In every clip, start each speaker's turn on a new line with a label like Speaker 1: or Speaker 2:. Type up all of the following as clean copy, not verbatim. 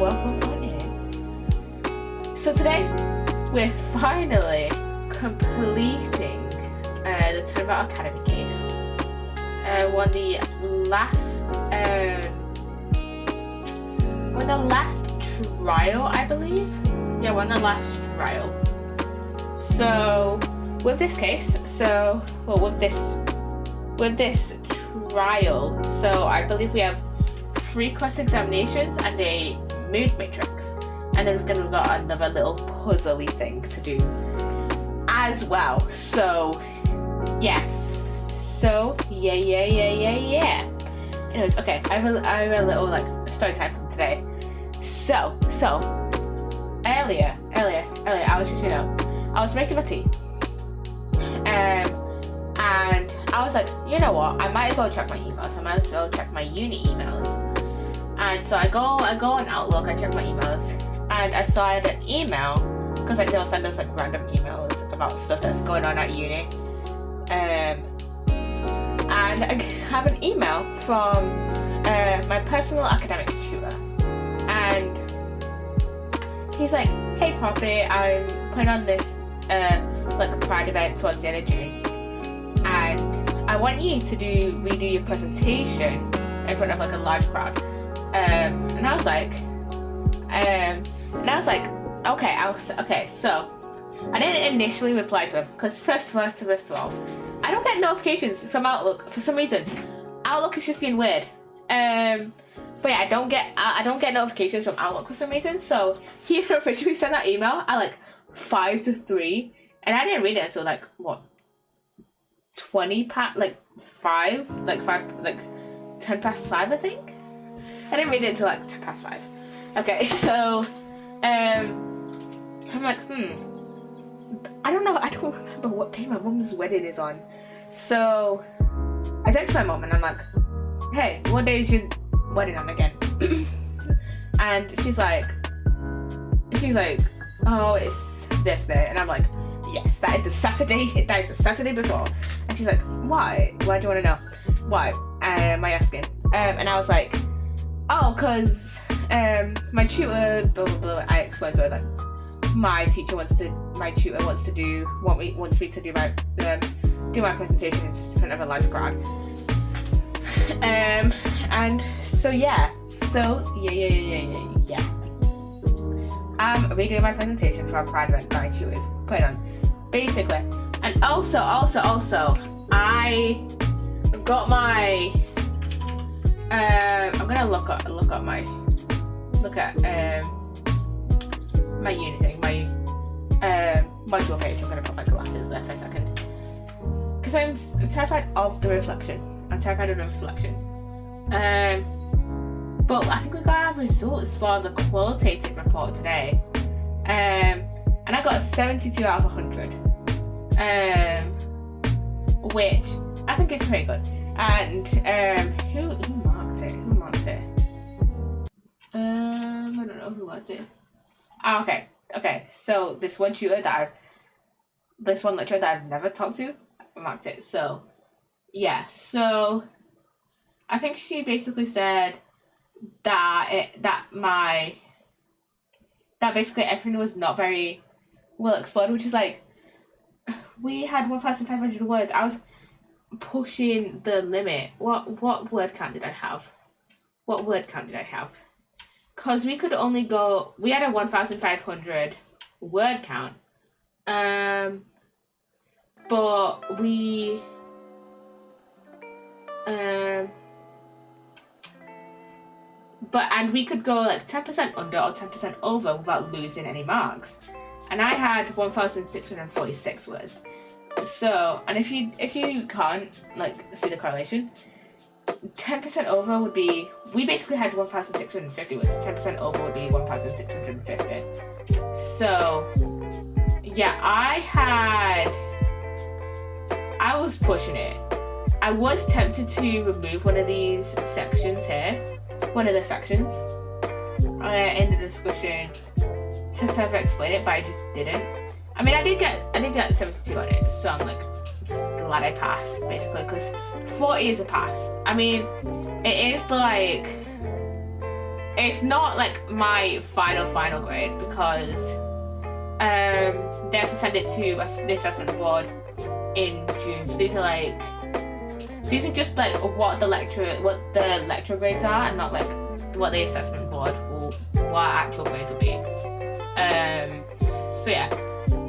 Speaker 1: welcome on in. So today we're finally completing the Turn About Academy case. When the last trial, I believe. Yeah, when the last trial. So with this case, with this trial, so I believe we have 3 cross-examinations and a mood matrix, and then we've got another little puzzly thing to do as well. So yeah. Anyways, okay, I have a little story time from today. So earlier, I was just, I was making my tea. And I was like, you know what? I might as well check my emails. I might as well check my uni emails. And so I go on Outlook. I check my emails, and I saw an email because they'll send us random emails about stuff that's going on at uni. And I have an email from my personal academic tutor, and he's like, "Hey, Poppy, I'm putting on this Pride event towards the end of June, and I want you to redo your presentation in front of a large crowd." And I was like, okay. So I didn't initially reply to him because first of all, I don't get notifications from Outlook for some reason. Outlook is just being weird. But yeah, I don't get notifications from Outlook for some reason. So he officially sent that email at 5 to 3, and I didn't read it until 10 past 5, I think. I didn't read it until 10 past 5. Okay, so I'm like, I don't know. I don't remember what day my mum's wedding is on. So I text my mum and I'm like, "Hey, what day is your wedding on again?" And she's like, "Oh, it's this day." And I'm like, "Yes, that is the Saturday. That is the Saturday before." And she's like, "Why? Why do you want to know? Why am I asking?" And I was like, "Oh, cause my tutor, blah blah blah." I explained to her my tutor wants me to do my presentation in front of a large crowd. And so yeah. I'm redoing my presentation for a Pride event that my tutor is putting on, basically. And also, I got my. I'm gonna look at my uni thing, my module page. I'm gonna put my glasses there for a second because I'm terrified of the reflection. But I think we got our results for the qualitative report today, and I got a 72 out of 100, which I think is pretty good. And who marked it? I don't know who marked it. Okay. So this one lecturer that I've never talked to marked it. So yeah. So I think she basically said that basically everything was not very well explored, which is we had 1,500 words. I was pushing the limit. What word count did I have? Because we could only go. We had a 1,500 word count, but we and we could go 10% under or 10% over without losing any marks. And I had 1,646 words. So, and if you can't see the correlation, 10% over would be, we basically had 1,650 words. 10% over would be 1,650. So yeah, I was pushing it. I was tempted to remove one of these sections here, one of the sections in the discussion to further explain it, but I just didn't. I mean, I did get 72 on it, so I'm just glad I passed, basically, because 40 is a pass. I mean, it it's not like my final grade because they have to send it to the assessment board in June. So these are just like what the lecture grades are, and not like what the assessment board what actual grades will be. So yeah,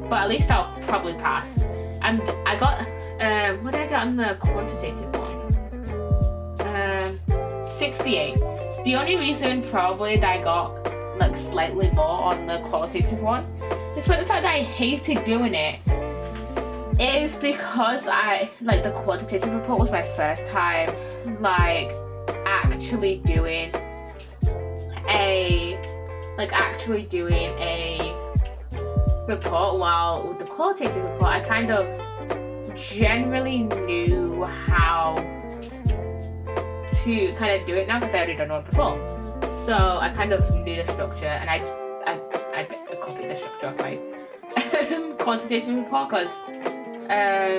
Speaker 1: but at least I'll probably pass. And I got what did I get on the quantitative one? 68. The only reason probably that I got like slightly more on the qualitative one, despite the fact that I hated doing it, is because the quantitative report was my first time like actually doing a report, while with the qualitative report I kind of generally knew how to kind of do it now because I already done one before. So I kind of knew the structure, and I copied the structure of my quantitative report because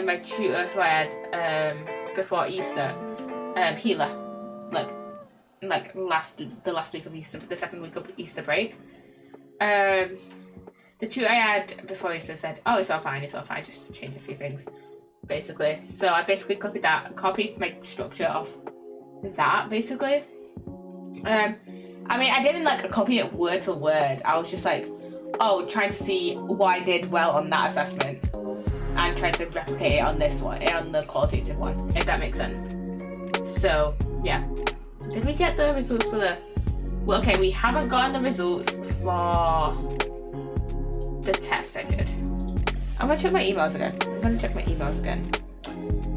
Speaker 1: my tutor who I had before Easter, he left the last week of Easter, the second week of Easter break. The tutor I had before Easter said, "Oh, it's all fine, just change a few things," basically. So I basically copied my structure of that, basically. I mean, I didn't like copy it word for word. I was just like, trying to see what I did well on that assessment and trying to replicate it on this one, on the qualitative one, if that makes sense. So yeah, did we get the results for the? Well, okay, we haven't gotten the results for the test I did. I'm gonna check my emails again.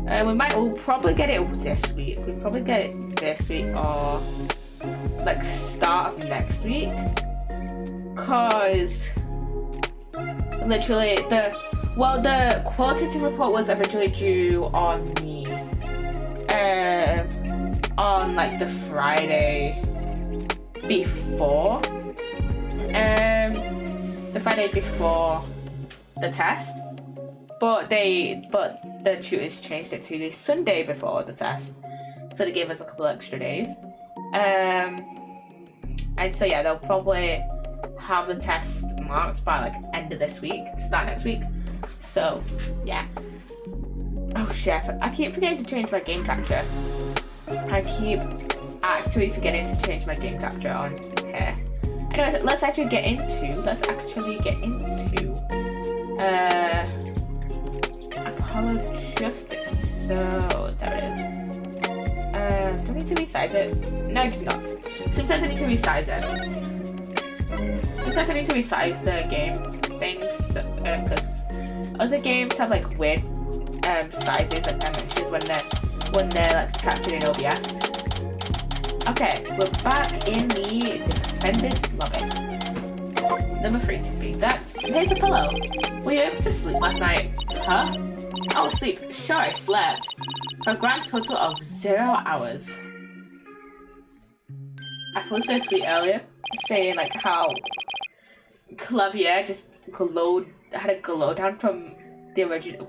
Speaker 1: We'll probably get it this week. We'll probably get it this week or like start of next week. Cause literally the qualitative report was originally due on like the Friday before. The Friday before the test. But the tutors changed it to the Sunday before the test, so they gave us a couple extra days. And so yeah, they'll probably have the test marked by like end of this week, start next week. So yeah. Oh shit! I keep forgetting to change my game capture. I keep actually forgetting to change my game capture on here. Anyways, let's actually get into. Apollo Justice. So there it is. Do I need to resize it? No, I do not. Sometimes I need to resize it. Sometimes I need to resize the game things because other games have like weird sizes and dimensions when they're like captured in OBS. Okay, we're back in the defendant lobby. Number 3 to be exact. Here's Apollo. Were you able to sleep last night? Huh? Oh, sleep. Sure, I slept. For a grand total of 0 hours. I posted a tweet earlier saying like how Clavier just had a glow down from the original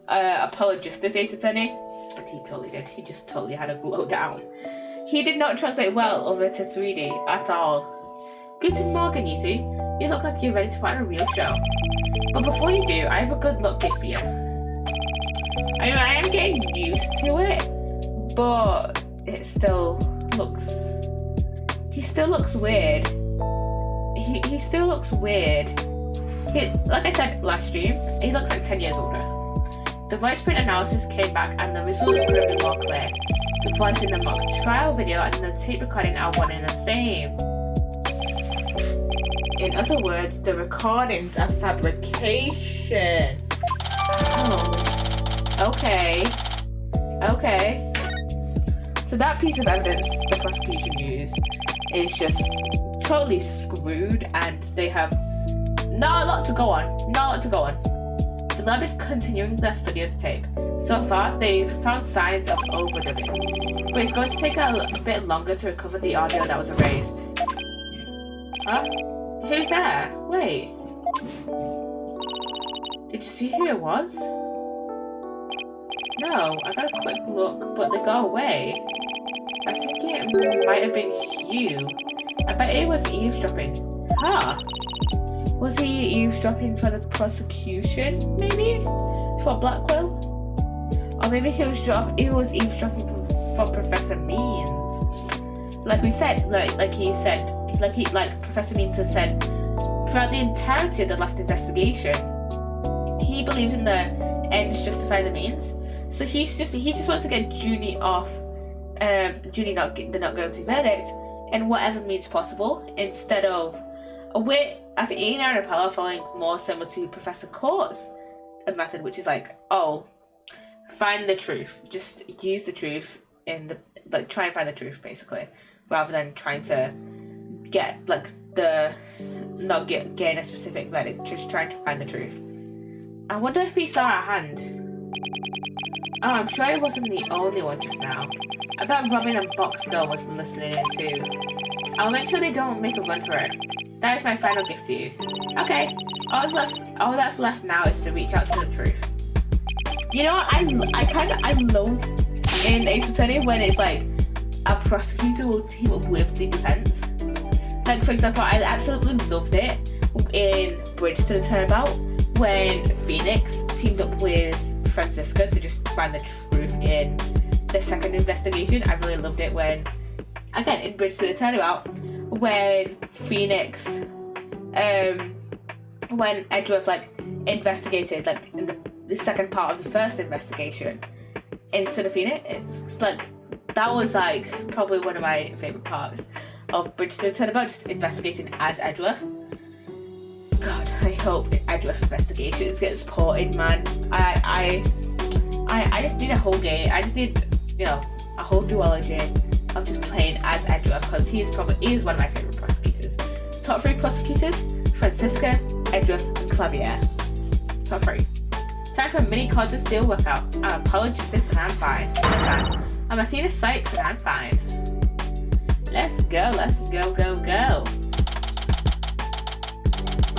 Speaker 1: Apollo Justice Ace Attorney. And he totally did. He just totally had a glow down. He did not translate well over to 3D at all. Guten Morgen, you two. You look like you're ready to put on a real show. But before you do, I have a good look gift for you. I mean, I am getting used to it, but it still looks... He still looks weird. He still looks weird. Like I said last stream, he looks like 10 years older. The voice print analysis came back and the results could have been more clear. The voice in the mock trial video and the tape recording are one and the same. In other words, the recordings are fabrication. Oh, okay. So that piece of evidence the prosecution used is just totally screwed, and they have not a lot to go on. The lab is continuing their study of the tape. So far, they've found signs of overdubbing, but it's going to take a bit longer to recover the audio that was erased. Huh? Who's there? Wait. Did you see who it was? No, I got a quick look, but they go away. I think it might have been Hugh. I bet it was eavesdropping. Huh? Was he eavesdropping for the prosecution, maybe? For Blackwell? Or maybe he was eavesdropping for Professor Means. Like we said, like Professor Means has said, throughout the entirety of the last investigation, he believes in the ends justify the means. So he just wants to get Junie off, the not guilty verdict in whatever means possible, instead of I think Ian and Appel are following more similar to Professor Court's method, which is like, oh, find the truth, just use the truth try and find the truth basically, rather than trying to get gain a specific verdict, just trying to find the truth. I wonder if he saw our hand. Oh, I'm sure he wasn't the only one just now. I bet Robin and Box Girl was listening in too. I'll make sure they don't make a run for it. That is my final gift to you. Okay, all that's left now is to reach out to the truth. You know what, I love in Ace Attorney when it's like a prosecutor will team up with the defense. Like, for example, I absolutely loved it in Bridge to the Turnabout when Phoenix teamed up with Francisca to just find the truth in the second investigation. I really loved it when, again, in Bridge to the Turnabout, when Phoenix, when Edgeworth investigated in the second part of the first investigation instead of Phoenix. It's like, that was probably one of my favourite parts of Bridge to the Turnabout, just investigating as Edgeworth. God, I hope Edgeworth investigations get supported, man. I just need a whole game. I just need, a whole duology of just playing as Edgeworth, because he is one of my favourite prosecutors. Top 3 prosecutors: Francisca, Edgeworth, and Clavier. Top 3. Time for a mini Codger Steel workout. I'm Apollo Justice and I'm fine. I'm Athena Sykes and I'm fine. Let's go. Go.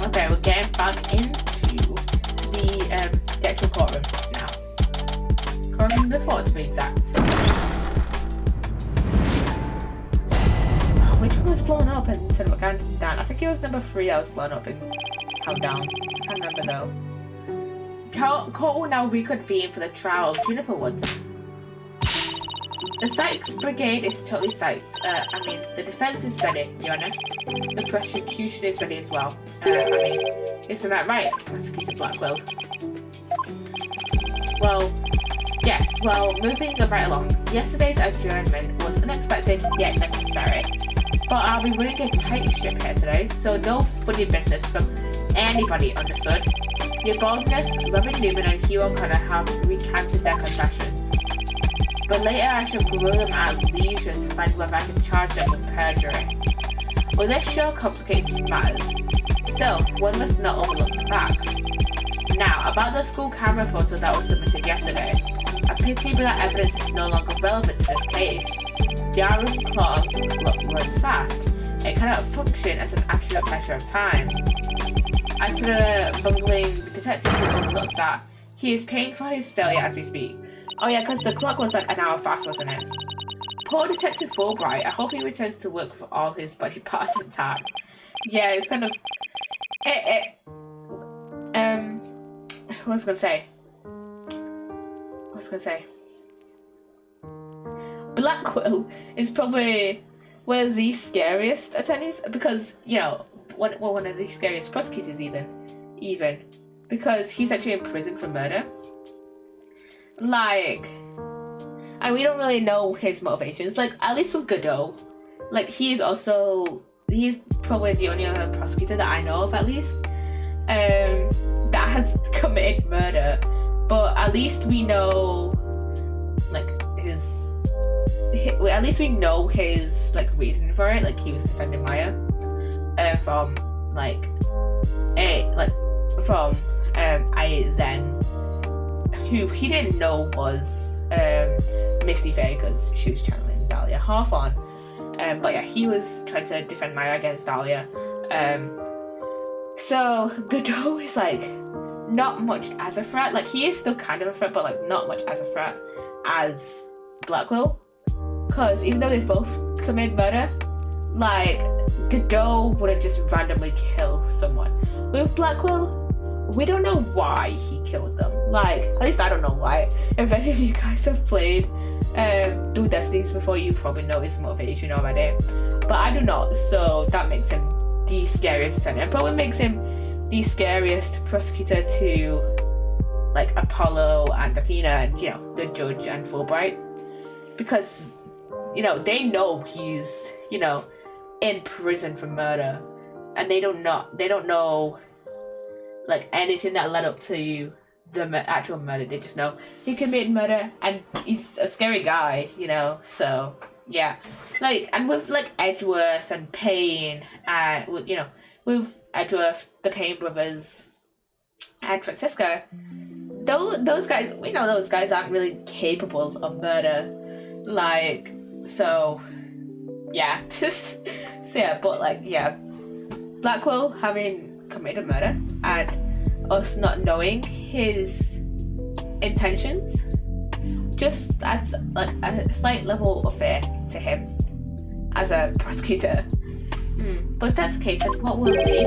Speaker 1: Okay, we're getting back into the actual courtroom now. Courtroom number 4 to be exact. Which one was blown up in Countdown? I think it was number 3 that was blown up in Countdown. I can't remember though. Court will now reconvene for the trial of Juniper Woods. The Sykes Brigade is totally psyched. The defense is ready, Your Honor. The prosecution is ready as well. Isn't that right, Prosecutor Blackwell? Well, yes. Well, moving right along. Yesterday's adjournment was unexpected yet necessary. But I'll be running a tight ship here today, so no funny business from anybody, understood? Your boldness, Robin Newman and Hugh O'Connor have recanted their confessions. But later I shall grill them at leisure to find whether I can charge them with perjury. Well, this sure complicates matters. Still, one must not overlook the facts. Now, about the school camera photo that was submitted yesterday. A pity, but that evidence is no longer relevant to this case. The RM clock runs fast. It cannot function as an accurate measure of time. As for the bungling detective who overlooked that, he is paying for his failure as we speak. Oh yeah, because the clock was an hour fast, wasn't it? Poor Detective Fulbright. I hope he returns to work with all his body parts intact. Yeah, it's kind of... What was I gonna say? Blackwell is probably one of the scariest attorneys, because, one of the scariest prosecutors even, because he's actually in prison for murder. And we don't really know his motivations. At least with Godot, he's probably the only other prosecutor that I know of, at least, that has committed murder. But at least we know, his reason for it. He was defending Maya, from who he didn't know was Misty Faye, because she was channeling Dahlia Hawthorne. But yeah, he was trying to defend Maya against Dahlia. So Godot is not much as a threat. He is still kind of a threat, but not much as a threat as Blackwell. because even though they both committed murder, like, Godot wouldn't just randomly kill someone. With Blackwell, we don't know why he killed them. Like, at least I don't know why. If any of you guys have played Do Destinies before, you probably know his motivation already. But I do not, so that makes him the scariest attorney. And probably makes him the scariest prosecutor to, like, Apollo and Athena and, you know, the judge and Fulbright. Because, you know, they know he's, you know, in prison for murder. And they don't know, like, anything that led up to the actual murder. They just know he committed murder and he's a scary guy, you know, so yeah. Like, and with like Edgeworth and Payne and, you know, with Edgeworth, the Payne brothers and Francisca, those guys, we know those guys aren't really capable of murder. Like, so yeah. So yeah, but like, yeah, Blackwell having committed murder and us not knowing his intentions just adds like a slight level of fear to him as a prosecutor. But if that's the case, then what will it be?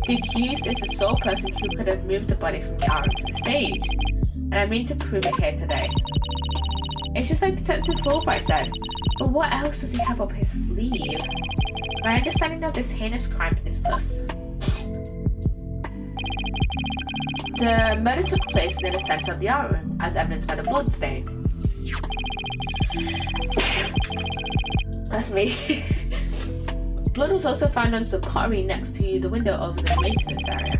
Speaker 1: The accused is the sole person who could have moved the body from the arm to the stage, and I mean to prove it here today. It's just like Detective Fulbright said, but what else does he have up his sleeve? My understanding of this heinous crime is thus. The murder took place near the centre of the art room, as evidenced by the blood stain. That's me. Blood was also found on some pottery next to the window over the maintenance area,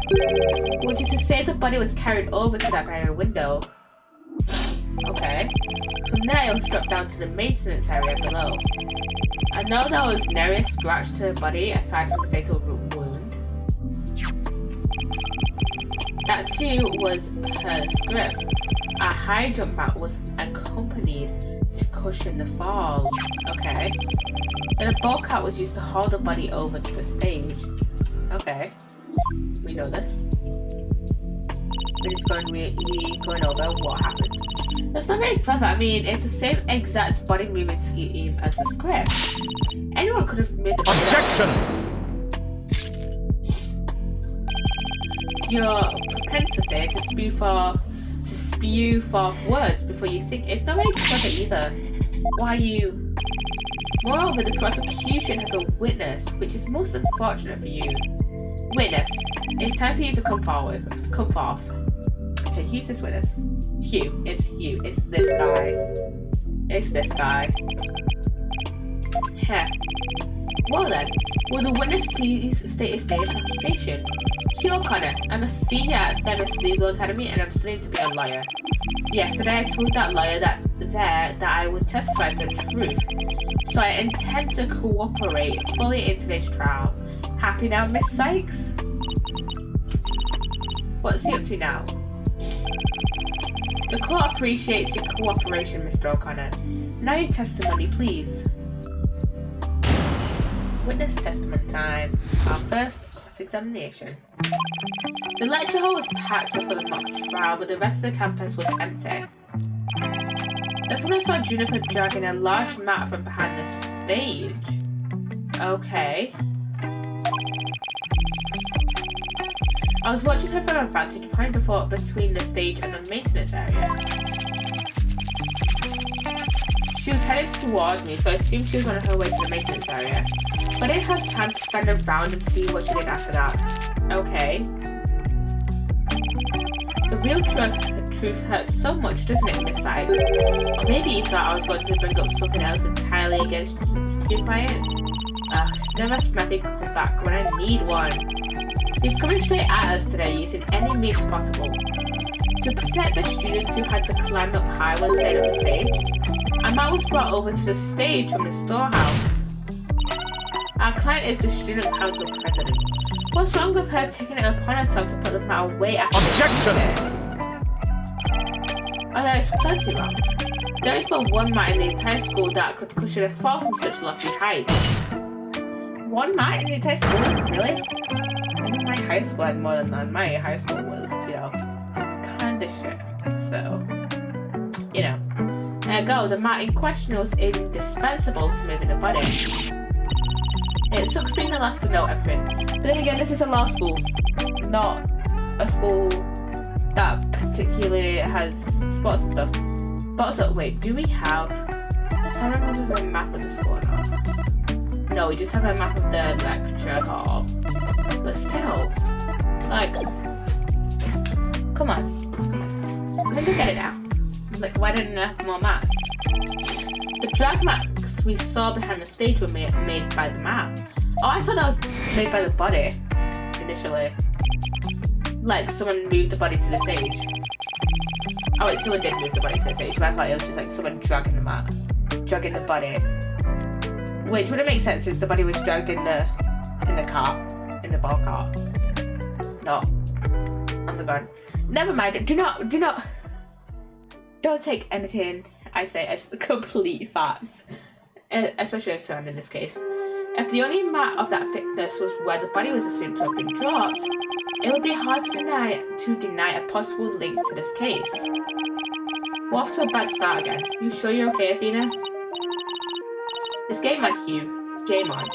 Speaker 1: which is to say the body was carried over to that very window. Okay. From there it was dropped down to the maintenance area below. I know there was nary a scratch to the body aside from the fatal wound. That too was per script. A high jump mat was accompanied to cushion the fall. Okay. Then a ball cart was used to haul the body over to the stage. Okay. We know this. We're just going over what happened. That's not very clever. I mean, it's the same exact body movement scheme as the script. Anyone could have made the body.
Speaker 2: Objection!
Speaker 1: Your propensity to spew forth words before you think, it's not very clever either. Why you? Moreover, the prosecution has a witness, which is most unfortunate for you. Witness, it's time for you to come forth. Okay, who's this witness? Hugh. It's Hugh. It's this guy. Heh. Well then, will the witness please state his name and occupation? Hugh O'Connor. I'm a senior at Themis Legal Academy and I'm studying to be a lawyer. Yesterday I told that lawyer that I would testify to the truth, so I intend to cooperate fully in today's trial. Happy now, Miss Sykes? What's he up to now? The court appreciates your cooperation, Mr. O'Connor. Now your testimony, please. Witness testimony time. Our first cross-examination. The lecture hall was packed before the mock trial, but the rest of the campus was empty. That's when I saw Juniper dragging a large mat from behind the stage. Okay. I was watching her from a vantage point between the stage and the maintenance area. She was headed towards me, so I assumed she was on her way to the maintenance area. But I didn't have time to stand around and see what she did after that. Okay. The real truth hurts so much, doesn't it, Miss Sykes? Or maybe you thought I was going to bring up something else entirely against the client? Ugh, never snappy comeback when I need one. He's coming straight at us today using any means possible. To protect the students who had to climb up high when staying on the stage, a man was brought over to the stage from the storehouse. Our client is the student council president. What's wrong with her taking it upon herself to put the matter away after
Speaker 2: Objection!
Speaker 1: Oh, there is plenty wrong. There is but one mat in the entire school that could cushion a fall from such lofty heights. One mat in the entire school? Really? Even my high school had more than that. My high school was, you know, kinda shit. So, you know. There you go, the mat in question was indispensable to moving the body. It sucks being the last to know everything. But then again, this is a law school, not a school that particularly has sports and stuff. But also, wait, do we have... I don't remember if we have a map of the school or not. No, we just have a map of the lecture hall. But still, like, come on. Let me get it out. Like, why didn't I have more maps? The drag maps we saw behind the stage were made by the map. Oh, I thought that was made by the body, initially. Like, someone moved the body to the stage. Oh wait, someone did move the body to the stage, but I thought it was just like someone dragging the map. Dragging the body. Which wouldn't make sense since the body was dragged in the cart. In the ball cart. Not on the ground. Never mind, don't take anything I say as a complete fact. Especially so in this case. If the only mat of that thickness was where the body was assumed to have been dropped, it would be hard to deny a possible link to this case. We're off to a bad start again. You sure you're okay, Athena? This game on, Hugh. Game on.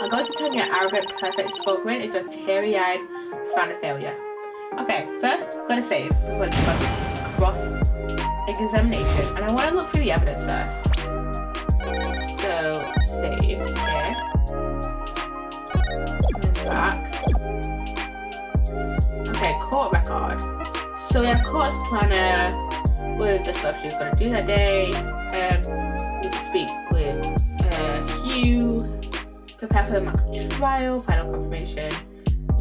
Speaker 1: I'm going to turn your arrogant, perfect skull grin into a teary-eyed fan of failure. Okay, first, I'm going to save before this cross-examination, and I want to look through the evidence first. So, save here. Back. Okay, court record. So we have court's planner with the stuff she was going to do that day. Need to speak with Hugh, prepare for the mock trial, final confirmation,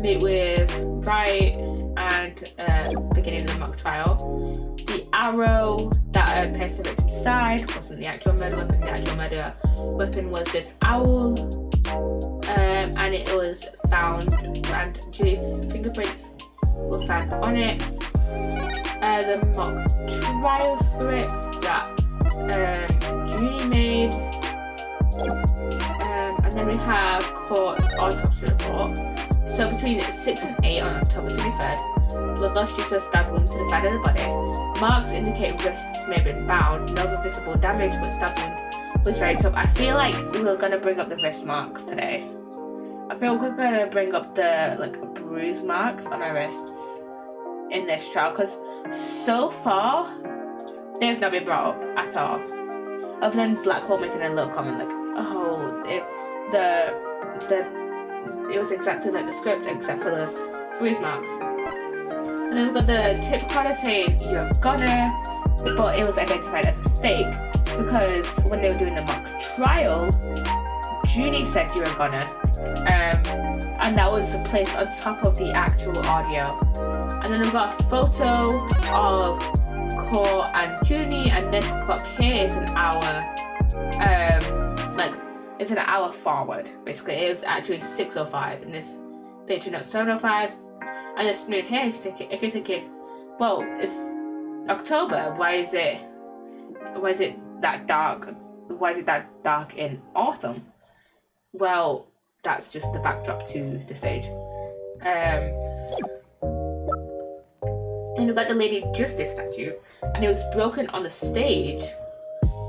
Speaker 1: meet with Bright, and beginning of the mock trial. The arrow that pierced the victim's side wasn't the actual murder weapon. The actual murder weapon was this owl, and it was found, and Julie's fingerprints were found on it. The mock trial script that Julie made, and then we have court's autopsy report. So between 6 and 8 on October 23rd, blood loss due to a stab wound to the side of the body. Marks indicate wrists may have been bound, no visible damage, but stab wound was very tough. I feel like we're gonna bring up the wrist marks today. I feel we're gonna bring up the bruise marks on our wrists in this trial, because so far they've not been brought up at all. Other than Blackwell making a little comment like, oh, it was exactly like the script except for the bruise marks. And then we've got the tip recorder saying you're a gunner, but it was identified as a fake because when they were doing the mock trial, Junie said you're a gunner, and that was placed on top of the actual audio. And then we've got a photo of Core and Junie, and this clock here is an hour, it's an hour forward. Basically, it was actually 6:05 in this picture, not 7:05. And this moon here, if you're thinking, well, it's October. Why is it that dark? Why is it that dark in autumn? Well, that's just the backdrop to the stage. And we've got the Lady Justice statue, and it was broken on the stage,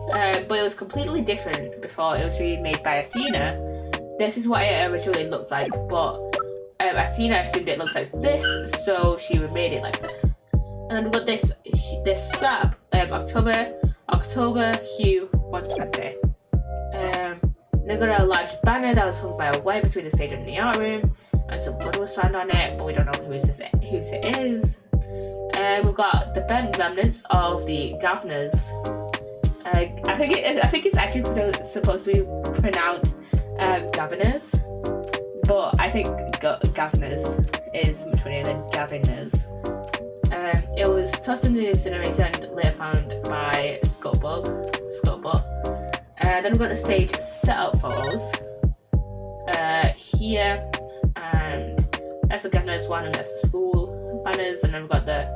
Speaker 1: but it was completely different before it was remade by Athena. This is what it originally looked like, but Athena assumed it looked like this, so she remade it like this. And then we've got this scrap, October Hugh 120. Then we've got a large banner that was hung by a wire between the stage and the art room, and some blood was found on it, but we don't know whose it is. We've got the burnt remnants of the governors. I think it's actually supposed to be pronounced governors, but I think governors is much funnier than governors. It was tossed in the incinerator and later found by Scuttlebutt. Then we've got the stage setup photos here, and that's the governor's one, and that's the school banners, and then we've got the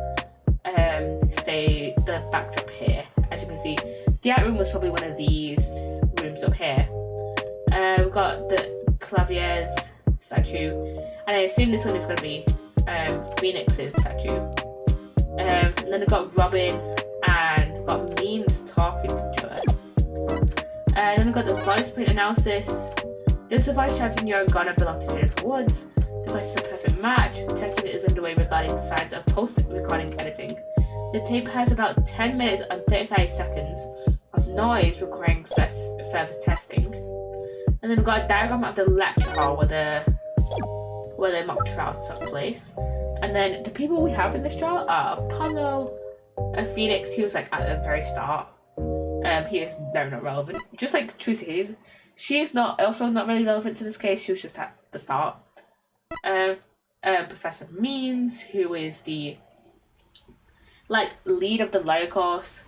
Speaker 1: backdrop here. As you can see, the art room was probably one of these rooms up here. We've got the Clavier's statue, and I assume this one is going to be Phoenix's statue. And then we've got Robin, and we've got scenes talking to each other. And then we've got the voice print analysis. This device shouting you're gonna belong to Jennifer Woods. Device is a perfect match. Testing is underway regarding signs of post-recording editing. The tape has about 10 minutes and 35 seconds of noise requiring further testing. And then we've got a diagram of the lecture hall where the mock trial took place. And then the people we have in this trial are Apollo, Phoenix. He was like at the very start. He is very not relevant. Just like Trucy is. She is also not really relevant to this case. She was just at the start. Professor Means, who is the lead of the lawyer course.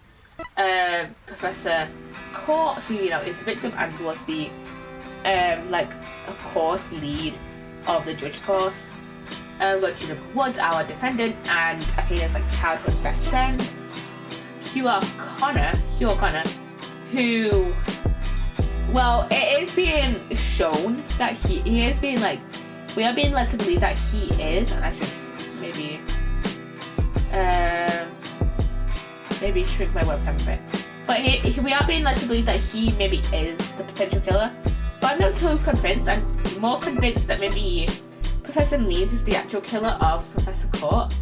Speaker 1: Professor Court, who is the victim and was the course lead of the judge course. We've got Jennifer Woods, our defendant, and Athena's childhood best friend. Hugh O'Connor, who, well, it is being shown that he is being we are being led to believe that he is, and I should maybe shrink my webcam a bit. But we are being led to believe that he maybe is the potential killer. But I'm not so convinced. I'm more convinced that maybe Professor Means is the actual killer of Professor Court.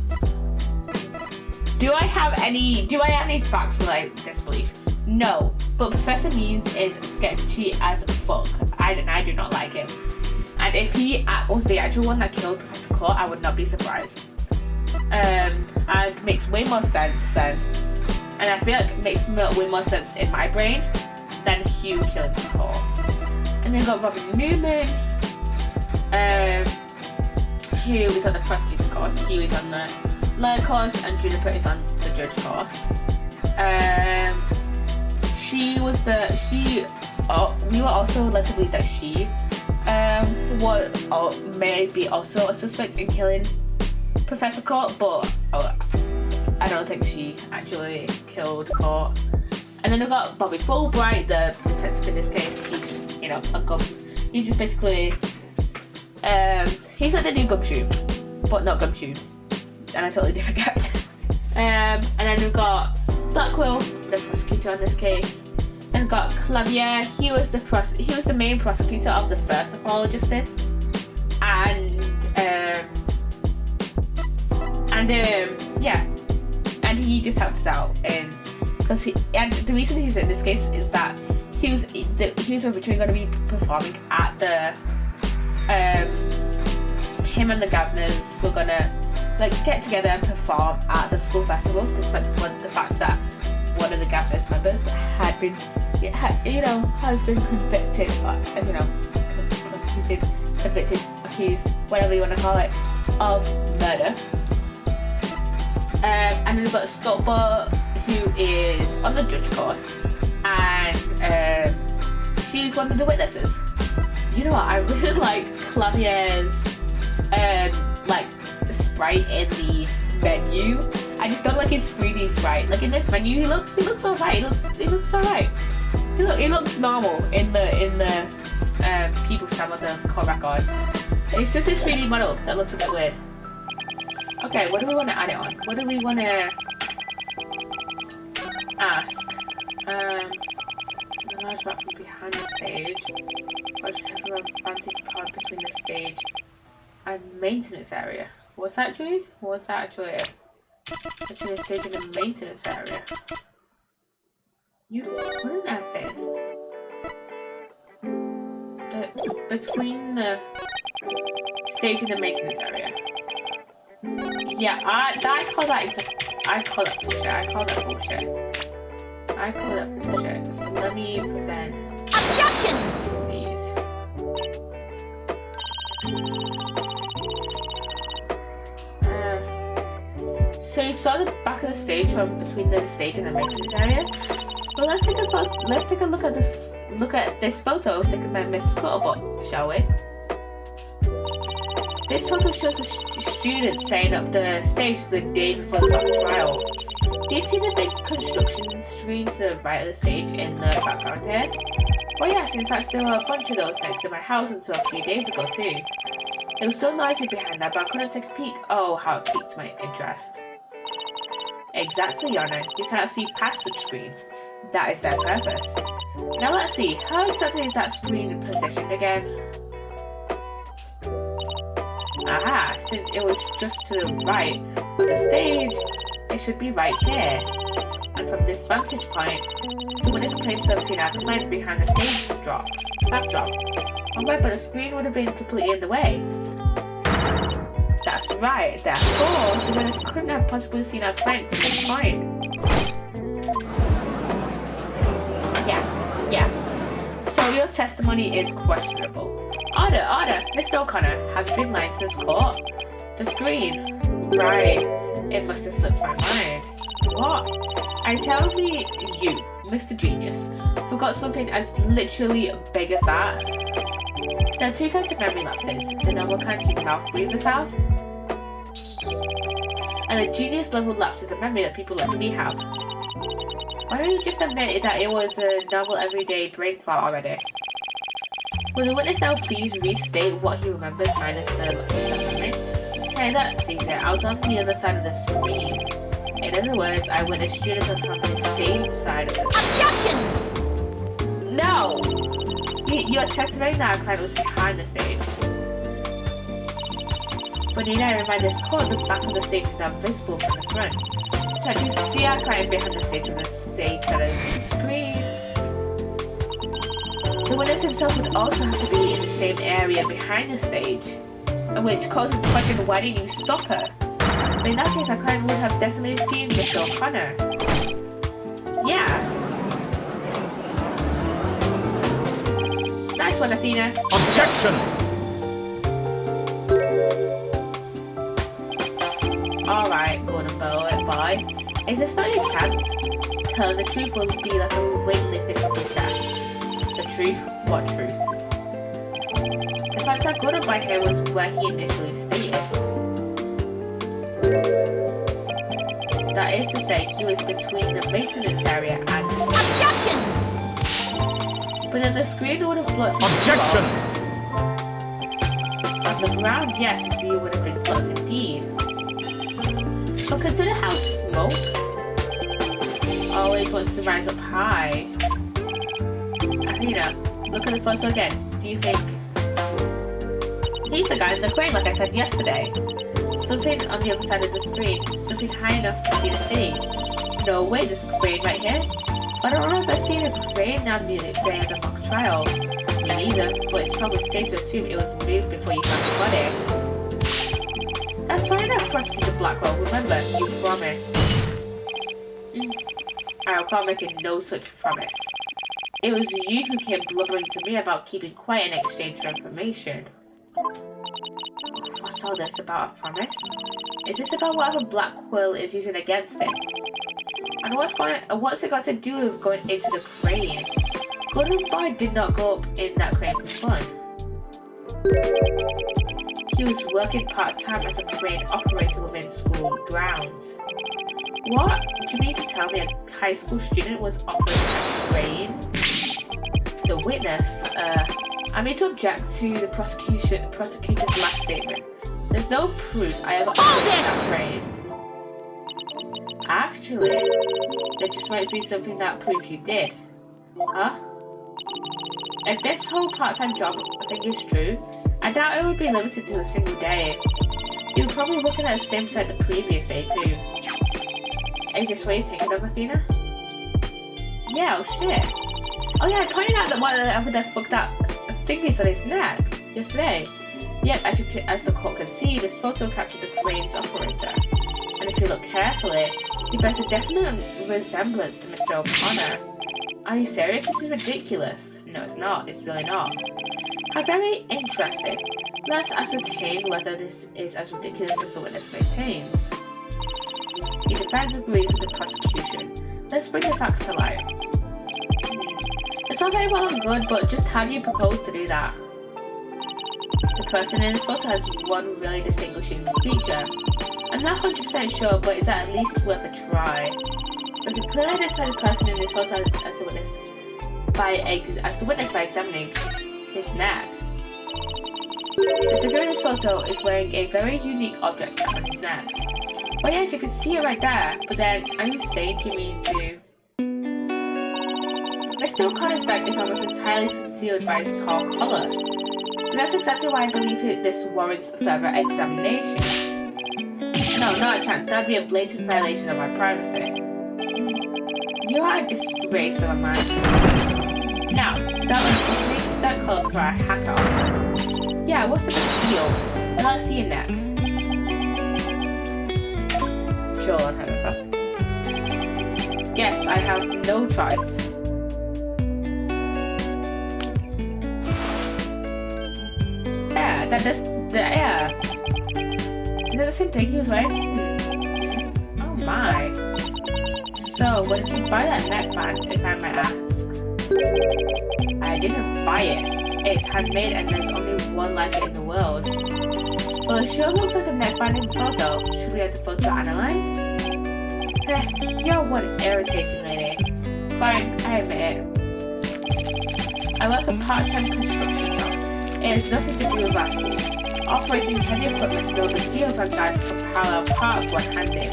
Speaker 1: Do I have any facts for this belief? No, but Professor Means is sketchy as fuck. I do not like him. And if he was the actual one that killed Professor Court, I would not be surprised. And it makes way more sense then. And I feel like it makes way more sense in my brain than Hugh killing Court. And then got Robin Newman, who is on the prosecutor course. Hugh is on the lawyer course, and Juniper is on the judge course. We were also led to believe that she was maybe also a suspect in killing Professor Court, but I don't think she actually killed Court. And then we've got Bobby Fulbright, the detective in this case. He's just, a gum. He's just basically, he's like the new Gumshoe, but not Gumshoe. And a totally different character. And then we've got Blackwell, the prosecutor on this case. Then we've got Clavier. He was the main prosecutor of the first Apollo Justice. And he just helped us out and the reason he's in this case is that he was originally going to be performing at the him and the governors were gonna get together and perform at the school festival, despite the fact that one of the governor's members has been convicted, prosecuted, convicted, accused, whatever you want to call it, of murder. And then we've got Stolper, who is on the judge course, and she's one of the witnesses. You know what? I really like Clavier's sprite in the menu. I just don't like his 3D sprite. In this menu, he looks alright. He looks alright. He looks normal in the people stand with the court record. It's just his 3D model that looks a bit weird. Okay, what do we want to add it on? What do we want to ask? The large map from behind the stage. Or should have a vantage point between the stage and maintenance area. What's that actually? It? Actually, a stage in the maintenance area. You wouldn't have been. Between the stage and the maintenance area. Yeah, I call that bullshit. So let me present.
Speaker 2: Objection!
Speaker 1: These. So you saw the back of the stage from between the stage and the maintenance area. Well, let's take a look at this photo taken by Miss Scuttlebutt, shall we? This photo shows the students setting up the stage the day before the mock trial. Do you see the big construction screen to the right of the stage in the background here? Oh yes, in fact there were a bunch of those next to my house until a few days ago too. It was so noisy behind that, but I couldn't take a peek. Oh, how it piqued my interest. Exactly, Your Honor. You cannot see past such screens. That is their purpose. Now let's see, how exactly is that screen positioned again? Aha, since it was just to the right of the stage, it should be right here. And from this vantage point, the witness claims to have seen our client behind the stage backdrop. Alright, but the screen would have been completely in the way. That's right, therefore, the witness couldn't have possibly seen our client from this point. Yeah. So your testimony is questionable. Order, Mr. O'Connor, have you been lying to this court? The screen. Right, it must have slipped my mind. What? I tell me you, Mr. Genius, forgot something as literally big as that? There are two kinds of memory lapses, the normal kind you mouth breathers have, and a genius level lapse is a memory that people like me have. Why don't you just admit that it was a normal everyday brain fart already? Will the witness now please restate what he remembers minus the lapses of memory? Hey, that sees it. I was on the other side of the screen. In other words, I witnessed Juniper from the stage side of the screen. Objection! No! You're testifying that our client was behind the stage. But need I remind this court, the back of the stage is now visible from the front. To actually see our client behind the stage from the stage side of the screen. The witness himself would also have to be in the same area behind the stage, which causes the question, why didn't you stop her? But in that case, our client would have definitely seen Mr. O'Connor. Yeah. Nice one, Athena.
Speaker 2: Objection!
Speaker 1: Alright, Gordon boy. Is this not your chance? Telling the truth will be like a weight lifted from your chest. The truth? What truth? The fact that Gordon boy here was where he initially stated. That is to say, he was between the maintenance area and the stage.
Speaker 3: Objection!
Speaker 1: But then the screen would have blocked his
Speaker 2: Objection!
Speaker 1: view. On the ground, yes, his view would have been blocked indeed. But consider how smoke always wants to rise up high. Athena, look at the photo again. Do you think he's the guy in the crane, like I said yesterday? Something on the other side of the screen, something high enough to see the stage. No way, there's a crane right here. I don't remember seeing a crane down there in the mock trial. Me neither, but it's probably safe to assume it was moved before you found the body. That's fine enough, Prosecutor Blackwell. Remember, you promised. I can't make no such promise. It was you who came blubbering to me about keeping quiet in exchange for information. What's all this about a promise? Is this about whatever Blackwell is using against him? And what's it got to do with going into the crane? Gordon Boy did not go up in that crane for fun. He was working part-time as a crane operator within school grounds. What? Do you mean to tell me a high school student was operating a crane? The witness, I mean to object to the prosecutor's last statement. There's no proof I ever operated that crane. Actually, there just might be something that proves you did. Huh? If this whole part-time job thing is true, I doubt it would be limited to a single day. You were probably working at the same site the previous day too. Is this what you're thinking of, Athena? Yeah, oh shit. Oh yeah, I pointed out that whatever the fuck that thing is on his neck yesterday. Yet, as the court can see, this photo captured the crane's operator. And if you look carefully, he bears a definite resemblance to Mr. O'Connor. Are you serious? This is ridiculous. No, it's not. It's really not. How very interesting. Let's ascertain whether this is as ridiculous as the witness maintains. The defense agrees with the prosecution. Let's bring the facts to light. It's all very well and good, but just how do you propose to do that? The person in this photo has one really distinguishing feature. I'm not 100% sure, but it's at least worth a try. We can clearly identify the person in this photo as the witness by examining his neck. The figure in this photo is wearing a very unique object on his neck. Oh yes, you can see it right there. But then, are you saying you mean to... Mr. O'Connor's neck is almost entirely concealed by his tall collar. And that's exactly why I believe this warrants further examination. No, not a chance. That'd be a blatant violation of my privacy. You are a disgrace of a man. Now, start with that collar before I hack it off. Yeah, what's the big deal? And let's see your neck. Joel and Heathercraft. Guess I have no choice. Yeah, that does yeah. Is that the same thing he was wearing? Oh my. So, where did you buy that neckband, if I might ask? I didn't buy it. It's handmade and there's only one like it in the world. Well, it sure looks like a neckband in the photo. Should we have the photo analyzed? You're one irritating lady. Fine, I admit it. I work a part-time construction job. It has nothing to do with our school. Operating heavy equipment still the deal if I'm guided from parallel park one-handed.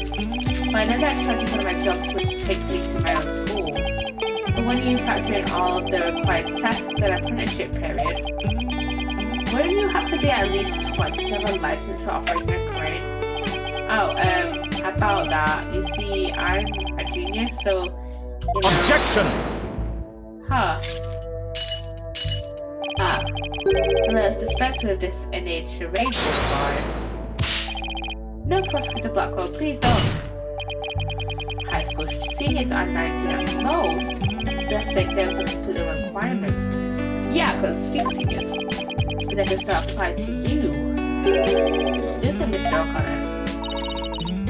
Speaker 1: But I never expected one of my jobs would take me to my own school. But when you factor in all of the required tests and apprenticeship period, wouldn't you have to be at least 20 to have a license for operating a crane? Oh, about that, you see, I'm a genius, so... You know,
Speaker 2: objection!
Speaker 1: Huh. Ah. Let us dispense with this innate charade boulevard. No, Prosecutor Blackwell, please don't. High school seniors are 19 at most. Unless they fail to complete the requirements. Yeah, because super seniors. But that does not apply to you. Listen, Mr. O'Connor.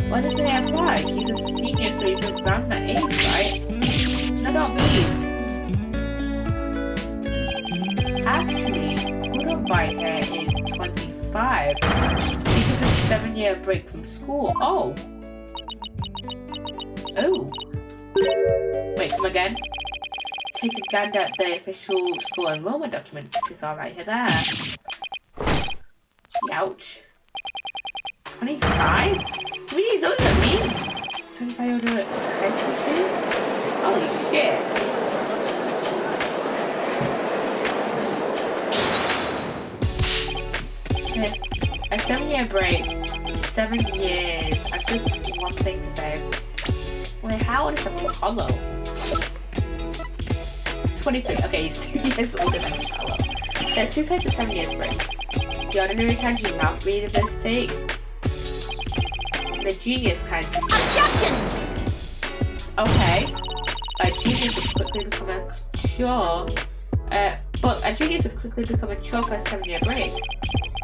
Speaker 1: Why doesn't he apply? He's a senior, so he's around that age, right? No, don't, please. Actually, Kudobai here is 25. He took a 7-year break from school. Oh. Oh. Wait, come again? Take a gander at the official school enrollment document, which is alright here there. Ouch. 25? I mean, he's older than me. 25 older at high school student? Holy shit. A 7-year break. 7 years. I've just one thing to say. Wait, how old is Apollo? 23. Okay, he's 2 years older than Apollo. There are two kinds of 7 years breaks. The ordinary kind you mouth breathers take. The genius kind.
Speaker 3: Objection!
Speaker 1: Okay. A genius would quickly become a chore. But a genius would quickly become a chore for a 7-year break.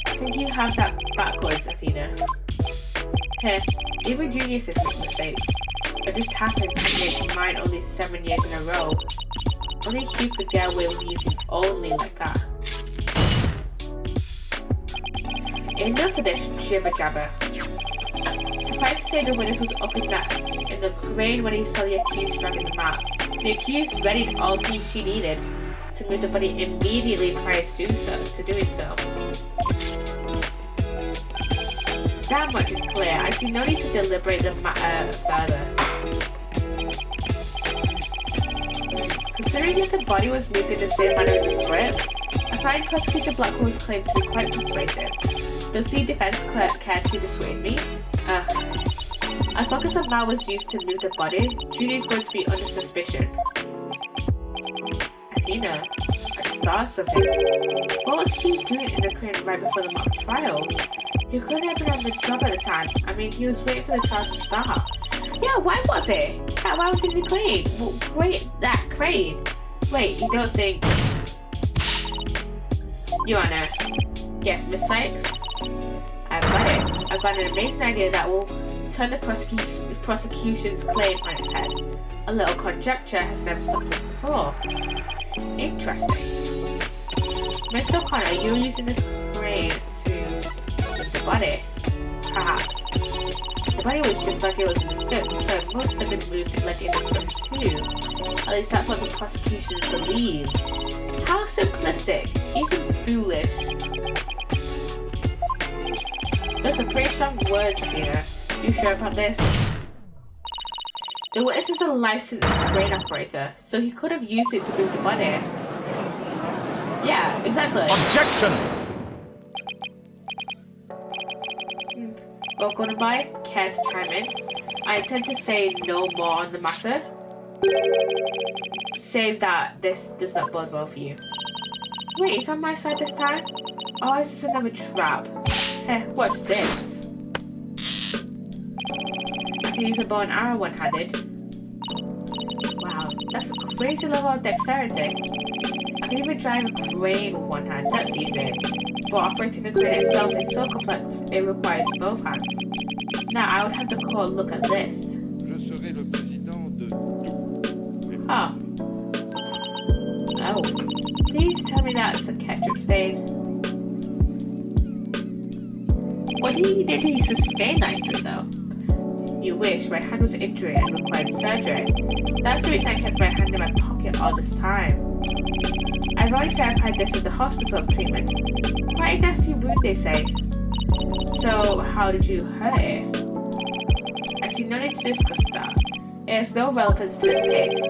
Speaker 1: I think you have that backwards, Athena. Here, even geniuses make mistakes. I just happened to make mine only 7 years in a row. Only Hugh could get away with using only like that. Enough of this jibber jabber. Suffice to say the witness was up in the crane when he saw the accused dragging the map. The accused readied all she needed to move the body immediately prior to doing so. That much is clear. I see no need to deliberate the matter further. Considering that the body was moved in the same manner in the script, I find Prosecutor Blackwell's claim to be quite persuasive. Does the defense care to dissuade me? As long as a man was used to move the body, Judy is going to be under suspicion. Athena, I just thought of something. What was he doing in the crane right before the mock trial? He couldn't have been on the job at the time. I mean, he was waiting for the trial to start. Yeah, why was it? Why was he in the crane? Well, wait, that crane? Wait, you don't think... Your Honor. Yes, Miss Sykes? I've got it. I've got an amazing idea that will turn the prosecution's claim on its head. A little conjecture has never stopped us before. Interesting. Mr. O'Connor, you're using the crane to move the body. Perhaps. The body was just like it was in the script, so it must have been moved like in the script too. At least that's what the prosecution believes. How simplistic, even foolish. Those are pretty strong words, Athena. You sure about this? The witness is a licensed crane operator, so he could have used it to move the body. Yeah, exactly.
Speaker 2: Objection!
Speaker 1: Well, goodbye, care to chime in? I intend to say no more on the matter. Save that this does not bode well for you. Wait, it's on my side this time? Oh, is this another trap? Heh, what's this? I can use a bow and arrow one-handed. Wow, that's a crazy level of dexterity. I can even drive a crane with one hand, that's easy. But operating a crane itself is so complex, it requires both hands. Now, I would have the court look at this. Huh. Oh. Please tell me that's a ketchup stain. What did he sustain that injury though? You wish. My hand was injured and required surgery. That's the reason I kept my hand in my pocket all this time. I've already verified this with the hospital of treatment. Quite a nasty wound, they say. So, how did you hurt it? I see no need to discuss that. It has no relevance to this case.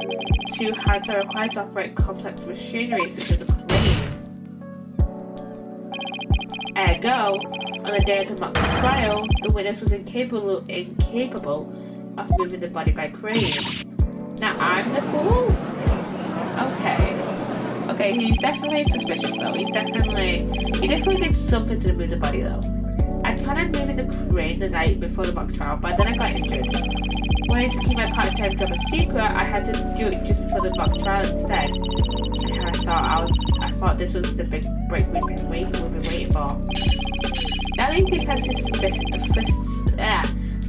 Speaker 1: 2 hands are required to operate complex machinery such as a crane. Ergo, on the day of the mock trial, the witness was incapable of moving the body by crane. Now I'm the fool? Okay, he's definitely suspicious though. He definitely did something to move the body though. I planned on moving the crane the night before the mock trial, but then I got injured. Wanting to keep my part-time job a secret, I had to do it just before the mock trial instead. And I thought this was the big break we've been waiting for. Now that the defense's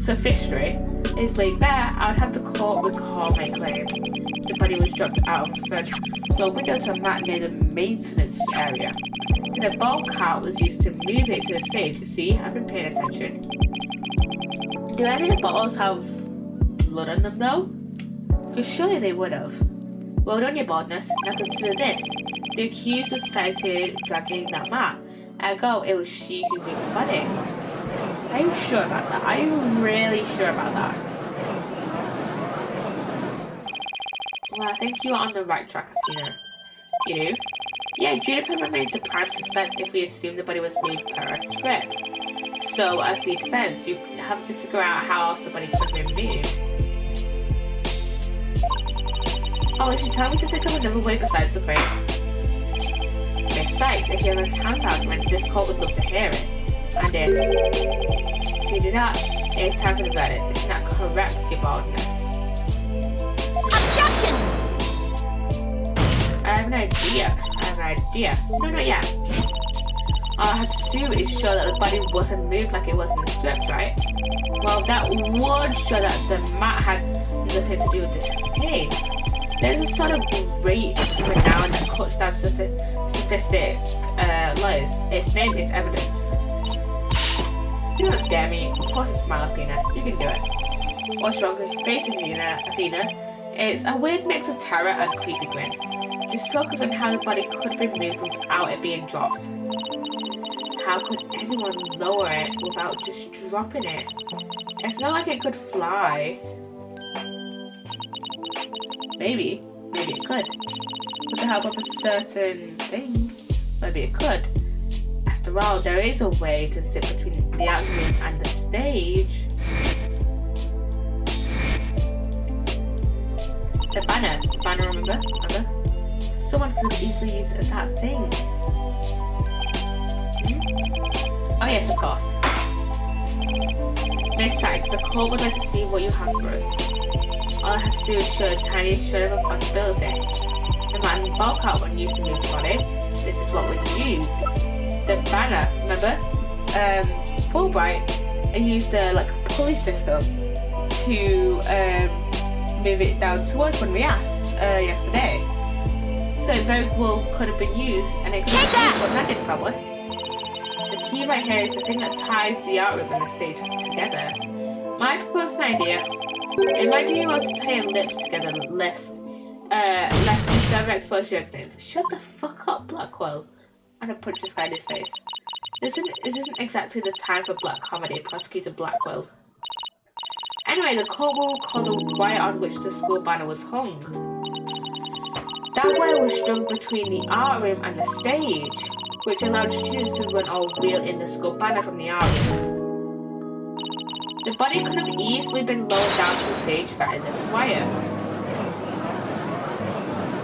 Speaker 1: sophistry is laid bare, I would have the court recall my claim. The body was dropped out of the front floor window to a mat near the maintenance area. And a ball cart was used to move it to the stage. See, I've been paying attention. Do any of the bottles have blood on them though? Because surely they would have. Well done, your boldness. Now consider this. The accused was sighted dragging that mat. Ergo, it was she who moved the body. Are you sure about that? Are you really sure about that? Well, I think you're on the right track, Athena. You do? Yeah, Juniper remains the prime suspect if we assume the body was moved per our script. So, as the defense, you have to figure out how else the body could have been moved. Oh, is she telling me to think of another way besides the crane? Besides, if you have a counter-argument, this court would love to hear it. And if you do not, it's time for the verdict. Isn't that correct, your boldness?
Speaker 3: Objection!
Speaker 1: I have an idea. No, not yet. All I have to do is show that the body wasn't moved like it was in the script, right? Well, that would show that the mat had nothing to do with this case. There's a sort of great renown that cuts down sophisticated lawyers. Its name is evidence. You don't scare me. Force a smile, Athena. You can do it. What's wrong with your face, Athena? It's a weird mix of terror and creepy grin. Just focus on how the body could have been moved without it being dropped. How could anyone lower it without just dropping it? It's not like it could fly. Maybe it could. With the help of a certain thing, maybe it could. After all, there is a way to sit between the acting and the stage. The banner, remember? Someone could have easily used that thing. Oh yes, of course. Miss Sykes, the court would like to see what you have for us. All I have to do is show a tiny shred of a possibility. The man bulk out when used to move the body. This is what was used. The banner, remember? Fulbright used a pulley system to move it down to us when we asked yesterday. So it very well could have been used, and it could have been used one-handed probably. The key right here is the thing that ties the art room and the stage together. My proposed idea. Imagine you want to tie your lips together, lest you never expose your evidence. Shut the fuck up, Blackwell. I'm gonna punch this guy in his face. This isn't exactly the time for black comedy, Prosecutor Blackwell. Anyway, the court will call the wire on which the school banner was hung. That wire was strung between the art room and the stage, which allowed students to run or reel in the school banner from the art room. The body could have easily been lowered down to the stage via this wire.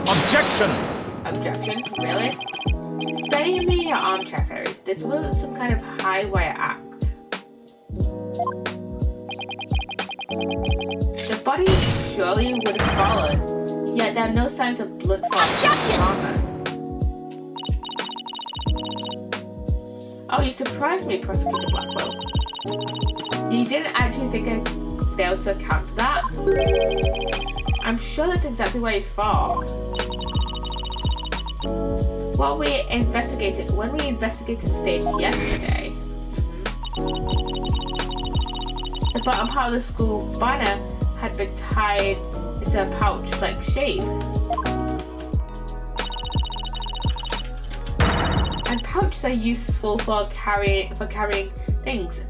Speaker 2: Objection!
Speaker 1: Objection? Really? Spare me your armchair fairies. This was some kind of high wire act. The body surely would have fallen, yet there are no signs of blood from trauma. Oh, you surprised me, Prosecutor Blackwell. You didn't actually think I failed to account for that? I'm sure that's exactly where you thought. When we investigated the stage yesterday, the bottom part of the school banner had been tied into a pouch-like shape. And pouches are useful for carrying things.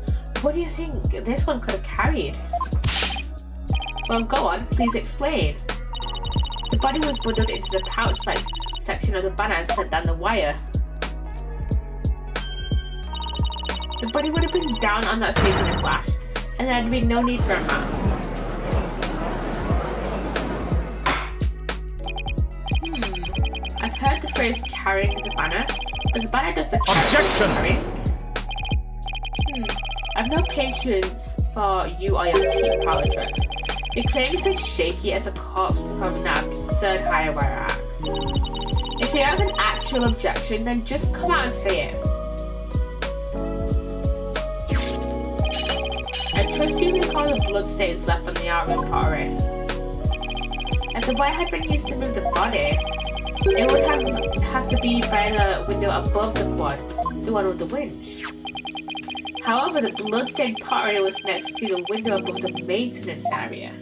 Speaker 1: What do you think this one could have carried? Well, go on, please explain. The body was bundled into the pouch-like section of the banner and sent down the wire. The body would have been down on that stage in a flash, and there had been no need for a map. I've heard the phrase carrying the banner, but the banner does the carrying. I've no patience for you or your cheap parlor tricks. Your claim is as shaky as a corpse performing that absurd higher wire act. If you have an actual objection, then just come out and say it. I trust you recall the bloodstains left on the art room pottery. If the wire had been used to move the body, it would have to be by the window above the quad, the one with the winch. However, the bloodstained pottery was next to the window above the maintenance area.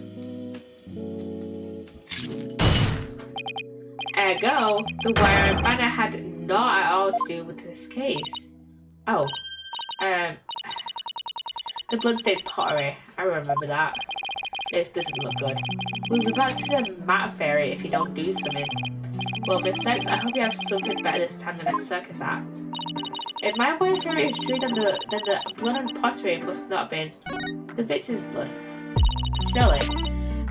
Speaker 1: Ergo, the wire and banner had not at all to do with this case. Oh, the bloodstained pottery. I remember that. This doesn't look good. We'll be back to the mat fairy if you don't do something. Well, Miss Sex, I hope you have something better this time than a circus act. If my wire theory is true, then the blood on pottery must not have been the victim's blood. Surely.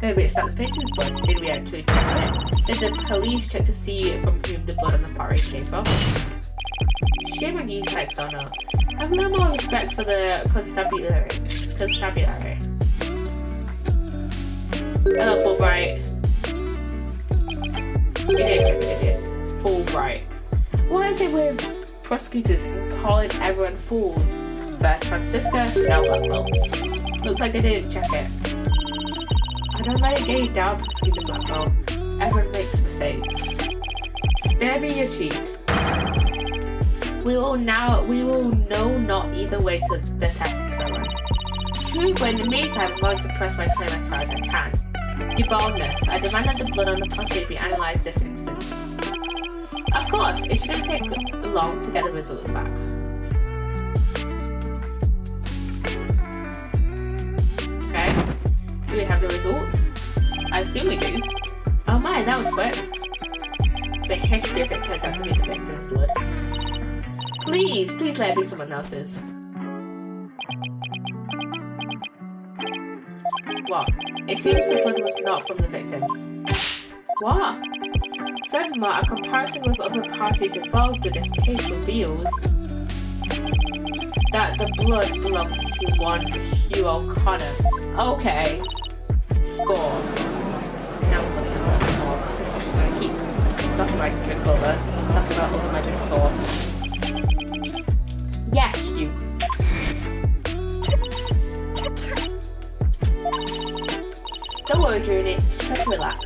Speaker 1: Maybe it's not the victim's blood. Did we actually check it? Did the police check to see from whom the blood on the pottery came from? Shame on you, Sex, don't know. Have a little more respect for the constabulary. Hello, Fulbright. Idiot. Fulbright. Why is it with prosecutors calling everyone fools? First Francisca, now Blackwell. Looks like they didn't check it. I don't let it get you down, Prosecutor Blackwell. Everyone makes mistakes. Spare me your cheek. We will know not either way to the test someone. True, but in the meantime, I'm going to press my claim as far as I can. Your boldness. I demand that the blood on the pottery be analysed this instant. Of course, it shouldn't take long to get the results back. Okay, do we have the results? I assume we do. Oh my, that was quick. The history if it turns out to be the victim's blood. Please let it be someone else's. What? It seems the blood was not from the victim. What? Furthermore, a comparison with other parties involved in this case reveals that the blood belongs to one Hugh O'Connor. Okay. Score. Now it's looking at the score. This is what I'm going to keep knocking my drink over. Knocking about over my drink floor. Yeah, Hugh. Don't worry, Junie. Just try to relax.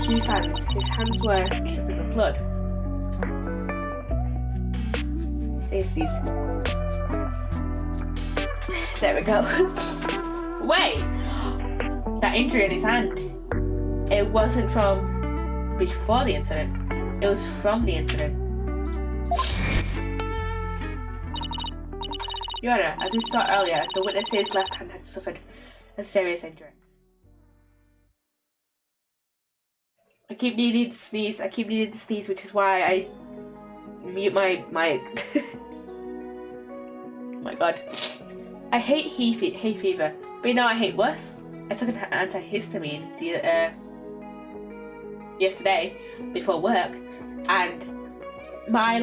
Speaker 1: Hugh's hands. His hands were dripping with blood. There's these. There we go. Wait! That injury in his hand. It wasn't from before the incident. It was from the incident. Your Honor, as we saw earlier, the witness's left hand had suffered a serious injury. I keep needing to sneeze, which is why I mute my mic. Oh my god. I hate hay fever, but you know I hate worse? I took an antihistamine yesterday before work, and my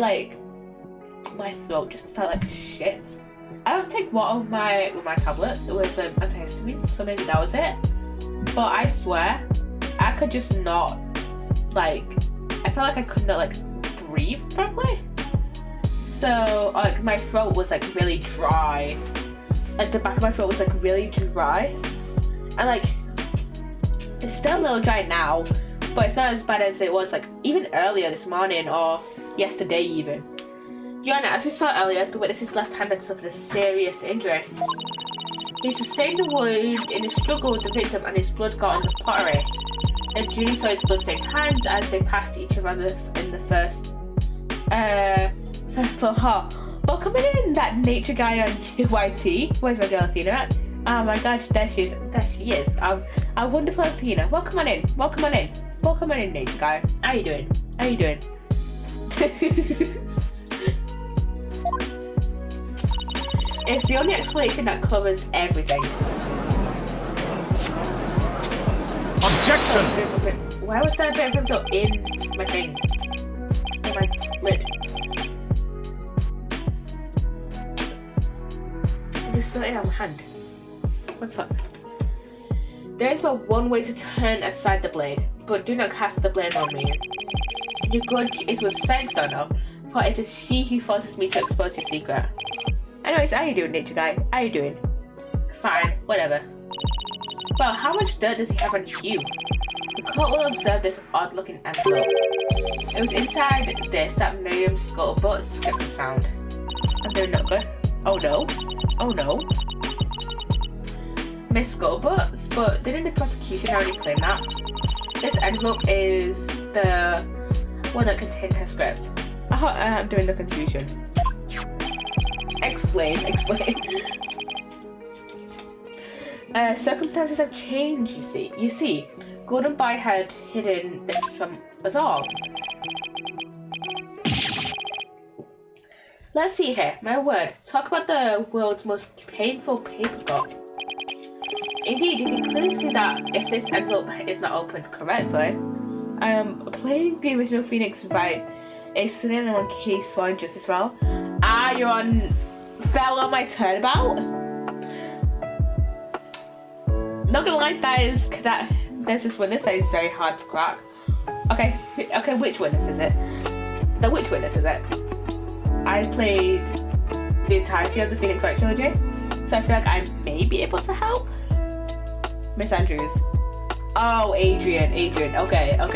Speaker 1: throat just felt like shit. I don't take water with my tablet with antihistamines, so maybe that was it. But I swear, I could just not I felt like I could not breathe properly. So my throat was really dry. The back of my throat was really dry, and it's still a little dry now, but it's not as bad as it was even earlier this morning or yesterday even. Yana, as we saw earlier, the witness's left hand had suffered a serious injury. He sustained the wound in a struggle with the victim, and his blood got on the pottery. And Julie saw his blood-stained hands as they passed each other in the first floor hall. Welcome in, that nature guy on YT. Where's my girl Athena at? Oh my gosh, there she is. Our wonderful Athena. Welcome on in, nature guy. How you doing? It's the only explanation that covers everything.
Speaker 2: Objection!
Speaker 1: Why was there a bit of info in my thing? In my lid? I just spilled it on my hand. What the fuck? There is but one way to turn aside the blade, but do not cast the blame on me. Your grudge is with Science Donor, for it is she who forces me to expose your secret. Anyways, how you doing, nature guy? How you doing? Fine, whatever. Well, how much dirt does he have on you? The court will observe this odd-looking envelope. It was inside this that Miriam's scuttlebutt script was found. I'm doing not good. Oh no. Miss Scuttlebutt, but didn't the prosecution already claim that? This envelope is the one that contained her script. I'm doing the confusion. Explain. Circumstances have changed, you see. Gordon By had hidden this from us all. Let's see here. My word. Talk about the world's most painful paper cut. Indeed, you can clearly see that if this envelope is not opened correctly, playing the original Phoenix right is sitting on case 1 justice roll. Fell on my turnabout. Not gonna lie, there's this witness that is very hard to crack. Okay, which witness is it? Which witness is it? I played the entirety of the Phoenix Wright trilogy, so I feel like I may be able to help. Miss Andrews. Oh, Adrian, okay. I'm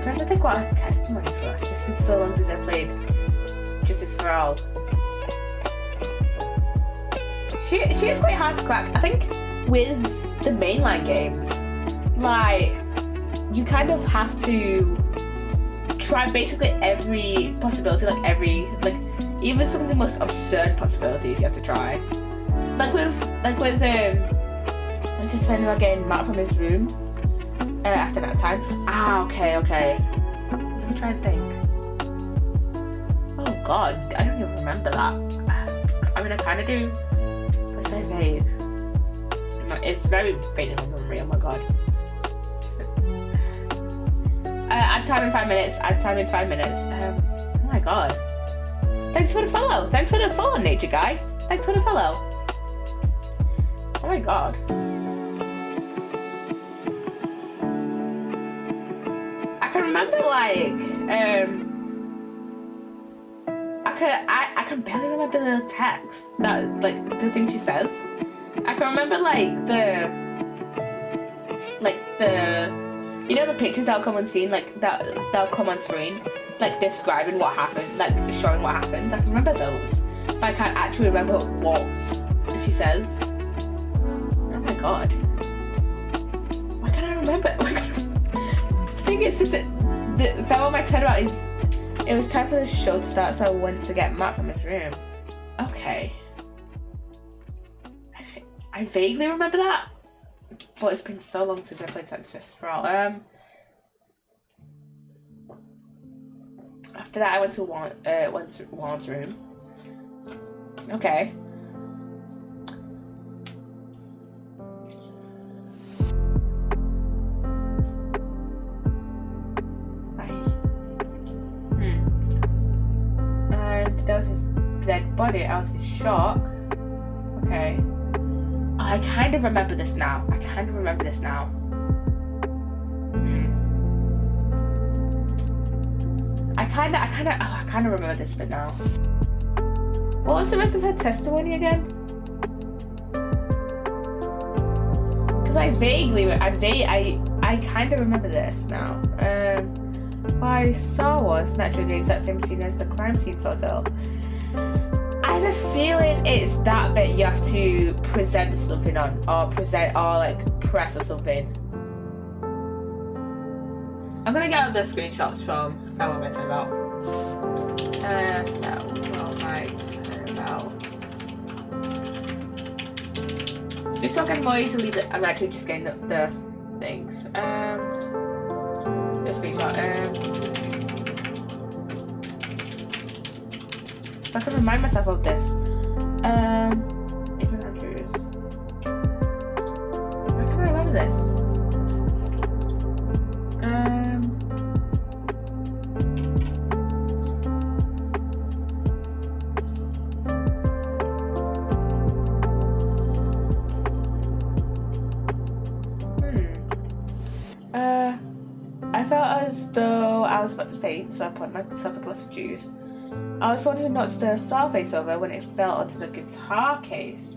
Speaker 1: trying to think what her testimonies were. It's been so long since I played Justice for All. She is quite hard to crack. I think with the mainline games, you kind of have to try basically every possibility, even some of the most absurd possibilities you have to try. With Sven getting Matt from his room after that time. Okay. Let me try and think. Oh god, I don't even remember that. I mean, I kind of do. But it's very vague. It's very vague in my memory, oh my god. Add time in 5 minutes. Oh my god. Thanks for the follow, nature guy. Thanks for the follow. Oh my god. I can remember I can barely remember the text that the thing she says. I can remember the pictures that'll come on scene, that'll come on screen, describing what happened, showing what happens. I can remember those, but I can't actually remember what she says. Oh my god. Why can't I remember? The thing is, the fellow my turnabout is, it was time for the show to start, so I went to get Matt from his room. Okay. I vaguely remember that, but it's been so long since I played Texas for all. After that, I went to Juan's room. Okay. And there was his dead body. I was in shock. Okay. I kind of remember this now. I kind of remember this bit now. What was the rest of her testimony again? Because I kind of remember this now. What I saw was naturally the exact same scene as the crime scene photo. I have a feeling it's that bit you have to present something on, or like press or something. I'm gonna get out the screenshots from Fellow Am I Talking About? Just so I can more easily, I'm actually just getting the things. The screenshot. So I can remind myself of this. Adrian Andrews. Why can't I remember this? I felt as though I was about to faint, so I poured myself a glass of juice. I was the one who knocked the star face over when it fell onto the guitar case.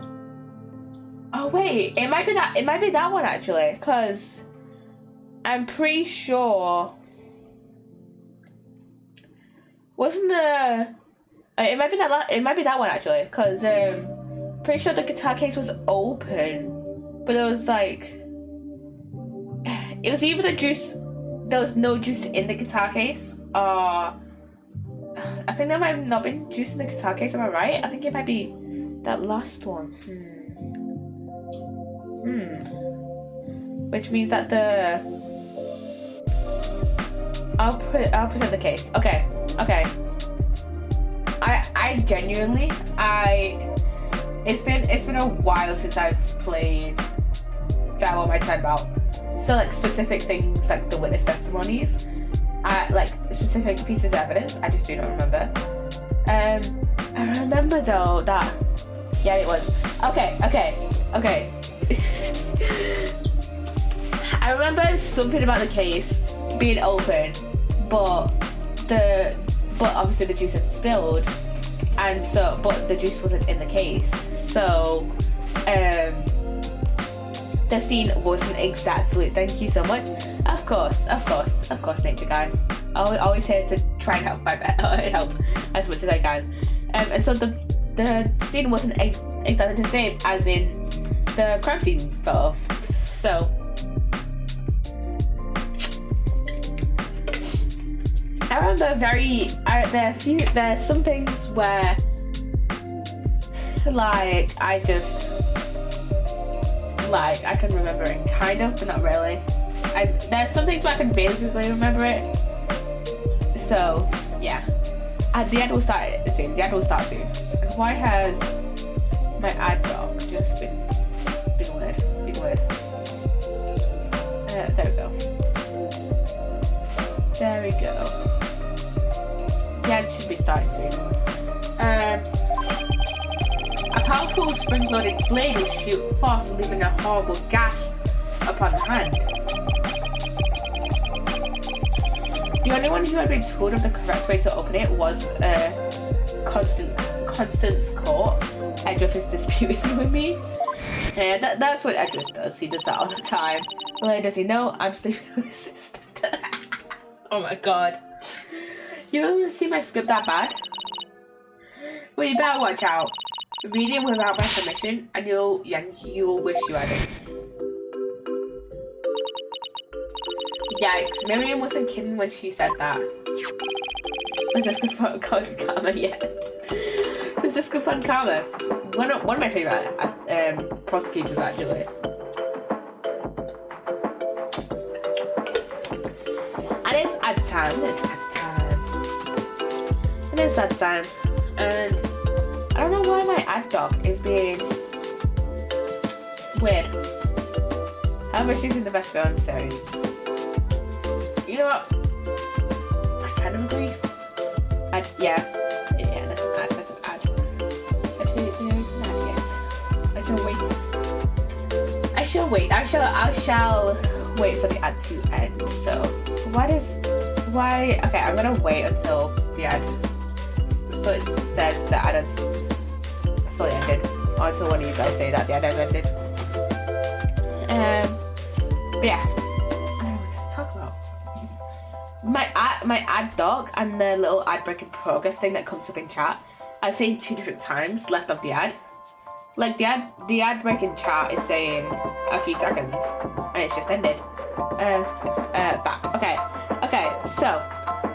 Speaker 1: Oh wait, it might be that one actually, because I'm pretty sure wasn't the it might be that one actually, because pretty sure the guitar case was open, but it was like it was either the juice, there was no juice in the guitar case, or I think there might have not been juice in the guitar case. Am I right? I think it might be that last one. Which means that I'll present the case. Okay. I genuinely it's been a while since I've played Farewell My Time About. So like specific things like the witness testimonies, like specific pieces of evidence, I just do not remember. I remember though that it was okay. I remember something about the case being open, but obviously the juice had spilled, and so but the juice wasn't in the case, so the scene wasn't exactly. Thank you so much. Of course, nature guy. Always here to try and help help as much as I can. And so the scene wasn't exactly the same as in the crime scene photo. So I remember there's some things where like I can remember it kind of, but not really. There's some things where I can vaguely remember it. So yeah, at the end we'll start soon. And why has my ad block just been weird? There we go. The ad should be starting soon. A powerful spring-loaded blade will shoot forth, leaving a horrible gash upon the hand. The only one who had been told of the correct way to open it was Constance Court. Edgeworth is disputing with me. Yeah, that's what Edgeworth does. He does that all the time. Well, does he know I'm sleeping with his sister? Oh my god. You don't want to see my script that bad? Well, you better watch out. Read it without my permission, and you'll wish you hadn't. Yikes, Miriam wasn't kidding when she said that. Francisca Fun Karma, yeah. Francisca Fun Karma. one of my favorite prosecutors actually. And it's ad time. And I don't know why my ad doc is being weird. However, she's in the best girl in the series. You know what? I kind of agree. Yeah, that's an ad. Actually, there is an ad, yes. I shall wait. I shall wait for the ad to end. So, okay, I'm gonna wait until the ad, so it says the ad has fully ended, or until one of you guys say that the ad has ended. But yeah, I don't know what to talk about. My ad doc and the little ad break in progress thing that comes up in chat, I've seen 2 different times left of the ad. Like the ad break in chat is saying a few seconds, and it's just ended. Back. Okay. So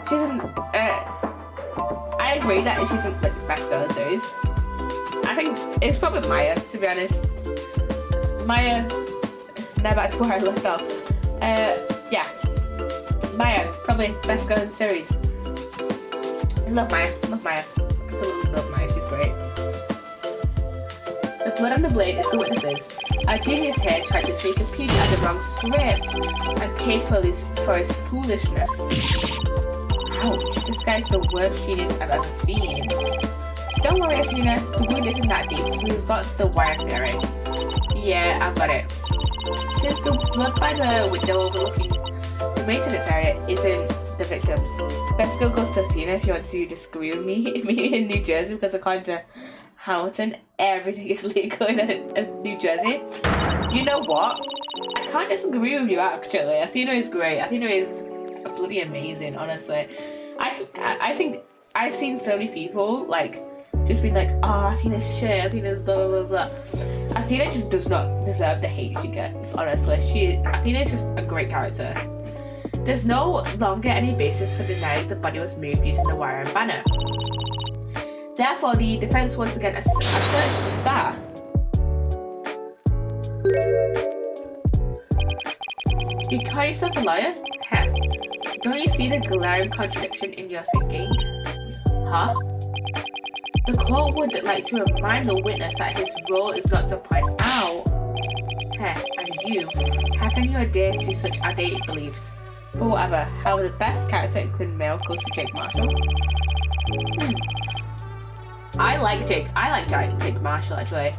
Speaker 1: she's in. I agree that she's in, like, the best girl in the series. I think it's probably Maya, to be honest. Maya. Now back to where I left off. Yeah. Maya, probably best girl in the series. I love Maya. Absolutely love Maya. She's great. The blood on the blade is the witnesses. Our genius here tried to take a peek at the wrong script and paid for his foolishness. Ouch, this guy's the worst genius I've ever seen. Don't worry, Athena, the wound isn't that deep. We've got the wire theory. Yeah, I've got it. Since the blood by the window overlooking the maintenance area isn't the victims, best go goes to Athena if you want to disagree with me in New Jersey, because according to Hamilton, everything is legal in New Jersey. You know what? I can't disagree with you actually. Athena is great. Athena is bloody amazing, honestly. I think I've seen so many people like just being like, oh, Athena's shit, Athena's blah blah blah blah. Athena just does not deserve the hate she gets, honestly. Athena is just a great character. There's no longer any basis for denying the body was moved using the wire and banner. Therefore, the defense once again asserts the star. You call yourself a lawyer? Heh. Don't you see the glaring contradiction in your thinking? Huh? The court would like to remind the witness that his role is not to point out. Heh, and you, how can you adhere to such outdated beliefs? But whatever, however, the best character including male goes to Jake Marshall. I like Jake Marshall actually.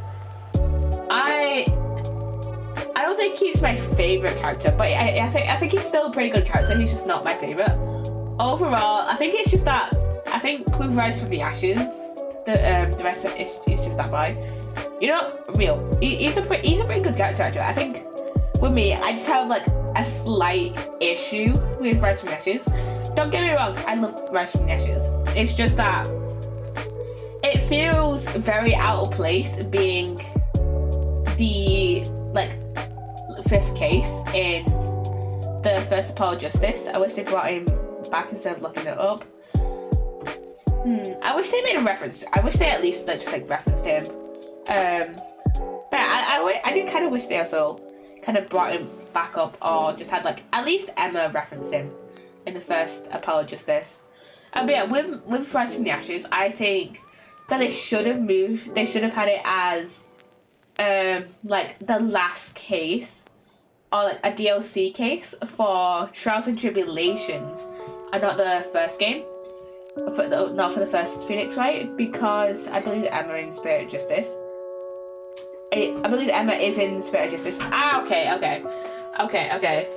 Speaker 1: I don't think he's my favorite character, but I think he's still a pretty good character. He's just not my favorite. Overall, I think it's just that I think with Rise from the Ashes, the rest of it is just that guy. You know, real. He's a pretty good character actually. I think with me, I just have like a slight issue with Rise from the Ashes. Don't get me wrong, I love Rise from the Ashes. It's just that it feels very out of place being the like 5th case in the first Apollo Justice. I wish they brought him back instead of looking it up. I wish they made a reference. I wish they at least just like referenced him. But I do kind of wish they also kind of brought him back up, or just had like at least Emma reference him in the first Apollo Justice. But yeah, with Rise from the Ashes, I think that they should have had it as like the last case, or like a DLC case for Trials and Tribulations, and not the first game, not for the first Phoenix, right? Because I believe Emma in Spirit of Justice. I believe Emma is in Spirit of Justice. Okay.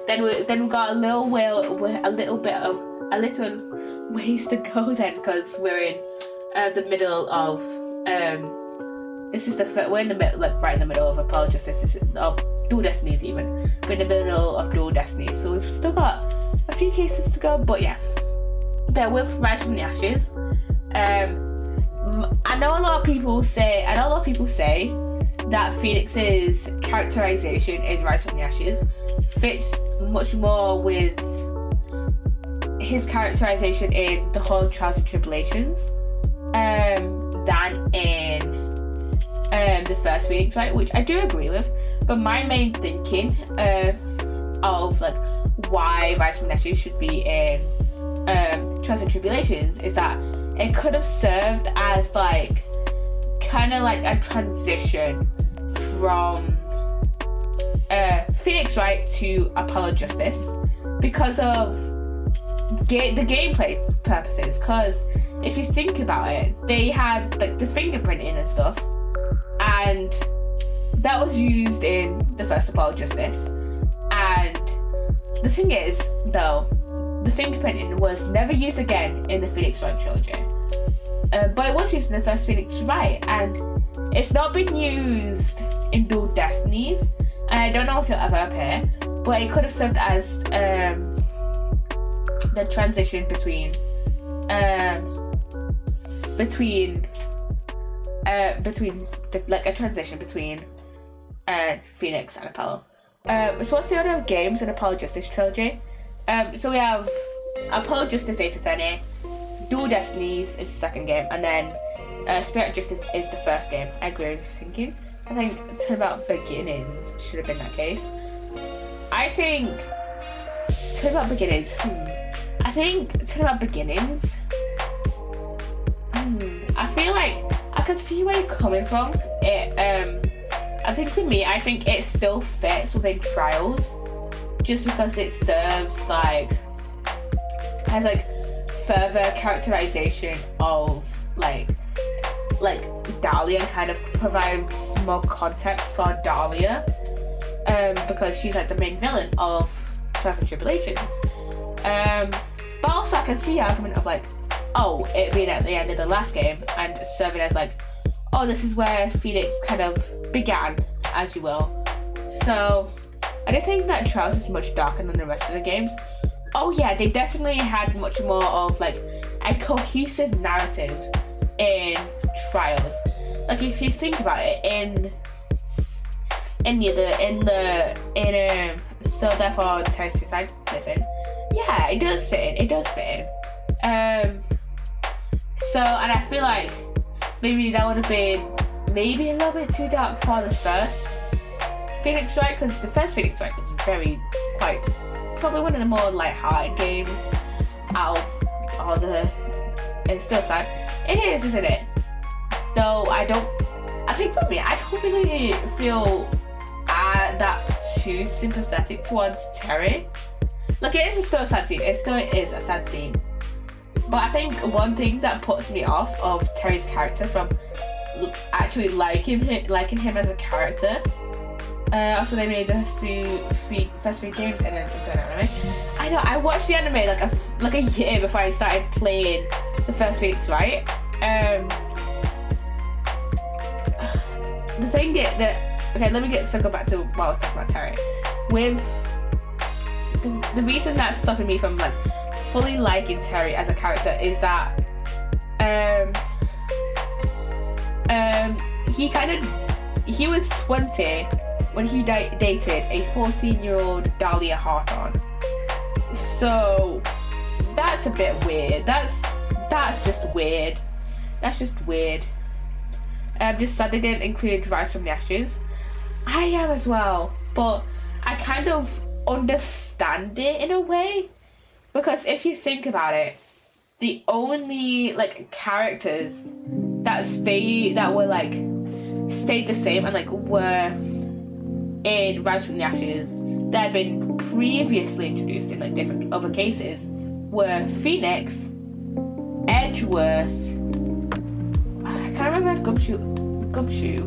Speaker 1: Then we got a little ways to go then, because we're in the middle of we're in the middle, like right in the middle of Apollo Justice. This is of Dual Destinies even. We're in the middle of Dual Destinies, so we've still got a few cases to go. But yeah, but with Rise from the Ashes, I know a lot of people say that Phoenix's characterization in Rise from the Ashes fits much more with his characterization in the whole Trials and Tribulations than in the first Phoenix Wright, which I do agree with. But my main thinking of like why Rise from the Ashes should be in Trials and Tribulations is that it could have served as like kind of like a transition from Phoenix Wright to Apollo Justice because of the gameplay purposes. Because if you think about it, they had like the fingerprinting and stuff, and that was used in the first Apollo Justice. And the thing is, though, the fingerprinting was never used again in the Phoenix Wright trilogy. But it was used in the first Phoenix Wright, and it's not been used in Dual Destinies, and I don't know if it'll ever appear, but it could have served as the transition between like a transition between Phoenix and Apollo. So what's the order of games in Apollo Justice trilogy? So we have Apollo Justice Ace Attorney, Dual Destinies is the second game, and then Spirit of Justice is the first game. I agree with thinking. I think Turnabout Beginnings should have been that case. I think Turnabout Beginnings. I feel like I can see where you're coming from. I think for me, I think it still fits within Trials, just because it serves has further characterization of like Dahlia, and kind of provides more context for Dahlia, because she's like the main villain of Trials and Tribulations. But also I can see the argument of it being at the end of the last game and serving as this is where Phoenix kind of began, as you will. So I don't think that Trials is much darker than the rest of the games. Oh yeah, they definitely had much more of a cohesive narrative in Trials. If you think about it, so therefore Terry Suicide Mission, yeah, it does fit in. So, and I feel like maybe that would have been maybe a little bit too dark for the first Phoenix Wright, because the first Phoenix Wright was probably one of the more light-hearted games out of all the. It's still sad. It is, isn't it? Though I think for me, I don't really feel that too sympathetic towards Terry. It is still a sad scene. It still is a sad scene. But I think one thing that puts me off of Terry's character from actually liking him as a character. Also, they made the first three games into an anime. I know. I watched the anime like a year before I started playing the first Phoenix, right? The thing is that okay, let me go back to what I was talking about Terry. With the reason that's stopping me from fully liking Terry as a character is that he was 20 when he dated a 14-year-old Dahlia Hawthorne. So that's a bit weird. That's just weird. That's just weird. Just sad they didn't include Rise from the Ashes. I am as well, but I kind of understand it in a way, because if you think about it, the only characters that stayed the same and were in Rise from the Ashes that had been previously introduced in different other cases were Phoenix, Edgeworth, I can't remember if Gumshoe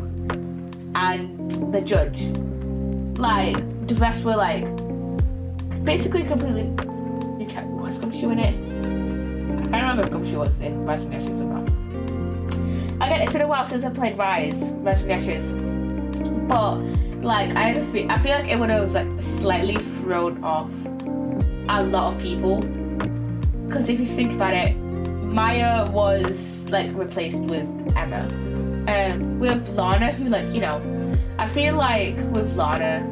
Speaker 1: and the Judge. The rest were basically completely. Was Gumshoe in it? I can't remember if Gumshoe was in Rise from the Ashes or not. Again, it's been a while since I played Rise from the Ashes, but I feel like it would have slightly thrown off a lot of people, because if you think about it, Maya was replaced with Emma, with Lana, who I feel like with Lana,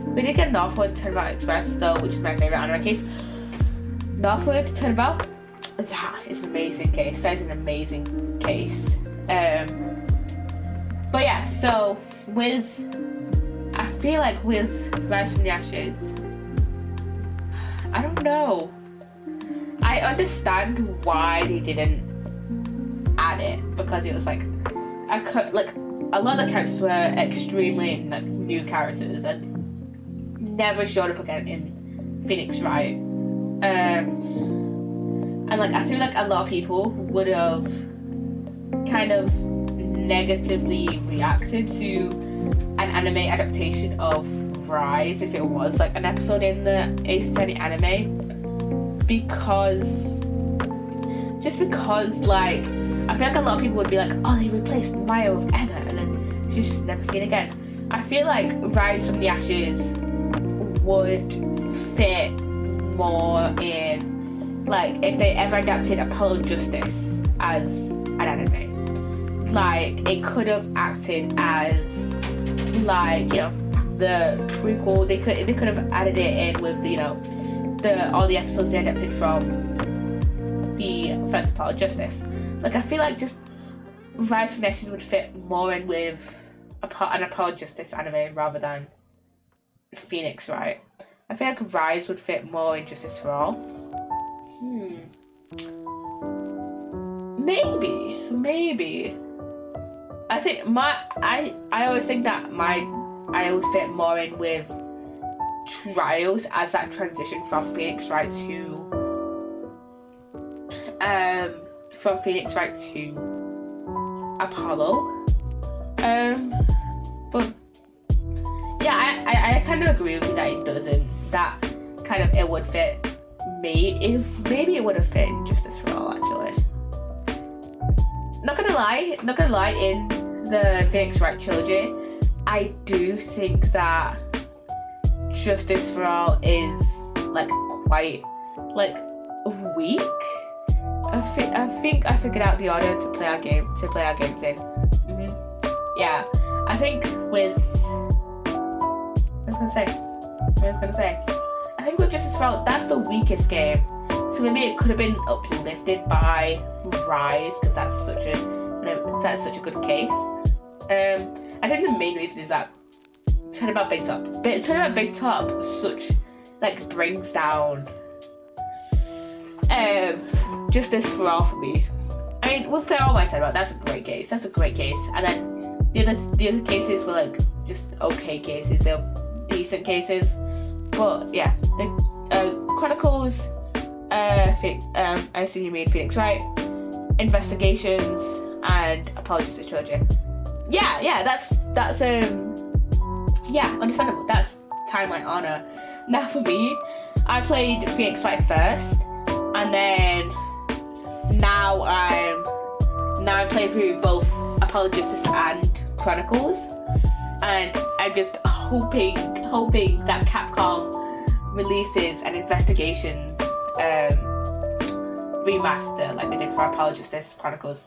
Speaker 1: we did get Northwood Turnabout Express though, which is my favorite anime case. Northwood Turnabout, it's an amazing case. That is an amazing case. But yeah, so I feel like with Rise from the Ashes, I don't know. I understand why they didn't add it, because it was like a lot of the characters were extremely like new characters and never showed up again in Phoenix Wright. And like I feel like a lot of people would have kind of negatively reacted to an anime adaptation of Rise if it was like an episode in the Ace Attorney anime, because like I feel like a lot of people would be like, oh, they replaced Maya with Emma and then she's just never seen again. I feel like Rise from the Ashes would fit more in like if they ever adapted Apollo Justice as an anime. Like it could have acted as like, you know, the prequel. They could have added it in with the, you know, all the episodes they adapted from the first Apollo Justice. Like I feel like just Rise from the Ashes would fit more in with an Apollo Justice anime rather than Phoenix Wright. I feel like Rise would fit more in Justice for All. Maybe. I think I always think that I would fit more in with Trials as that transition from Phoenix Wright to Apollo. But yeah, I kind of agree with you that it doesn't. That kind of it would fit me if maybe it would have fit in Justice for All actually. Not gonna lie, in the Phoenix Wright trilogy, I do think that Justice for All is like quite like weak. I think I figured out the order to play our games in. Yeah, I think with I think with Justice for All, that's the weakest game. So maybe it could have been uplifted by Rise because that's such a good case. I think the main reason is that Turn About Big Top such like brings down Justice for All for me. I mean, with Fair All My Turn About, that's a great case. And then the other cases were like just okay cases. They're decent cases. But yeah, the Chronicles, I assume you mean Phoenix Wright, Investigations, and Apollo Justice trilogy. Yeah, that's understandable. That's timeline honor. Now for me, I played Phoenix Wright first, and then now I'm playing through both Apollo Justice and Chronicles, and I'm just hoping that Capcom releases an Investigations remaster like they did for Apollo Justice, Chronicles,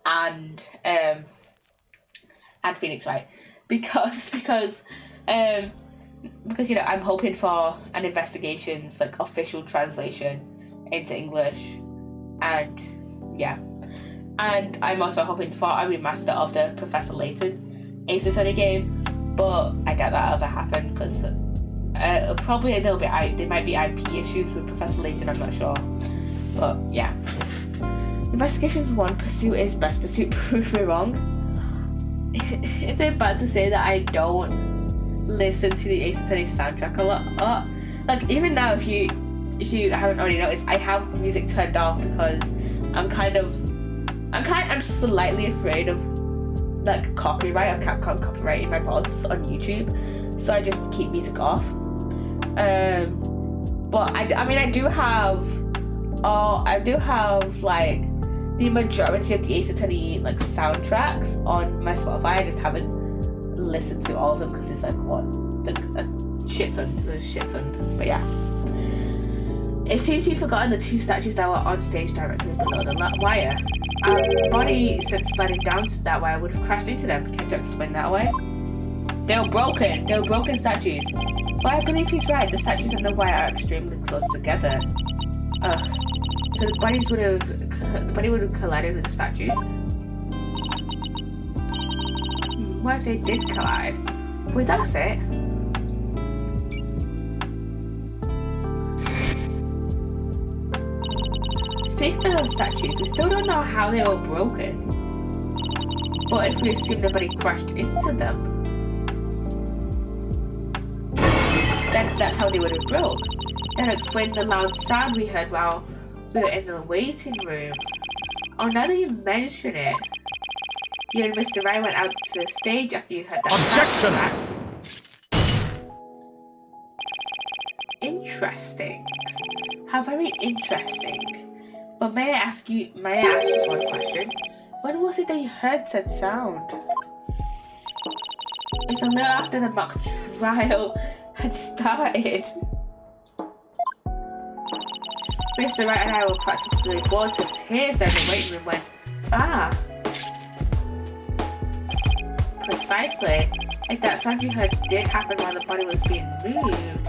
Speaker 1: and Phoenix Wright, because you know I'm hoping for an Investigations like official translation into English, and yeah, and I'm also hoping for a remaster of the Professor Layton Ace Attorney game, but I doubt that'll ever happen because probably there might be IP issues with Professor Layton, I'm not sure, but yeah. Investigations 1 Pursuit is best pursuit. Prove me wrong. Is it bad to say that I don't listen to the Ace Attorney soundtrack a lot? Like even now, if you haven't already noticed, I have music turned off because I'm slightly afraid of like copyright or Capcom copyrighting my VODs on YouTube, so I just keep music off. But I do have like the majority of the Ace Attorney like soundtracks on my Spotify. I just haven't listened to all of them because it's like a shit ton. But yeah, it seems you've forgotten the two statues that were on stage directly below the wire. Our body, since sliding down to that wire, would have crashed into them. Can you explain that away? They were broken statues. But I believe he's right. The statues and the wire are extremely close together. So the body would have collided with the statues. what if they did collide? Wait, that's it. Speaking of those statues, we still don't know how they were broken. But if we assume the body crashed into them, then that's how they would have broke. That explains the loud sound we heard while we were in the waiting room. Oh, now that you mention it, you and Mr. Ryan went out to the stage after you heard that.
Speaker 2: Objection!
Speaker 1: Interesting. How very interesting. But may I ask just one question? When was it that you heard said sound? It's a little after the mock trial had started. Mr. Wright and I were practically bored to tears in the waiting room when, precisely. If that sound you heard did happen while the body was being moved,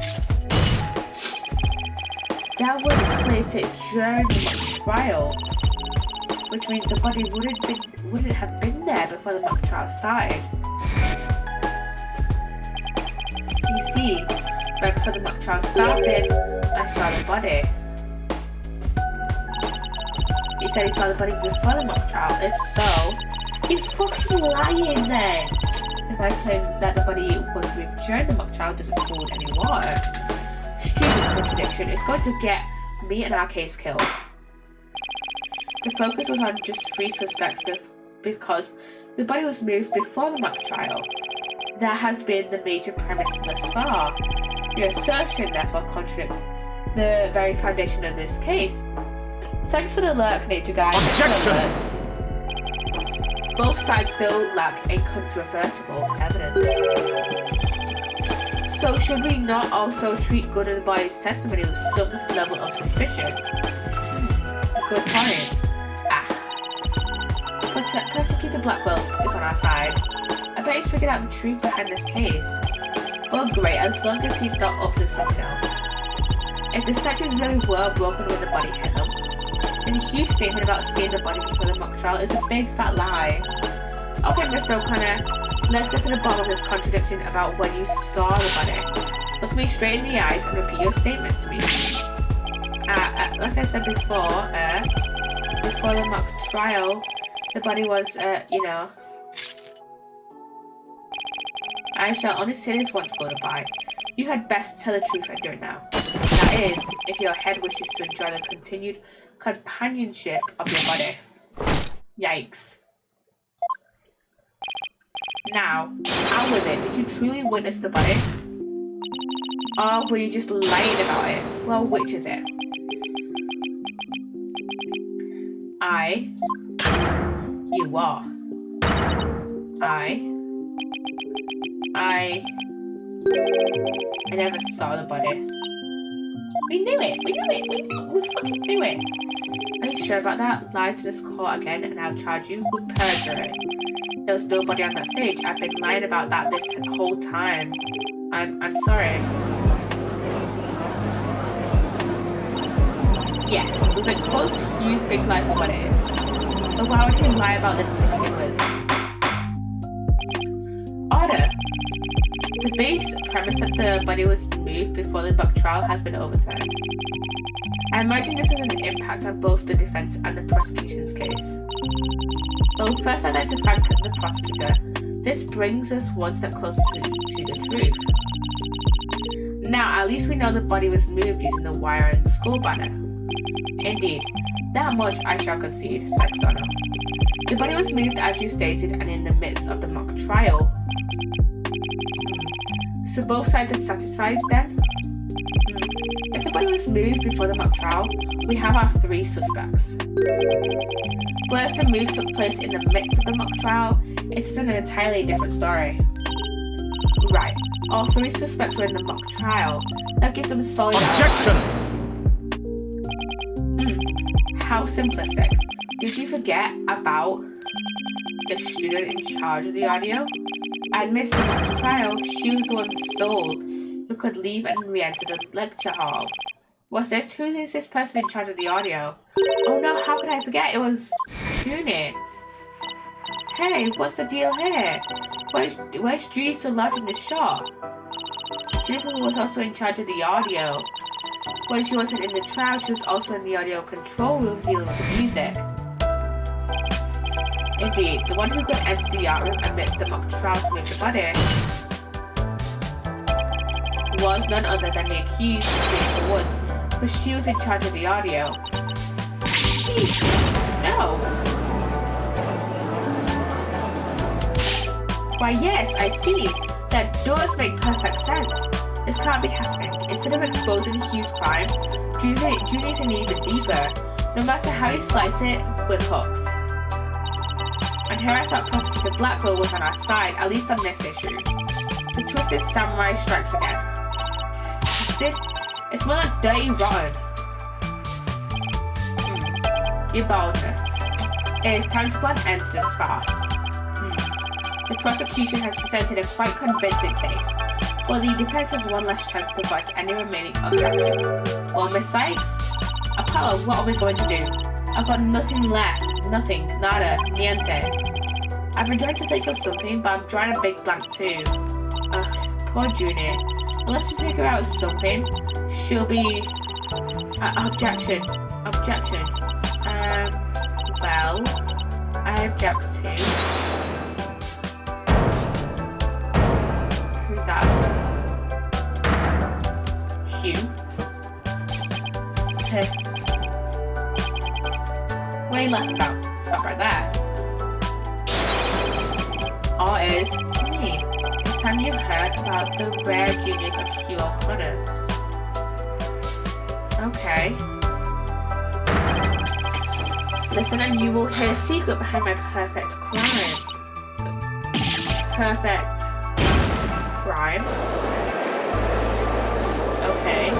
Speaker 1: that would place it during the mock trial, which means the body wouldn't have been there before the mock trial started. You see, right before the mock trial started, I saw the body. He said he saw the body before the mock trial. If so, he's fucking lying then. If I claim that the body was moved during the mock trial doesn't hold any water. Stupid contradiction. It's going to get me and our case killed. The focus was on just 3 suspects because the body was moved before the mock trial. That has been the major premise thus far. Your assertion therefore contradicts the very foundation of this case. Thanks for the lurk, nature guy.
Speaker 2: Objection!
Speaker 1: Both sides still lack incontrovertible evidence. So should we not also treat Good and the body's testimony with some level of suspicion? Good point. Prosecutor Blackwell is on our side. I bet he's figured out the truth behind this case. Well, great, as long as he's not up to something else. If the statues really were broken when the body hit them, then Hugh's statement about seeing the body before the mock trial is a big fat lie. Okay, Mr. O'Connor, let's get to the bottom of this contradiction about when you saw the body. Look me straight in the eyes and repeat your statement to me. Like I said before the mock trial, the body was, I shall only say this once for the pie. You had best tell the truth and do it now. That is, if your head wishes to enjoy the continued companionship of your body. Yikes. Now, how was it? Did you truly witness the body? Or were you just lying about it? Well, which is it? You are. I never saw the body. We knew it. We fucking knew it. Are you sure about that? Lie to this court again and I'll charge you with perjury. There was nobody on that stage. I've been lying about that this whole time. I'm sorry. Yes, we've exposed Hugh's big lie for what it is. But why would he lie about this to begin with? Order. The base premise that the body was moved before the mock trial has been overturned. I imagine this has an impact on both the defense and the prosecution's case. Well, first I'd like to thank the prosecutor. This brings us one step closer to the truth. Now, at least we know the body was moved using the wire and school banner. Indeed, that much I shall concede, Sex Donna. The body was moved as you stated and in the midst of the mock trial. So both sides are satisfied then? If the body was moved before the mock trial, we have our 3 suspects. But if the move took place in the midst of the mock trial, it's an entirely different story. Right, all 3 suspects were in the mock trial. That gives them solid
Speaker 2: Objection!
Speaker 1: How simplistic. Did you forget about the student in charge of the audio? At Miss Mock's trial, she was the one soul who could leave and re-enter the lecture hall. Who is this person in charge of the audio? Oh no, how could I forget? It was Junie. Hey, what's the deal here? Where's Judy so loud in the shot? Juniper was also in charge of the audio. When she wasn't in the trial, she was also in the audio control room dealing with the music. Indeed, the one who could enter the art room amidst the mock trial to move the body was none other than the accused, Juniper Woods, because she was in charge of the audio. No! Why yes, I see. That does make perfect sense. This can't be happening. Instead of exposing Hugh's crime, Judy's in even deeper. No matter how you slice it, we're hooked. And here I thought Prosecutor Blackwell was on our side, at least on this issue. The twisted samurai strikes again. Twisted? It's more like dirty rotten. Your boldness. It is time to put an end to this farce. The prosecution has presented a quite convincing case, while the defense has one less chance to voice any remaining objections. Well, Miss Sykes, Apollo, what are we going to do? I've got nothing left. Nothing. Nada. Niente. I've been trying to think of something, but I'm drawing a big blank too. Ugh, poor Junie. Unless we figure out something, she'll be... Objection. Well, I object to... Who's that? Hugh? What are you laughing about? Stop right there. All is to me. It's time you heard about the rare genius of Hugh O'Connor. Okay. Listen and you will hear a secret behind my perfect crime. Perfect crime? Okay.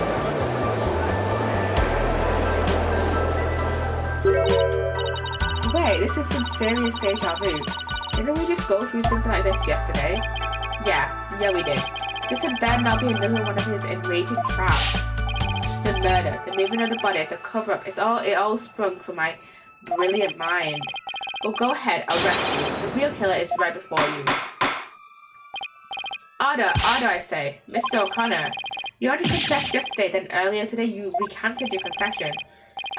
Speaker 1: Wait, this is some serious deja vu. Didn't we just go through something like this yesterday? Yeah, we did. This had better not be another one of his enraging traps. The murder, the moving of the body, the cover-up, it all sprung from my brilliant mind. Well, go ahead, I'll rescue you. The real killer is right before you. Ada, I say. Mr. O'Connor. You already confessed yesterday, then earlier today you recanted your confession.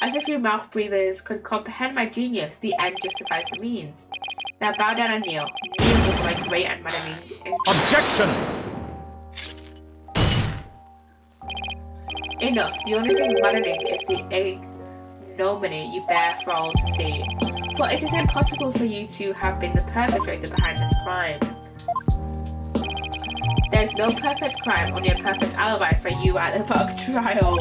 Speaker 1: As if your mouth breathers could comprehend my genius, the end justifies the means. Now bow down and kneel. Kneel with my great and maddening intent.
Speaker 2: Objection!
Speaker 1: Enough. The only thing maddening is the ignominy you bear for all to see. For it is impossible for you to have been the perpetrator behind this crime. There is no perfect crime, only a perfect alibi for you at the mock trial.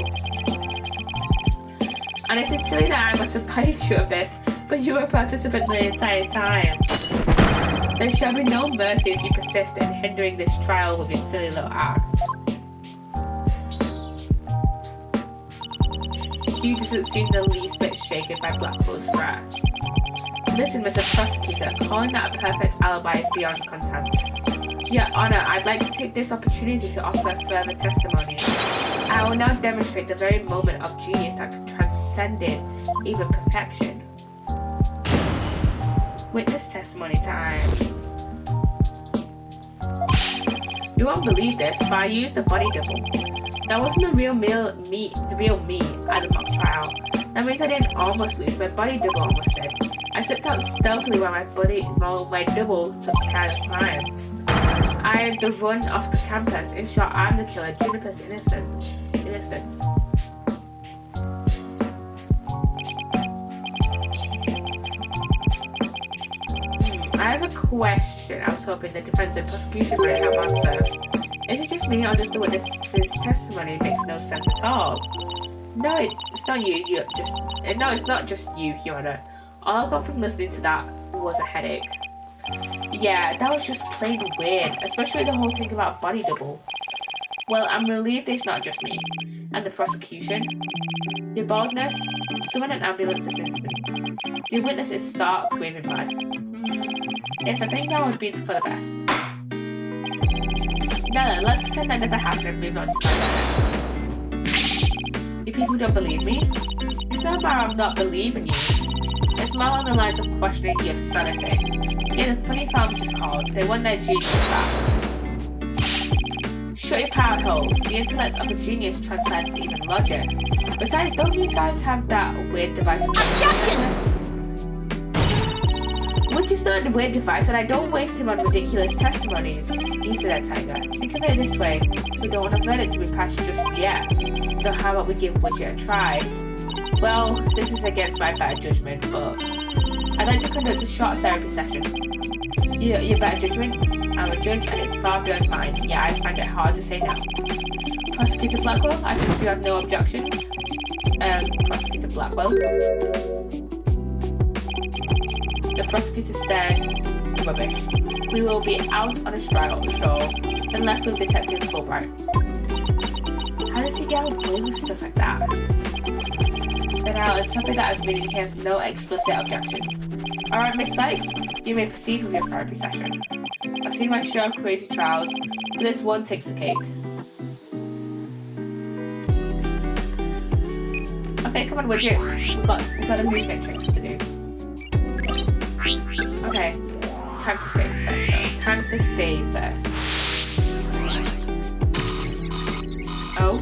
Speaker 1: And it is silly that I must remind you of this, but you were a participant the entire time. There shall be no mercy if you persist in hindering this trial with your silly little act. Hugh doesn't seem the least bit shaken by Blackwell's threat. Listen, Mr. Prosecutor, calling that a perfect alibi is beyond contempt. Your Honor, I'd like to take this opportunity to offer further testimony. I will now demonstrate the very moment of genius that transcended even perfection. Witness testimony time. You won't believe this, but I used a body double. That wasn't the real me at the mock trial. That means I didn't almost lose, my body double almost did. I slipped out stealthily while my double took care of the crime. I had the run off the campus. In short, I'm the killer. Juniper's innocent. I have a question. I was hoping the defense and prosecution might have answered. Is it just me, or does the witness's testimony makes no sense at all? No, it's not you. No, it's not just you, Your Honor. All I got from listening to that was a headache. Yeah, that was just plain weird, especially the whole thing about body double. Well, I'm relieved it's not just me. And the prosecution? Your baldness? Summon an ambulance this instant. The witness is stark, raving mad. Yes, I think that would be for the best. Now then, let's pretend that never happened and move on to my verdict. If people don't believe me, it's not about I'm not believing you. It's more on the lines of questioning your sanity. Yeah, the funny farm's just called. They want their genius back. Shut your power holes. The intellect of a genius transcends even logic. Besides, don't you guys have that weird device? Objection! Which is not a weird device, and I don't waste him on ridiculous testimonies. Easy there, Tiger. Think of it this way. We don't want a verdict to be passed just yet. So how about we give Widget a try? Well, this is against my better judgment, but I'd like to conduct a short therapy session. Your better judgment? I'm a judge, and it's far beyond mine. Yeah, I find it hard to say no. Prosecutor Blackwell, I think you have no objections. Prosecutor Blackwell. The prosecutor said, rubbish. We will be out on a stroll and left with Detective Fulbright. How does he get away with stuff like that? But now, it's something that has meaning he has no explicit objections. Alright, Miss Sykes, you may proceed with your therapy session. I've seen my share of crazy trials, but this one takes the cake. Okay, come on, Widget. We've got a new matrix to do. Okay, time to save first though. Time to save first. Oh.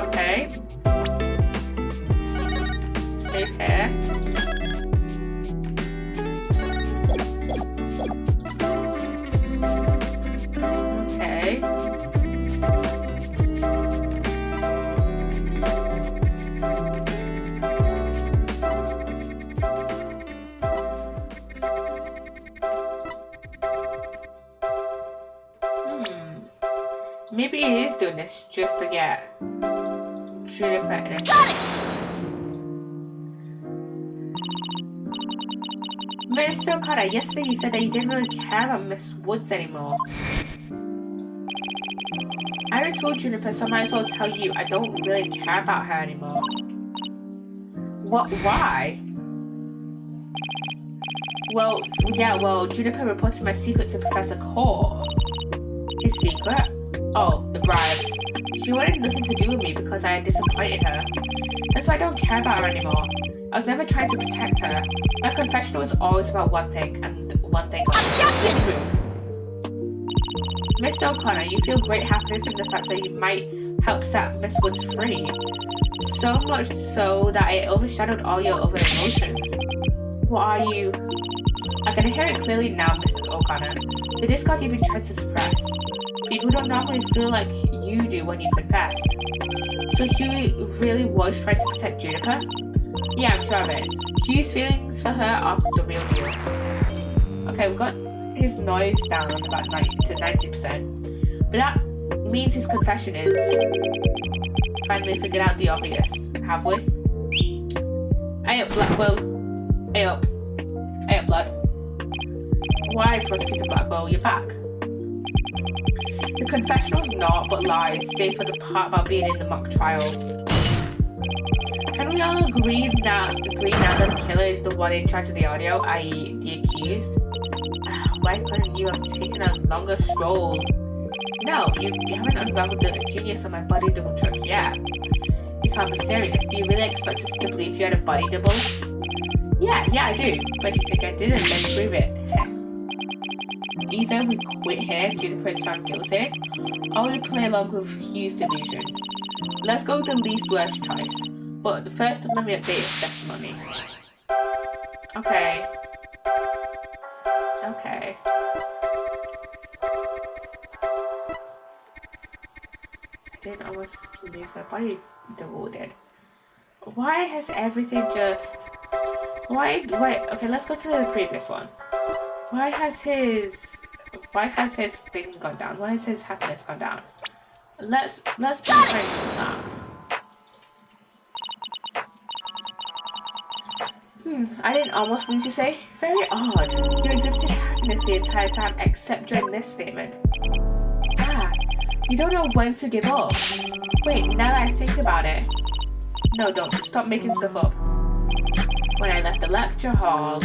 Speaker 1: Okay. Save here. Okay. Maybe he is doing this just to get Juniper in a
Speaker 2: Got it!
Speaker 1: Mr. O'Connor, yesterday you said that you didn't really care about Miss Woods anymore. I already told Juniper, so I might as well tell you I don't really care about her anymore. What? Why? Well, Juniper reported my secret to Professor Core. His secret? Oh, the bribe. She wanted nothing to do with me because I had disappointed her. That's why I don't care about her anymore. I was never trying to protect her. My confessional was always about one thing, and one thing only.
Speaker 2: Objection!
Speaker 1: The truth. Mr. O'Connor, you feel great happiness in the fact that you might help set Miss Woods free. So much so that it overshadowed all your other emotions. What are you? I can hear it clearly now, Mr. O'Connor. The discard you've been trying to suppress. People don't normally feel like you do when you confess. So Huey really was trying to protect Juniper? Yeah, I'm sure of it. Hugh's feelings for her are the real deal. Okay, we've got his noise down about 90%. But that means his confession is finally figured out the obvious, have we? Hey up, Blackwell. Hey up. Hey up, blood. Why, Prosecutor Blackwell, you're back? The confessional's not but lies, save for the part about being in the mock trial. Can we all agree now that the killer is the one in charge of the audio, i.e. the accused? Why couldn't you have taken a longer stroll? No, you haven't unraveled the genius of my body double trick yet. You can't be serious. Do you really expect us to believe you had a body double? Yeah, I do. But if you think I didn't, then prove it. Either we quit here, Juniper is found guilty, or we play along with Hugh's delusion. Let's go with the least worst choice. But first, let me update his testimony. Okay. I didn't almost lose my body devoted. Why has everything just... Wait, okay, let's go to the previous one. Why has his thing gone down? Why has his happiness gone down? Let's be frank with that. I didn't almost mean to say. Very odd. You exhibited happiness the entire time except during this statement. You don't know when to give up. Wait, now that I think about it. No, don't. Stop making stuff up. When I left the lecture hall,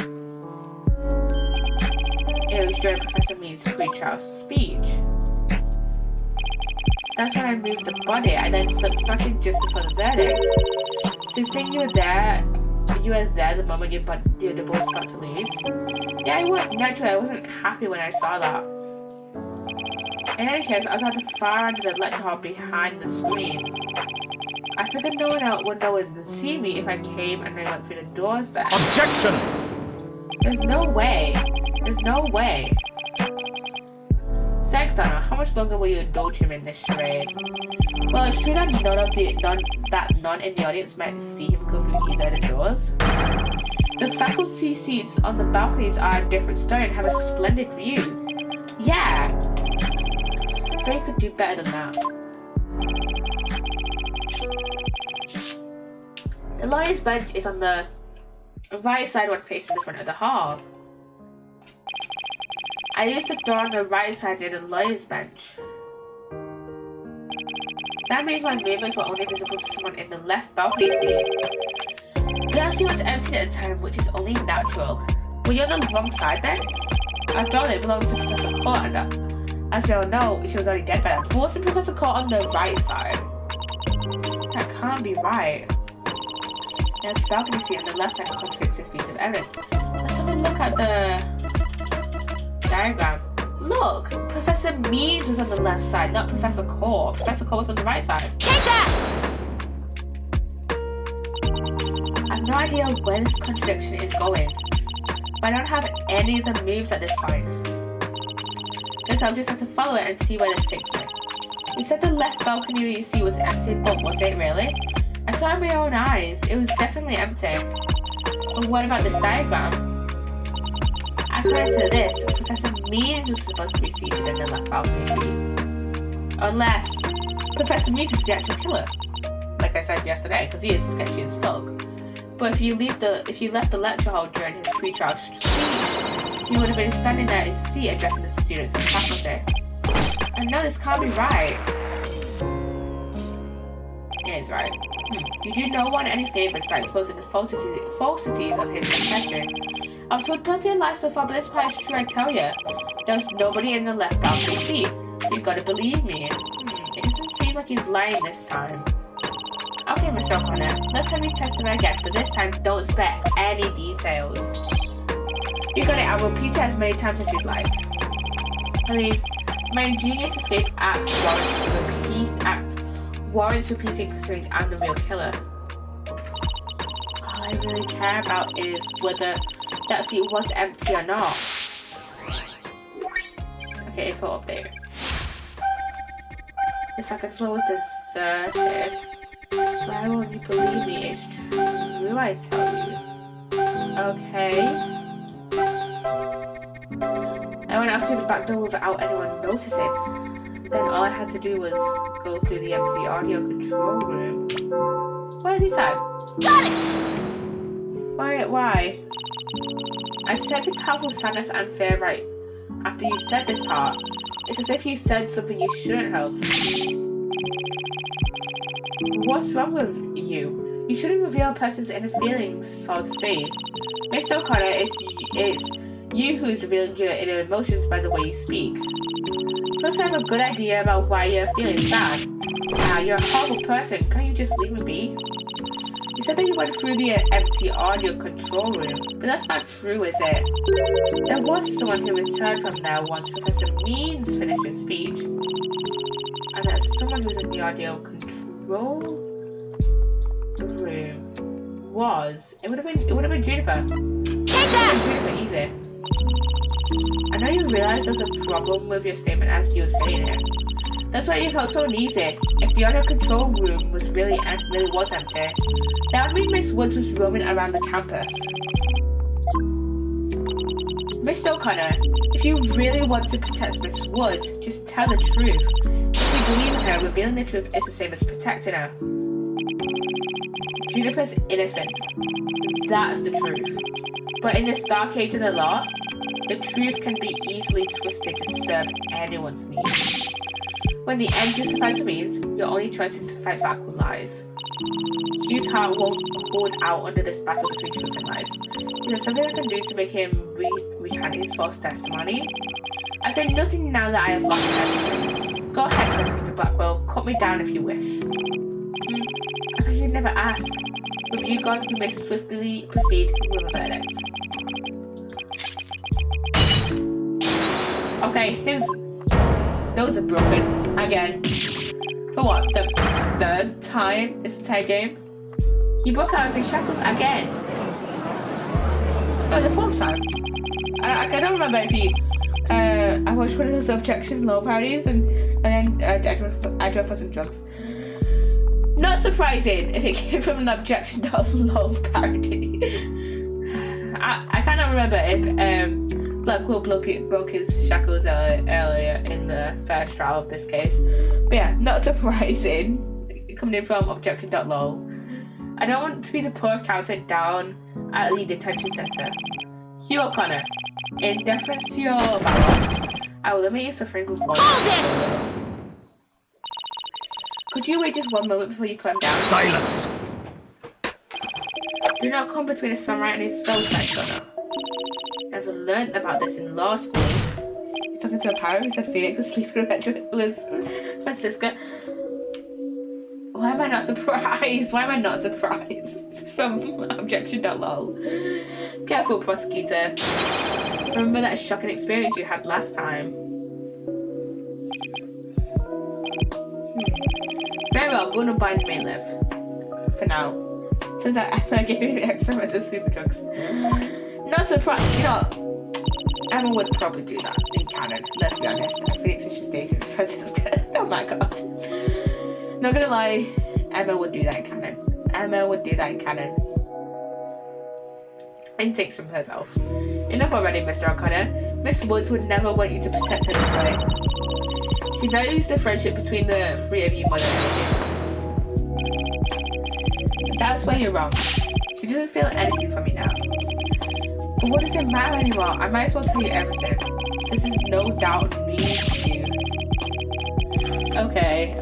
Speaker 1: it was during Professor Mead's pre-trial speech. That's when I moved the body. I then slipped back in just before the verdict. So saying you were there, you were there the moment your the ball was about to lose? Yeah, I was. Naturally, I wasn't happy when I saw that. In any case, I was at the far end of the lecture hall behind the screen. I figured no one else would know and see me if I came and I went through the doors there.
Speaker 2: Objection!
Speaker 1: There's no way. There's no way. Thanks, Donna. How much longer will you indulge him in this charade? Well, it's true that none in the audience might see him go through either of the doors. The faculty seats on the balconies are a different story and have a splendid view. Yeah. They could do better than that. The lawyer's bench is on the right side when facing the front of the hall. I used the door on the right side near the lawyer's bench. That means my movements were only visible to someone in the left balcony seat. The seat was empty at the time, which is only natural. Were you on the wrong side then? After all, it belonged to Professor Court, and as we all know, she was already dead by then. But wasn't Professor Court on the right side? That can't be right. The empty balcony seat on the left side contradicts this piece of evidence. Let's have a look at the diagram. Look, Professor Meads was on the left side, not Professor Court. Professor Court was on the right side.
Speaker 3: Take that!
Speaker 1: I have no idea where this contradiction is going, but I don't have any of the moves at this point. Guess I'll just have to follow it and see where this takes me. You said the left balcony seat was empty, but was it really? I saw it with my own eyes. It was definitely empty. But what about this diagram? According to this, Professor Meads was supposed to be seated in the left balcony seat. Unless Professor Meads is the actual killer. Like I said yesterday, because he is sketchy as fuck. But if you left the lecture hall during his pre-trial speech, he would have been standing there in his seat addressing the students and faculty. I know this can't be right. It is right. You do no one any favours by exposing the falsities of his confession. I've told plenty of lies so far, but this part is true, I tell you. There was nobody in the left balcony seat. You've got to believe me. It doesn't seem like he's lying this time. Okay, Mr. O'Connor, let's have you testify again, but this time don't spare any details. You got it, I'll repeat it as many times as you'd like. I mean, my ingenious escape act warrants repeating considering I'm the real killer. All I really care about is whether that seat was empty or not. Okay, info update. The second floor was deserted. Why won't you believe me? It's true, I tell you. Okay. I went out through the back door without anyone noticing. Then all I had to do was go through the empty audio control room. What did he say?
Speaker 3: Got it!
Speaker 1: Why? I sensed powerful sadness and fear right after you said this part. It's as if you said something you shouldn't have. What's wrong with you? You shouldn't reveal a person's inner feelings for all to see. Mr. O'Connor, it's you who's revealing your inner emotions by the way you speak. Plus, I have a good idea about why you're feeling sad. Now, you're a horrible person. Can't you just leave me be? You said that you went through the empty audio control room, but that's not true, is it? There was someone who returned from there once Professor Means finished his speech. And that someone who was in the audio control room was... It would have been Juniper.
Speaker 3: Take that!
Speaker 1: Juniper, easy. I know you realize there's a problem with your statement as you were saying it. That's why you felt so uneasy. If the audio control room was really was empty, that would mean Miss Woods was roaming around the campus. Mr. O'Connor, if you really want to protect Miss Woods, just tell the truth. If you believe in her, revealing the truth is the same as protecting her. Juniper's innocent. That's the truth. But in this dark age of the law, the truth can be easily twisted to serve anyone's needs. When the end justifies the means, your only choice is to fight back with lies. Hugh's heart won't hold out under this battle between truth and lies. Is there something I can do to make him recant his false testimony? I say nothing now that I have lost him. Go ahead, Prosecutor Blackwell, cut me down if you wish. I thought you'd never ask. With you gone, we may swiftly proceed with a verdict. Okay, those are broken again. For what? The third time this entire game? He broke out of his shackles again. Oh, the fourth time. I don't remember if he. I watched one of those objection law parodies and then I drove for some drugs. Not surprising if it came from an objection law parody. I cannot remember if Blackwell broke his shackles earlier in the first trial of this case. But yeah, not surprising coming in from objection.lol. I don't want to be the poor accountant down at the detention centre. Hugh O'Connor, in deference to your valor, I will limit your suffering with one.
Speaker 3: Hold it!
Speaker 1: Could you wait just one moment before you climb down?
Speaker 2: Silence!
Speaker 1: Do not come between a samurai and his fellow Connor. I've learned about this in law school. He's talking to a pirate who said Phoenix is sleeping with Francisca. Why am I not surprised? Why am I not surprised? From objection.lol. Careful, prosecutor. Remember that shocking experience you had last time? Very well, I'm going to buy the main live. For now. Turns out Emma gave me the experimental super drugs. Not surprised. You know, Emma would probably do that in canon. Let's be honest. Phoenix is just dating Francisca. Oh my god. Not gonna lie, Emma would do that in canon. Emma would do that in canon. And takes from herself. Enough already, Mr. O'Connor. Miss Woods would never want you to protect her this way. She values the friendship between the three of you more than anything. That's where you're wrong. She doesn't feel anything from you now. But what does it matter anymore? I might as well tell you everything. This is no doubt news to you. Okay.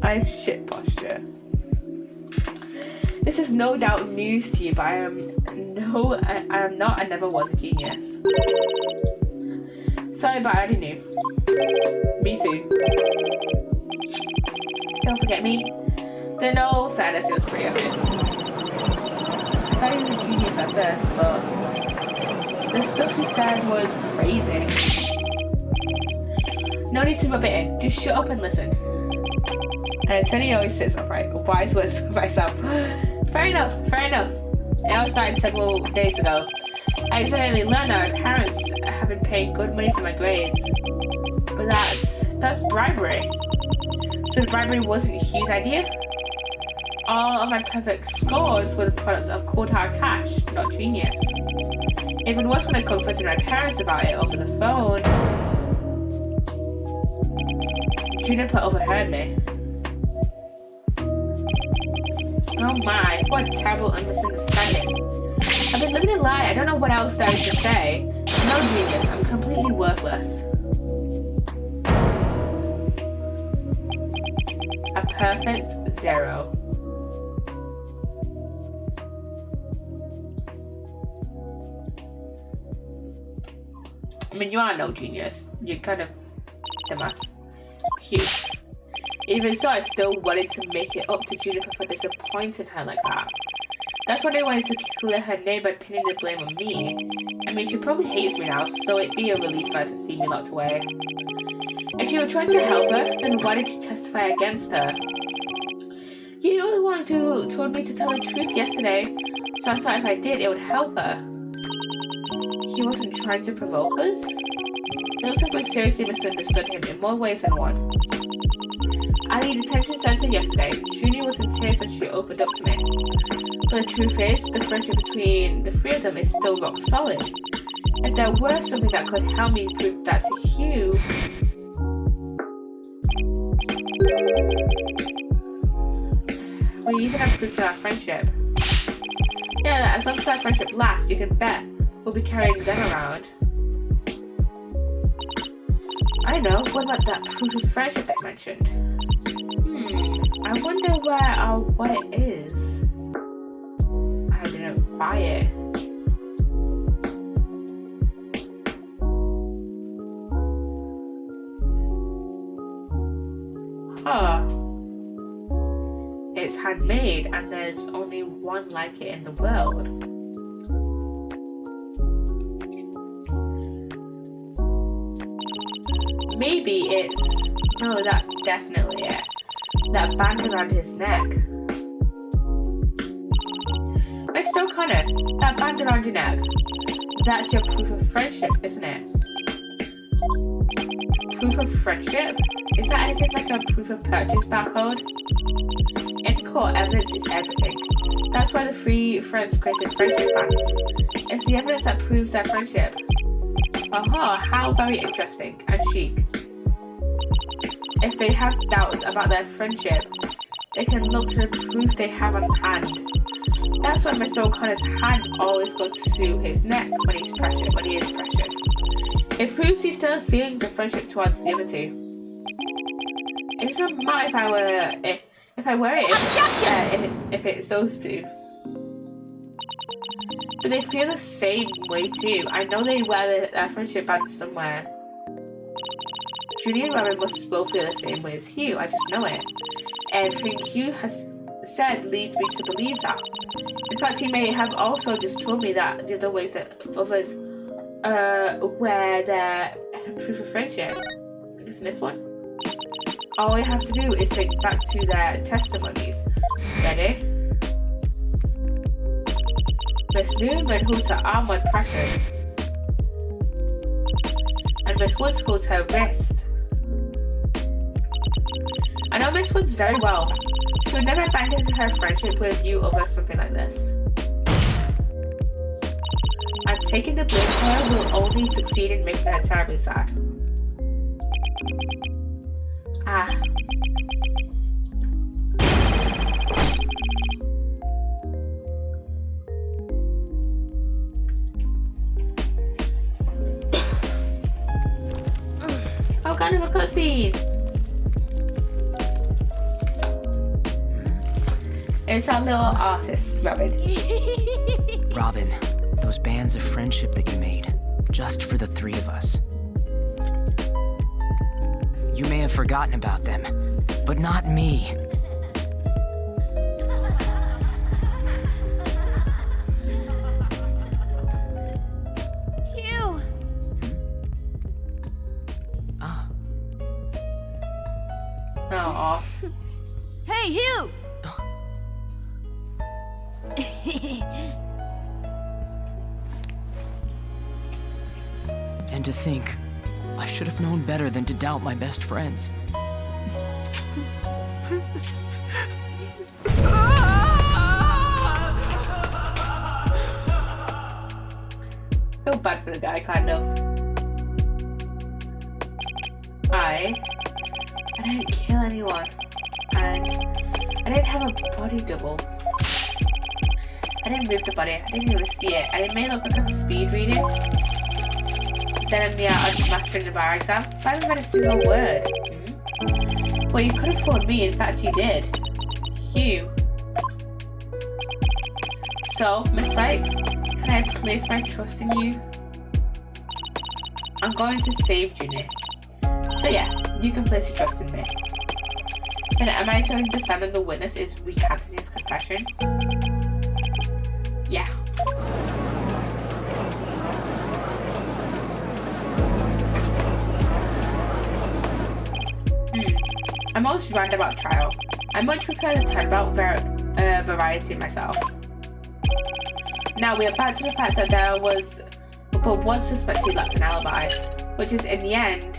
Speaker 1: I have shit posture. This is no doubt news to you, but I am not and never was a genius. Sorry, but I already knew. Me too. Don't forget me. In all fairness, it was pretty obvious. I thought he was a genius at first, but the stuff he said was crazy. No need to rub it in. Just shut up and listen. And Tony always sits upright. Wise words for myself. Fair enough. It all started several days ago. I accidentally learned that my parents have been paying good money for my grades. But that's bribery. So the bribery wasn't Hugh's idea? All of my perfect scores were the product of cold hard cash, not genius. Even worse when I confronted my parents about it over the phone. Juniper overheard me. Oh my, what a terrible misunderstanding. I've been living a lie, I don't know what else there is to say. No genius, I'm completely worthless. A perfect 0. I mean, you are no genius. You're kind of dumbass. Huge. Even so, I still wanted to make it up to Juniper for disappointing her like that. That's when I wanted to clear her name by pinning the blame on me. I mean, she probably hates me now, so it'd be a relief for her to see me locked away. If you were trying to help her, then why did you testify against her? You're the ones who told me to tell the truth yesterday, so I thought if I did, it would help her. He wasn't trying to provoke us? It looks like we seriously misunderstood him in more ways than one. At the detention center yesterday, Junie was in tears when she opened up to me. But the truth is, the friendship between the three of them is still rock solid. If there were something that could help me prove that to Hugh... We even have proof of our friendship. Yeah, as long as our friendship lasts, you can bet we'll be carrying them around. I know, what about that proof of friendship I mentioned? I wonder what it is. I didn't buy it. Huh. It's handmade and there's only one like it in the world. Maybe it's... No, that's definitely it. That band around his neck. Mr. O'Connor, that band around your neck. That's your proof of friendship, isn't it? Proof of friendship? Is that anything like a proof of purchase barcode? In court, evidence is everything. That's why the three friends created friendship bands. It's the evidence that proves their friendship. Aha, how very interesting and chic. If they have doubts about their friendship, they can look to the proof they have on hand. That's why Mr. O'Connor's hand always goes to his neck when he is pressured. It proves he still has feelings of friendship towards the other two. It doesn't matter if I wear it if it's those two. But they feel the same way too. I know they wear their friendship bands somewhere. Junie and Robin must both feel the same way as Hugh. I just know it. Everything Hugh has said leads me to believe that. In fact, he may have also just told me that the other ways that others wear their proof of friendship. Isn't this one? All we have to do is think back to their testimonies. Ready? Miss Newman holds her arm when pressured, and Miss Woods holds her wrist. I know Miss Woods very well. She would never abandon her friendship with you over something like this. And taking the blame for her will only succeed in making her terribly sad. Ah. Oh, kind of a cutscene. It's our little artist, Robin.
Speaker 2: Robin, those bands of friendship that you made, just for the three of us. You may have forgotten about them, but not me.
Speaker 3: Hugh!
Speaker 2: Ah.
Speaker 1: Aww.
Speaker 3: Hey, Hugh!
Speaker 2: And to think, I should have known better than to doubt my best friends.
Speaker 1: Feel bad for the guy, kind of. I didn't kill anyone, and I didn't have a body double. I didn't move the body, I didn't even see it, and it may look like I'm speed reading. Sending me out on mastering the bar exam, but I haven't read a single word. Well, you could have fooled me, in fact you did. Hugh. So, Miss Sykes, can I place my trust in you? I'm going to save Junie. So yeah, you can place your trust in me. Then am I to understand that the witness is recanting his confession? Yeah. I'm most random about trial. I much prefer the time about variety myself. Now we are back to the fact that there was but one suspect who lacked an alibi, which is in the end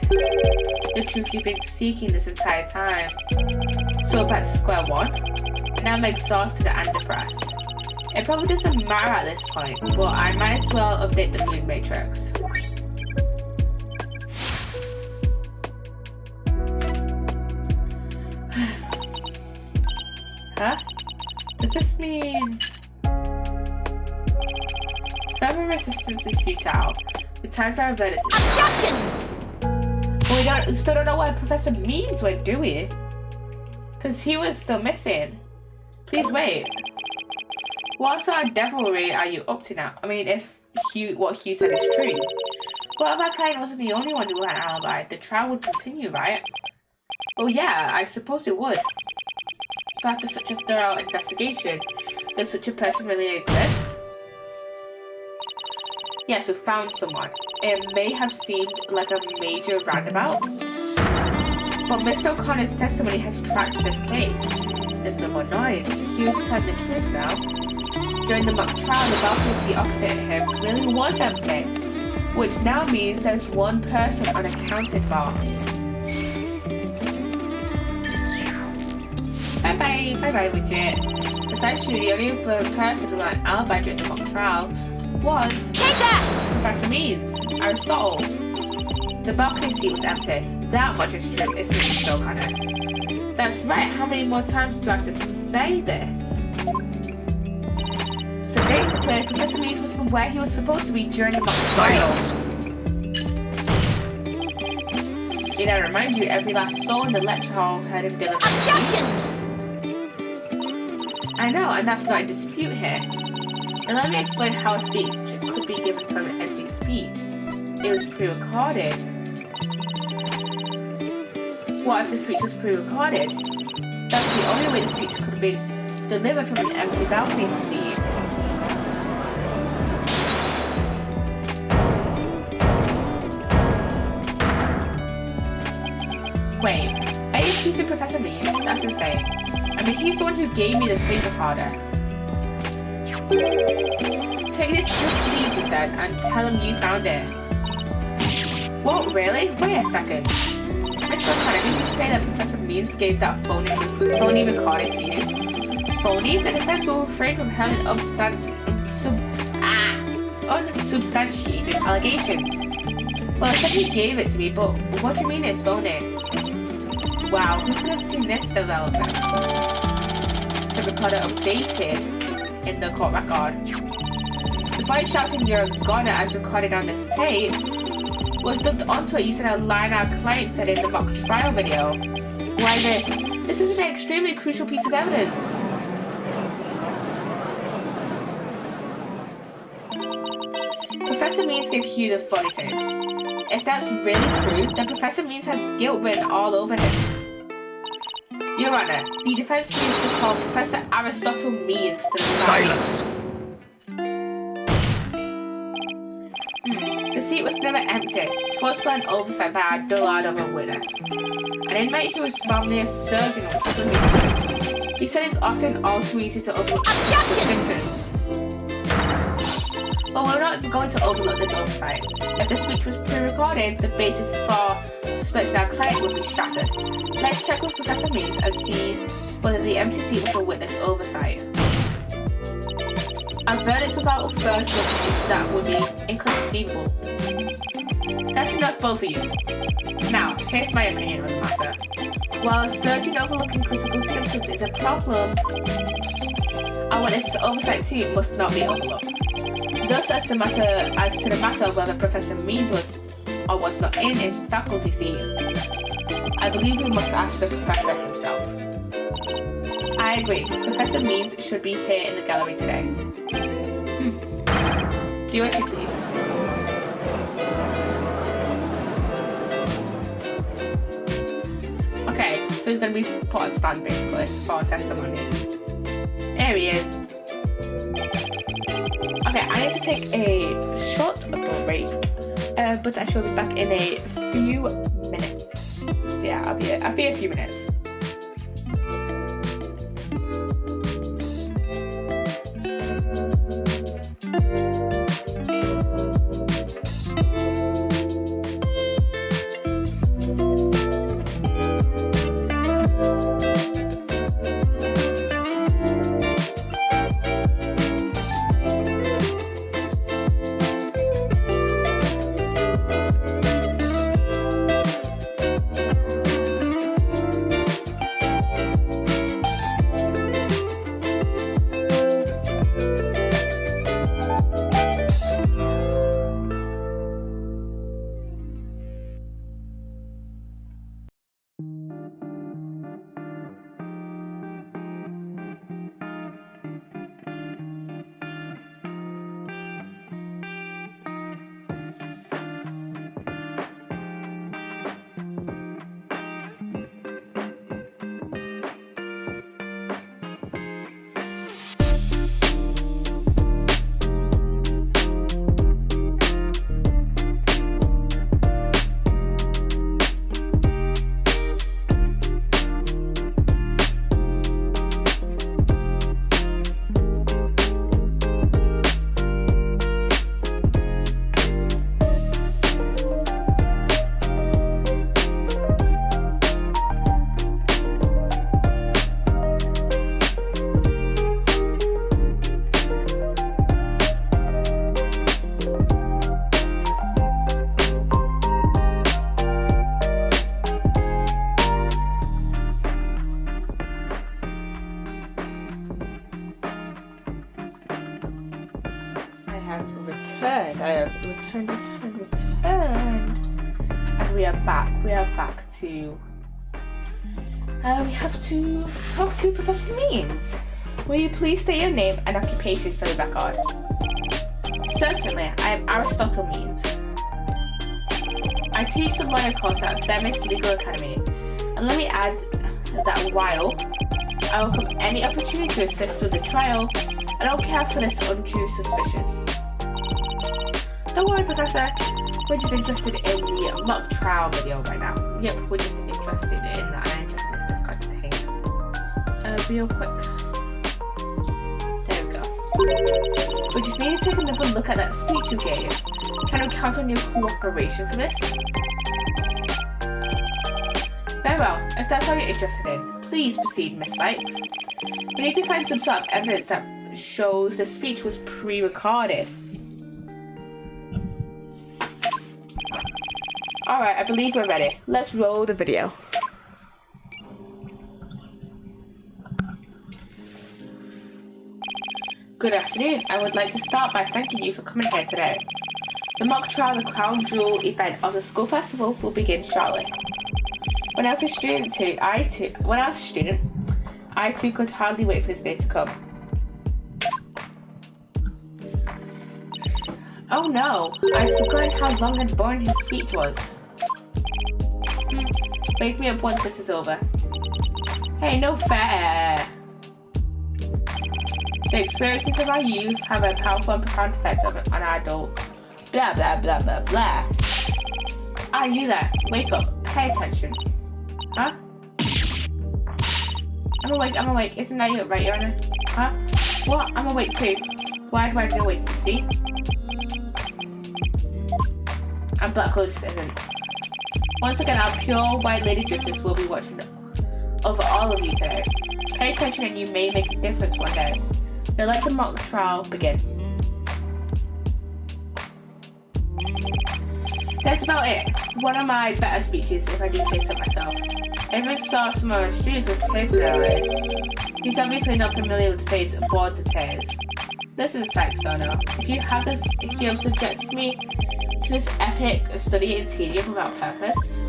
Speaker 1: the truth you've been seeking this entire time. So back to square one. Now I'm exhausted and depressed. It probably doesn't matter at this point, but I might as well update the moon matrix. Huh? Does this mean further resistance is futile? The time for a verdict is
Speaker 3: Objection!
Speaker 1: Well, we still don't know what Professor means when do we? Because he was still missing. Please wait. What sort of devilry are you up to now? I mean, if what Hugh said is true. What if our client wasn't the only one who had an alibi? The trial would continue, right? Well, yeah, I suppose it would. But after such a thorough investigation, does such a person really exist? Yes, we found someone. It may have seemed like a major roundabout, but Mr. O'Connor's testimony has cracked this case. There's no more noise. He was telling the truth now. During the mock trial, the balcony seat opposite him really was empty, which now means there's one person unaccounted for. Bye bye, Widget. Besides you, the only person who had an alibi during the mock trial was
Speaker 3: Take that!
Speaker 1: Professor Means, Aristotle. The balcony seat was empty. That much is true, isn't it, Mr. O'Connor? That's right. How many more times do I have to say this? So basically, Professor Means was from where he was supposed to be during the mock trial.
Speaker 2: Silence!
Speaker 1: Did I remind you, every last soul in the lecture hall heard him deliver his
Speaker 3: Objection!
Speaker 1: speech? I know, and that's not in dispute here. And let me explain how a speech could be given from an empty speech. It was pre-recorded. What if the speech was pre-recorded? That's the only way the speech could have been delivered from an empty balcony seat. Wait, are you accusing Professor Means? That's insane. I mean, he's the one who gave me the tape recorder. Take this to the police, he said, and tell them you found it. What, really? Wait a second. Mr. O'Connor, did you say that Professor Means gave that phony recording to you? Phony? The defense will refrain from hurling unsubstantiated allegations. Well, I said he gave it to me, but what do you mean it's phony? Wow, who could have seen this development? The recorder updated in the court record. The fight shouting "You're a goner" as recorded on this tape was dubbed onto it using a line our client said in the mock trial video. Why this? This is an extremely crucial piece of evidence. Professor Means gave Hugh the phony tape. If that's really true, then Professor Means has guilt written all over him. Your Honor, the defense needs to call Professor Aristotle Means to the
Speaker 2: Silence!
Speaker 1: The seat was never empty. It was by an oversight by a dullard of a witness. An inmate who was formerly a surgeon was suspicious. He said it's often all too easy to overlook symptoms. But we're not going to overlook this oversight. If the speech was pre-recorded, the basis for suspecting our client would be shattered. Let's check with Professor Means and see whether the empty seat was a witness oversight. A verdict without a first look into that would be inconceivable. That's enough both of you. Now, here's my opinion on the matter. While a surgeon overlooking critical symptoms is a problem, our witness oversight team must not be overlooked. Thus, as to the matter of whether Professor Means was or was not in his faculty seat, I believe we must ask the professor himself. I agree. Professor Means should be here in the gallery today. Do as you please. Okay, so he's going to be put on stand basically for testimony. There he is. Okay, I need to take a short break, but I shall be back in a few minutes. So yeah, I'll be a few minutes. returned. And we are back. We are back to... we have to talk to Professor Means. Will you please state your name and occupation for the record? Certainly, I am Aristotle Means. I teach the lawyer course at Themis Legal Academy. And let me add that while I welcome any opportunity to assist with the trial, I don't care for this untrue suspicion. Don't worry, Professor. We're just interested in the mock trial video right now. Yep, we're just interested in that. I'm interested in this kind of thing. Real quick. There we go. We just need to take another look at that speech you gave. Can we count on your cooperation for this? Very well. If that's all you're interested in, please proceed, Miss Sykes. We need to find some sort of evidence that shows the speech was pre-recorded. Alright, I believe we're ready. Let's roll the video. Good afternoon. I would like to start by thanking you for coming here today. The mock trial, the crown jewel event of the school festival will begin shortly. When I was a student I too could hardly wait for this day to come. Oh no, I'd forgotten how long and boring his speech was. Wake me up once this is over. Hey, no fair! The experiences of our youth have a powerful and profound effect on our adult. Blah blah blah blah blah. Ah, you there. Wake up. Pay attention. Huh? I'm awake. Isn't that you, right, Your Honor? Huh? What? I'm awake too. Why do I feel awake, you see? And Blackwell just isn't. Once again, our pure white lady justice will be watching over all of you today. Pay attention and you may make a difference one day. Now let the mock trial begin. That's about it. One of my better speeches, if I do say so myself. I even saw some of my students with tears in their eyes. He's obviously not familiar with the phrase bored to tears. Listen, Sykes Donor, if you have subjected me to this epic study in tedium without purpose.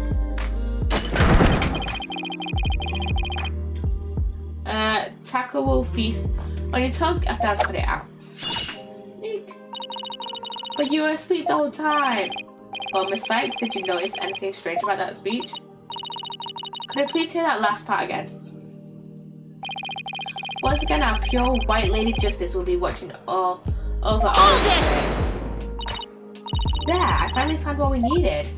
Speaker 1: Taco will feast on your tongue after I've cut it out. But you were asleep the whole time. Well, Miss Sykes, did you notice anything strange about that speech? Could I please hear that last part again? Once again, our pure white lady justice will be watching over all. Hold it! There, I finally found what we needed.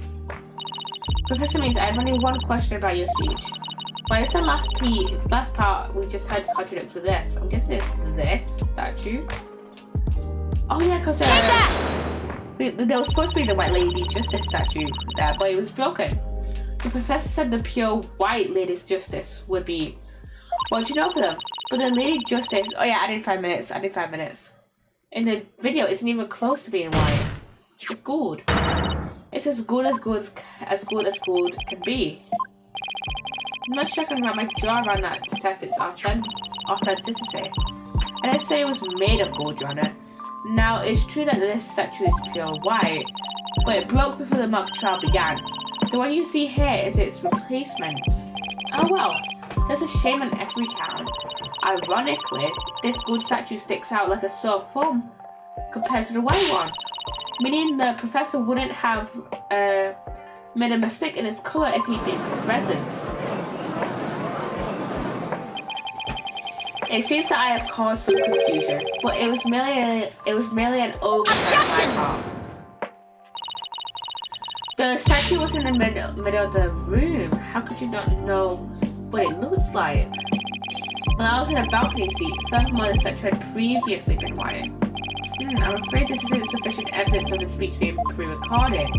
Speaker 1: Professor Means, I have only one question about your speech. Why is the last part we just had contradict with this? I'm guessing it's this statue. Oh yeah, because there was supposed to be the white lady justice statue there, but it was broken. The professor said the pure white lady's justice would be... What do you know for them? But the lady justice... Oh yeah, I did 5 minutes. In the video, it's not even close to being white. It's gold. It's as good as gold can be. I'm not sure I can wrap my jaw around that to test its authenticity. And I'd say it was made of gold, Your Honor. Now, it's true that this statue is pure white, but it broke before the mock trial began. The one you see here is its replacement. Oh well, there's a shame on every count. Ironically, this gold statue sticks out like a sore thumb compared to the white one, meaning the professor wouldn't have made a mistake in its color if he'd been present. It seems that I have caused some confusion, but it was merely an oversight on my part. The statue was in the middle of the room. How could you not know what it looks like? Well, I was in a balcony seat. Furthermore, the statue had previously been white. I'm afraid this isn't sufficient evidence of the speech being pre-recorded.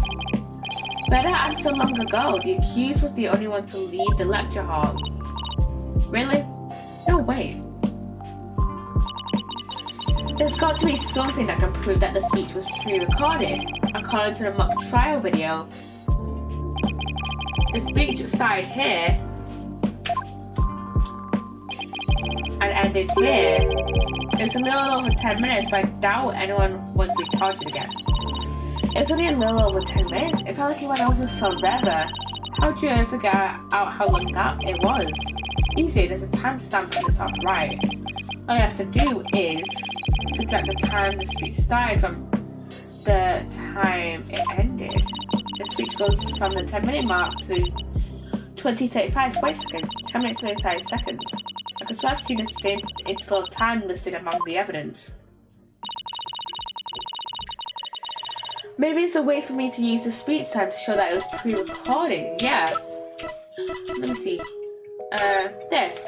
Speaker 1: Better and so long ago, the accused was the only one to leave the lecture hall. Really? No way. There's got to be something that can prove that the speech was pre-recorded. According to the mock trial video, the speech started here and ended here. It's a little over 10 minutes, but I doubt anyone wants to be tortured again. It was only a little over 10 minutes. It felt like it went over forever. How'd you figure out how long that it was? Easy, there's a timestamp in the top right. All you have to do is subtract the time the speech started from the time it ended. The speech goes from the 10-minute mark to 20:35. Wait a second, 10 minutes 35 seconds. I could swear I've seen the same interval of time listed among the evidence. Maybe it's a way for me to use the speech time to show that it was pre-recorded. Yeah. Let me see. This.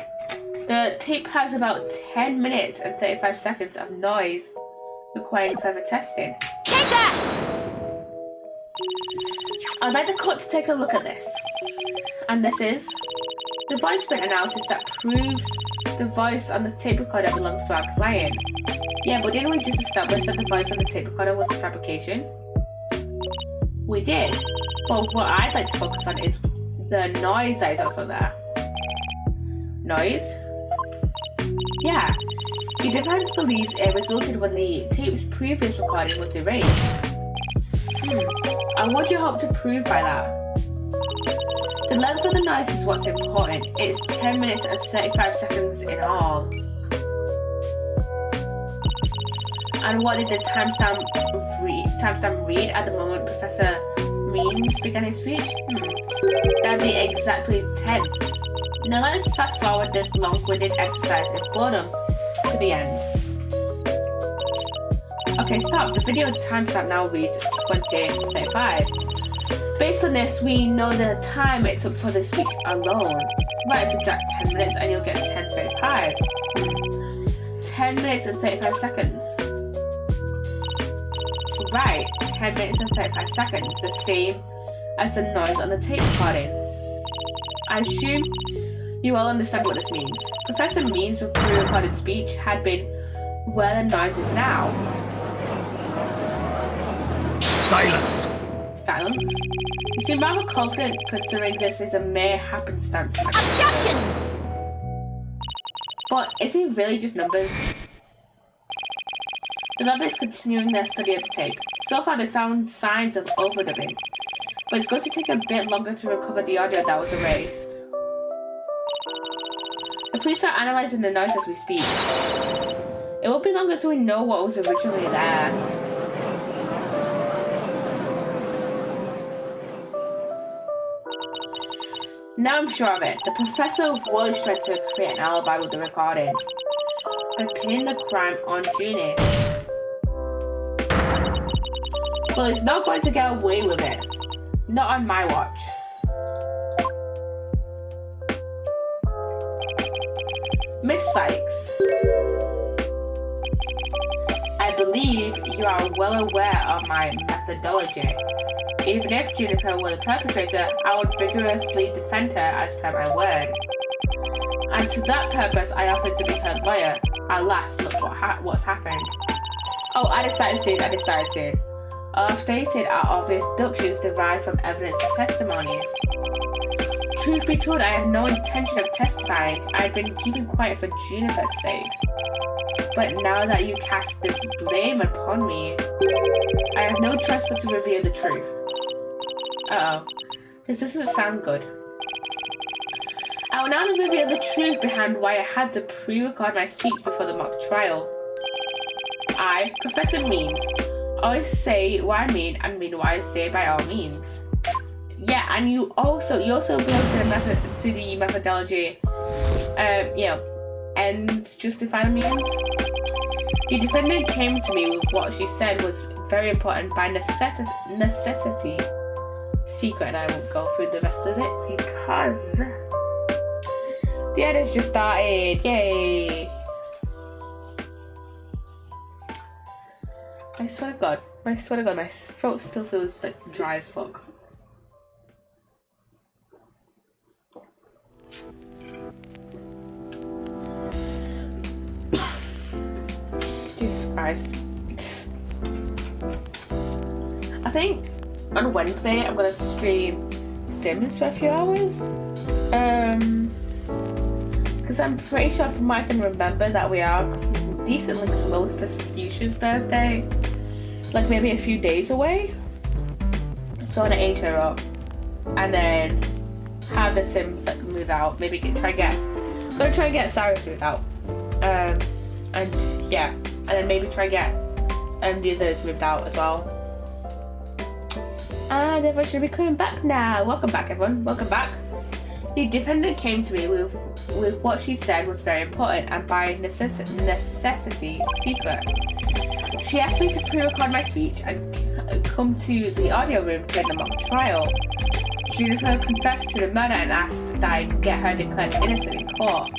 Speaker 1: The tape has about 10 minutes and 35 seconds of noise requiring further testing.
Speaker 3: Take that!
Speaker 1: I'd like the court to take a look at this. And this is the voice print analysis that proves the voice on the tape recorder belongs to our client. Yeah, but didn't we just establish that the voice on the tape recorder was a fabrication? We did. But what I'd like to focus on is the noise that is also there. Noise? Yeah. The defense believes it resulted when the tape's previous recording was erased. And what do you hope to prove by that? The length of the noise is what's important. It's 10 minutes and 35 seconds in all. And what did the timestamp read at the moment Professor Means began his speech? That'd be exactly 10. Now let's fast forward this long-winded exercise in boredom to the end. Okay, stop. The video timestamp now reads 20:35. Based on this, we know the time it took for the speech alone. Right, subtract 10 minutes and you'll get 10:35. 10 minutes and 35 seconds. Right, 10 minutes and 35 seconds, the same as the noise on the tape recording. I assume you all understand what this means. Professor Means' pre-recorded speech had been where the noise is now.
Speaker 2: Silence!
Speaker 1: Silence? You seem rather confident considering this is a mere happenstance.
Speaker 3: Objection!
Speaker 1: But is he really just numbers? The lab is continuing their study of the tape. So far they found signs of overdubbing, but it's going to take a bit longer to recover the audio that was erased. The police are analysing the noise as we speak. It won't be long until we know what was originally there. Now I'm sure of it. The professor was trying to create an alibi with the recording by pinning the crime on Junie. Well, he's not going to get away with it. Not on my watch. Miss Sykes, I believe you are well aware of my methodology. Even if Juniper were the perpetrator, I would vigorously defend her as per my word. And to that purpose, I offered to be her lawyer. Alas, look what's happened. Oh, I decided soon. I've stated our obvious deductions derived from evidence and testimony. Truth be told, I have no intention of testifying. I've been keeping quiet for Juniper's sake. But now that you cast this blame upon me, I have no choice but to reveal the truth. Uh-oh. This doesn't sound good. I will now reveal the truth behind why I had to pre-record my speech before the mock trial. I, Professor Means, always say what I mean and mean what I say by all means. Yeah, and you also belong to the methodology, ends justify the means. The defendant came to me with what she said was very important by necessity. Secret, and I won't go through the rest of it because the edit's just started. Yay! I swear to God, my throat still feels like dry as fuck. Jesus Christ. I think on Wednesday I'm gonna stream Sims for a few hours. Because I'm pretty sure from what I can remember that we are decently close to Fuchsia's birthday. Like maybe a few days away. So I want to age her up, and then have the Sims like move out. Maybe try and get Cyrus moved out. And yeah, and then maybe try and get the others moved out as well. And everyone should be coming back now. Welcome back, everyone. Welcome back. The defendant came to me with what she said was very important and by necessity secret. She asked me to pre-record my speech and come to the audio room during the mock trial. Juniper confessed to the murder and asked that I get her declared innocent in court.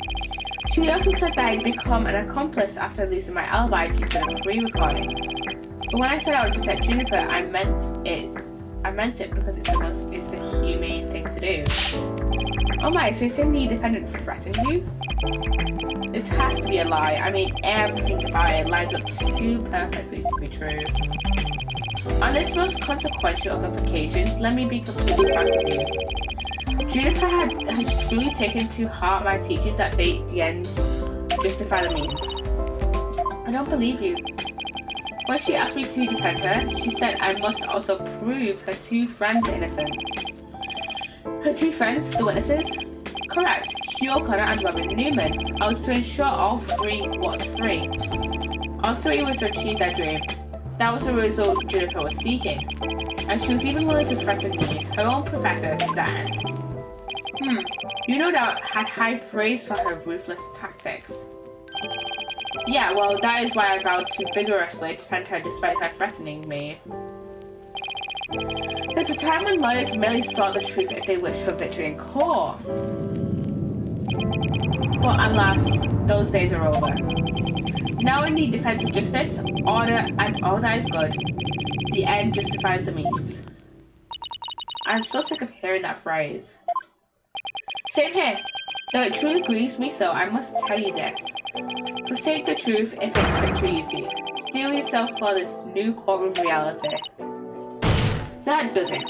Speaker 1: She also said that I'd become an accomplice after losing my alibi due to the pre-recording. But when I said I would protect Juniper, I meant it because it's the humane thing to do. Oh my, so you're saying the defendant threatened you? This has to be a lie. I mean, everything about it lines up too perfectly to be true. On this most consequential of occasions, let me be completely frank with you. Juniper has truly taken to heart my teachings that state the ends justify the means. I don't believe you. When she asked me to defend her, she said I must also prove her two friends innocent. Her two friends, the witnesses? Correct, Hugh O'Connor and Robin Newman. I was to ensure all three were to achieve their dream. That was the result Juniper was seeking. And she was even willing to threaten me, her own professor, to that end. You no doubt had high praise for her ruthless tactics. Yeah, well, that is why I vowed to vigorously defend her despite her threatening me. There's a time when lawyers merely sought the truth if they wished for victory in court. But alas, those days are over. Now in the defense of justice, order, and all that is good, the end justifies the means. I'm so sick of hearing that phrase. Same here. Though it truly grieves me so, I must tell you this. Forsake the truth if it's victory you seek. Steel yourself for this new courtroom reality. That does it.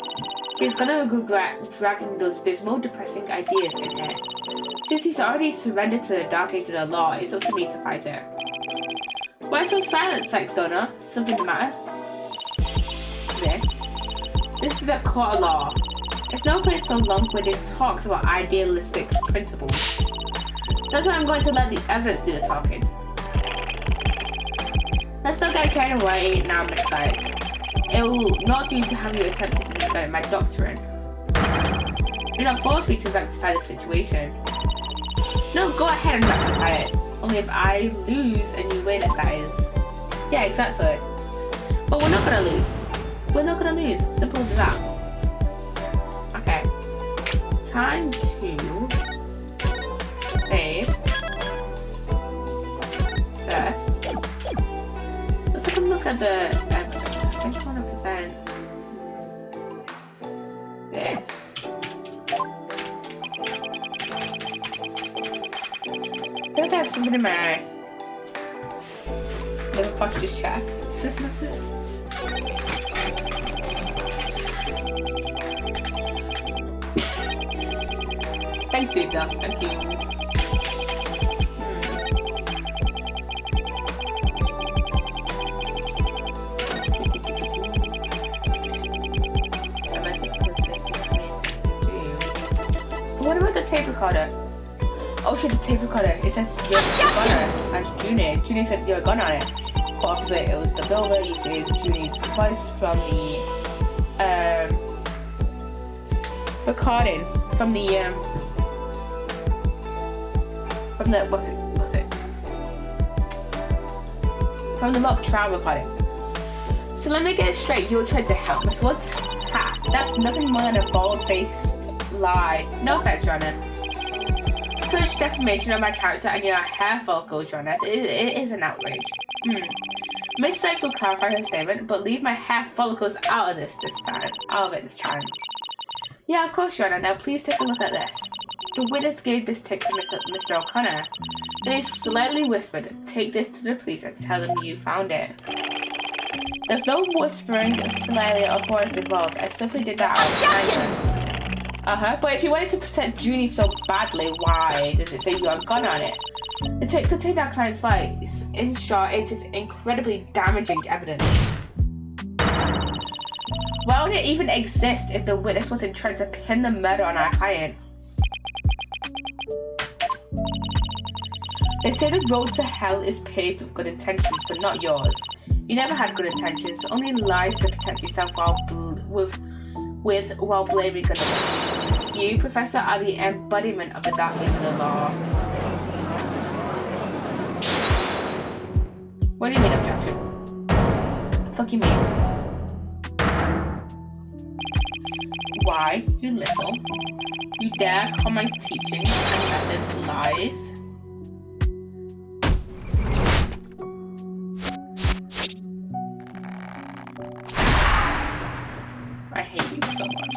Speaker 1: He's gonna regret dragging those dismal, depressing ideas in here. Since he's already surrendered to the dark age of the law, it's up to me to fight it. Why so silent, sex donor? Something the matter? This is a court of law. It's no place for long-winded talks about idealistic principles. That's why I'm going to let the evidence do the talking. Let's not get carried away now, Miss Sykes. It will not do to have you attempt to discredit my doctrine. Do not force me to rectify the situation. No, go ahead and rectify it. Only if I lose and you win, that is. Yeah, exactly. But we're not gonna lose. We're not gonna lose. Simple as that. Okay. Time to save first. Let's have a look at the evidence. I think I want to present this. I feel like I have something in my eye. Little posture check. Thanks, dude. Thank you. What about the tape recorder? Oh shit, the tape recorder. It says you're a gunner. That's Junie. Junie said you're a gun on it. But obviously it was the builder using Junie's voice from the recording. From the From the mock trial recording. So let me get it straight, you were trying to help Miss Woods? Ha! That's nothing more than a bold-faced lie. No offense, Your Honor. Such defamation of my character and your hair follicles, Your Honor, it is an outrage. Miss Sykes will clarify her statement, but leave my hair follicles out of it this time. Yeah, of course, Your Honor. Now please take a look at this. The witness gave this tip to Mr. O'Connor. Then he slightly whispered, "Take this to the police and tell them you found it." There's no whispering, slightly, or voice involved. I simply did that out of kindness. But if you wanted to protect Junie so badly, why does it say you are a gun on it? The tape contained our client's voice. In short, it is incredibly damaging evidence. Why would it even exist if the witness wasn't trying to pin the murder on our client? They say the road to hell is paved with good intentions, but not yours. You never had good intentions, only lies to protect yourself while blaming another. You, Professor, are the embodiment of the dark side of the law. What do you mean, objection? Fuck you mean? Why, you little? You dare call my teachings and methods lies? I hate you so much.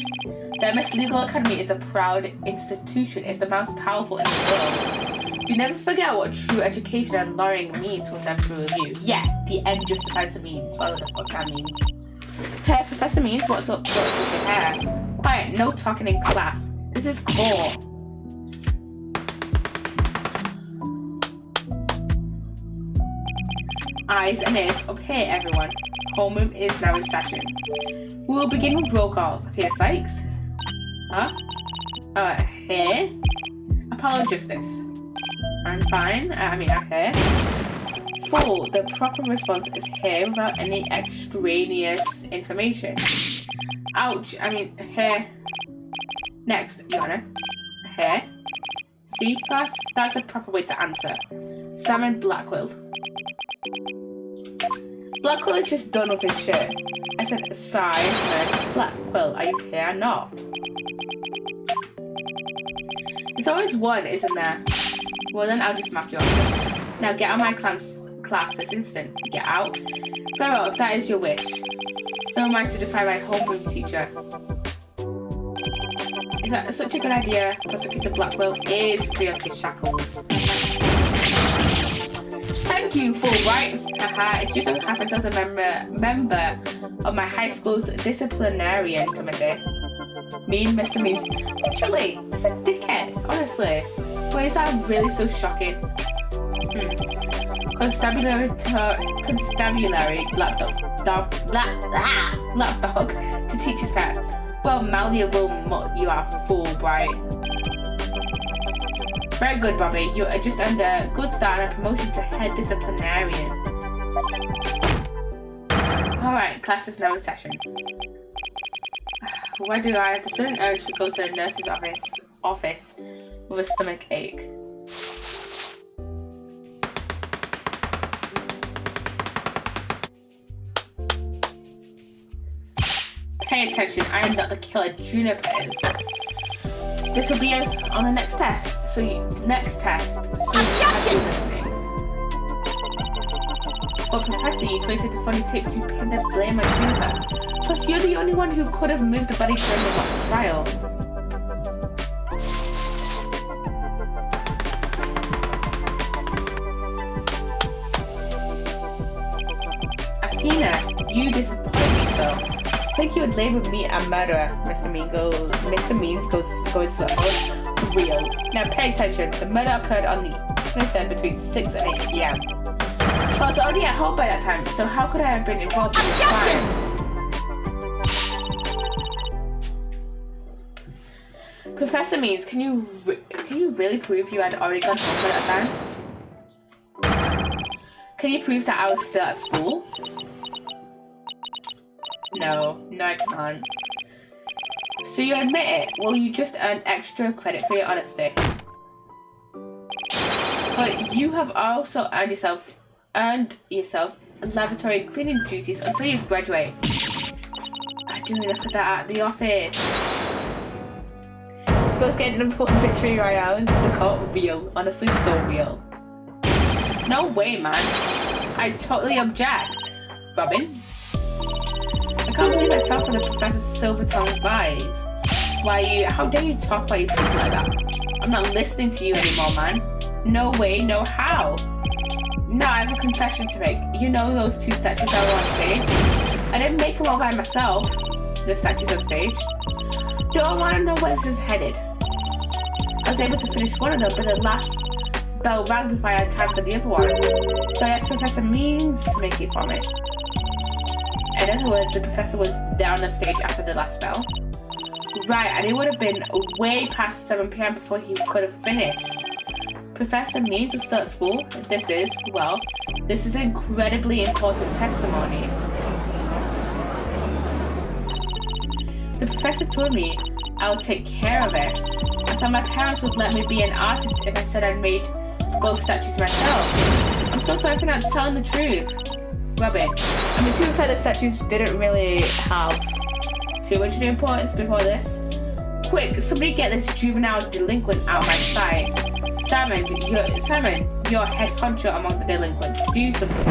Speaker 1: The MS Legal Academy is a proud institution. It's the most powerful in the world. You never forget what true education and lawyering means once I'm through with you. Yeah, the end justifies the means, whatever the fuck that means. Hey, Professor Means, what's up with your hair? Quiet, no talking in class. This is core. Eyes and ears up here, everyone. Homeroom is now in session. We will begin with roll call. Tia Sykes? Huh? Here? Apologists. I'm fine. I'm here. Full. The proper response is here without any extraneous information. Ouch. Here. Next, Your Honor. Here. See, class? That's the proper way to answer. Simon Blackwell. Blackwell is just done with his shit. I said, Simon Blackwell, are you here or not? There's always one, isn't there? Well then, I'll just mark you off. Now get out of my class this instant. Get out. Very well, if that is your wish. No mind to defy my homeroom teacher. Is that such a good idea? Prosecutor Blackwell is free of his shackles. Thank you, Fulbright. Haha, it just so happens I was a member of my high school's disciplinarian committee. Mean Mr. Means. Literally, it's a dickhead, honestly. Why is that really so shocking? Constabulary lapdog to teach his pet. Well, malleable mutt, you are Fulbright. Very good, Bobby. You are just under a good start and a promotion to head disciplinarian. Alright, class is now in session. Why do I have the sudden urge to go to the nurse's office with a stomach ache? Pay attention, I am not the killer Juniper is. This will be on the next test. Objection! Listening. But Professor, you created the funny tape to pin the blame on Juniper. Plus, you're the only one who could have moved the body during the mock trial. Athena, you disappoint me so. Think you would label me a murderer, Mr. Means goes slow. Real. Now pay attention. The murder occurred on the 23rd between 6 and 8 p.m. I was already at home by that time, so how could I have been involved in this crime? Professor Means, can you really prove you had already gone home by that time? Can you prove that I was still at school? No, I can't. So you admit it? Well, you just earn extra credit for your honesty. But you have also earned yourself laboratory cleaning duties until you graduate. I do enough of that at the office. Girls getting involved in Victory Royale and the court real. Honestly, so real. No way, man. I totally object. Robin? I can't believe I fell for the Professor's silver-tongued lies. How dare you talk about your teacher like that? I'm not listening to you anymore, man. No way, no how. Now I have a confession to make. You know those 2 statues that were on stage? I didn't make them all by myself. The statues on stage. Don't want to know where this is headed. I was able to finish one of them, but the last bell rang before I had time for the other one. So I asked Professor Means to make it for me. In other words, the professor was there on the stage after the last bell. Right, and it would have been way past 7 p.m. before he could have finished. Professor Means will start school. This is incredibly important testimony. The professor told me I would take care of it. I thought my parents would let me be an artist if I said I'd made both statues myself. I'm so sorry for not telling the truth. Robin, I mean, to be fair, the statues didn't really have too much importance before this. Quick, somebody get this juvenile delinquent out of my sight. Simon, you're head honcho among the delinquents. Do something.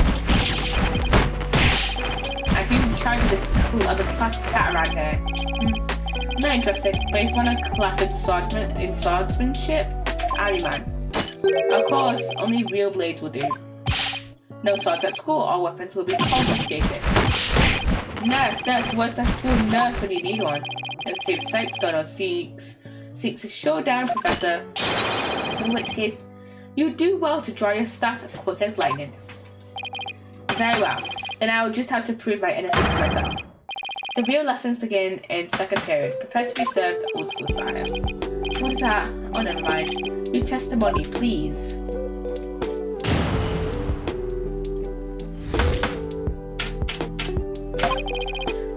Speaker 1: And who's in charge of the class cat around here? Not interested, but if you want a class in swordsmanship, Army man. Of course, only real blades will do. No swords at school, all weapons will be confiscated. Nurse, where's that school nurse when you need one? Let's see if Sykes done or seeks a showdown, Professor. In which case, you do well to draw your staff quick as lightning. Very well, then I will just have to prove my innocence myself. The real lessons begin in second period. Prepare to be served, old school style. What is that? Oh, never mind. Your testimony, please.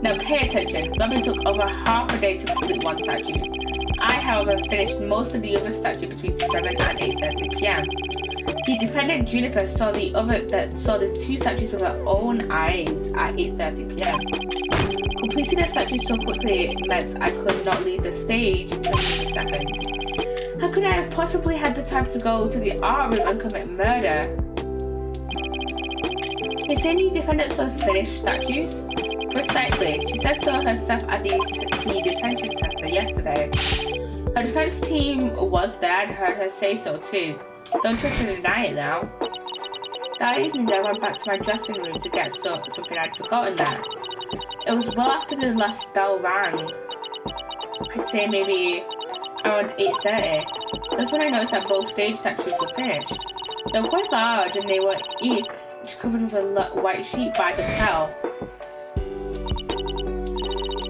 Speaker 1: Now pay attention. Robin took over half a day to complete one statue. I, however, finished most of the other statue between 7 and 8:30 p.m. The defendant Juniper saw the two statues with her own eyes at 8:30 p.m. Completing the statue so quickly meant I could not leave the stage until the second. How could I have possibly had the time to go to the art room and commit murder? Is saying the defendant saw finished statues? Precisely. She said so herself at the detention center yesterday. Her defense team was there and heard her say so too. Don't try to deny it now. That evening I went back to my dressing room to get something I'd forgotten there. It was well after the last bell rang. I'd say maybe around 8:30. That's when I noticed that both stage statues were finished. They were quite large and they were each covered with a white sheet, but I could tell.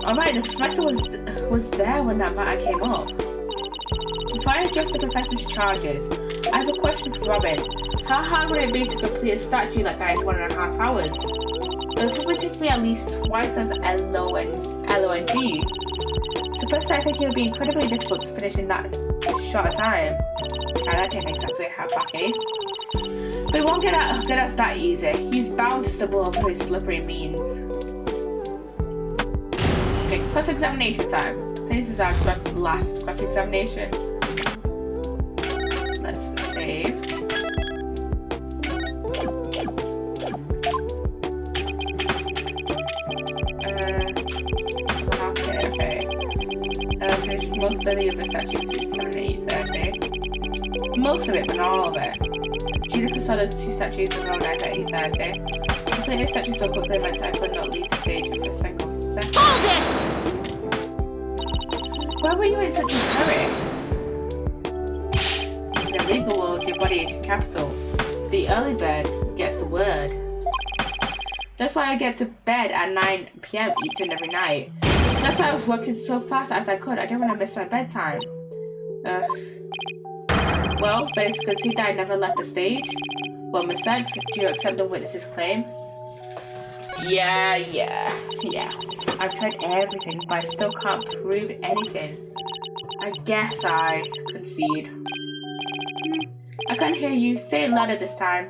Speaker 1: Alright, the professor was there when that matter came up. Before I address the professor's charges, I have a question for Robin. How hard would it be to complete a statue like that in 1.5 hours? It would probably take me at least twice as LONG. So personally, I think it would be incredibly difficult to finish in that short a time. And that didn't exactly have that case. But he won't get off that easy. He's bound to stumble over his slippery means. Okay, cross-examination time. I think this is our last cross-examination. Let's save. Okay. Finished most of the other statue between 7 and 8:30. Most of it, but not all of it. Juniper saw those two statues with her own eyes at 8:30. Completing the statue so quickly meant I could not leave the stage for a single second.
Speaker 3: Hold it!
Speaker 1: Why were you in such a hurry? In the legal world, your body is your capital. The early bird gets the word. That's why I get to bed at 9 p.m. each and every night. That's why I was working so fast as I could. I didn't want to miss my bedtime. Well, then it's good to see that I never left the stage. Well, Miss Sykes, do you accept the witness's claim? Yeah. I've tried everything, but I still can't prove anything. I guess I concede. I can't hear you. Say it louder this time.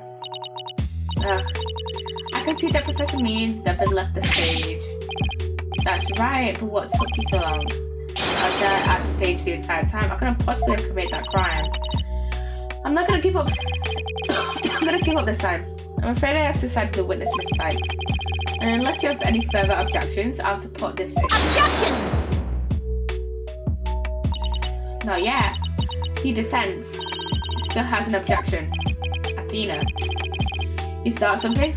Speaker 1: I can see that Professor Means never left the stage. That's right, but what took you so long? I was there at the stage the entire time. I couldn't possibly have committed that crime. I'm not gonna give up. I'm gonna give up this time. I'm afraid I have to side with the witness, Miss Sykes. And unless you have any further objections, I'll have to put this issue.
Speaker 3: Objection!
Speaker 1: Not yet. He defends. He still has an objection. Athena. You thought something?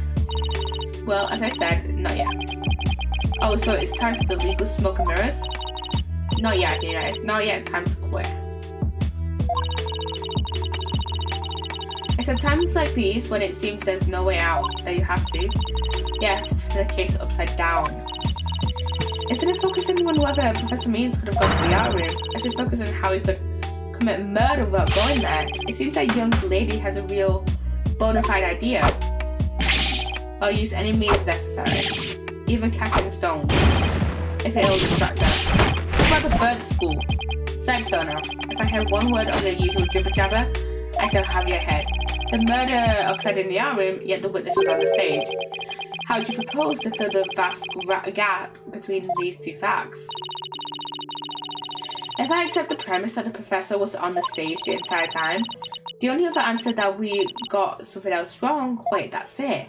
Speaker 1: Well, as I said, not yet. Oh, so it's time for the legal smoke and mirrors? Not yet, Athena. It's not yet time to quit. It's at times like these when it seems there's no way out that you have to. Yeah, to turn the case upside down. Instead of focusing on whether Professor Means could have gone to the art room, I should focus on how he could commit murder without going there. It seems that young lady has a real bona fide idea. I'll use any means necessary, even casting stones, if it will distract her. What about the bird school? Sex donor. If I hear one word of the usual jibber jabber, I shall have your head. The murder occurred in the art room, yet the witness was on the stage. How do you propose to fill the vast gap between these two facts? If I accept the premise that the professor was on the stage the entire time, the only other answer that we got something else wrong, wait, that's it.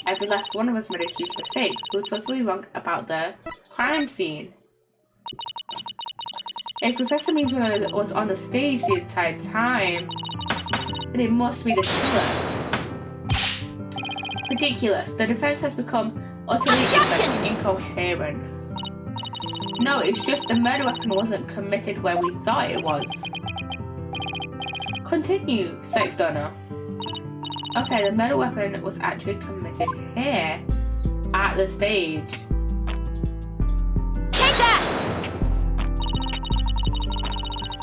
Speaker 1: Every last one of us made a huge mistake. We were totally wrong about the crime scene. If Professor Means was on the stage the entire time, then it must be the killer. Ridiculous. The defense has become utterly incoherent. No, it's just the murder weapon wasn't committed where we thought it was. Continue, sex donor. Okay, the murder weapon was actually committed here, at the stage.
Speaker 3: Take that!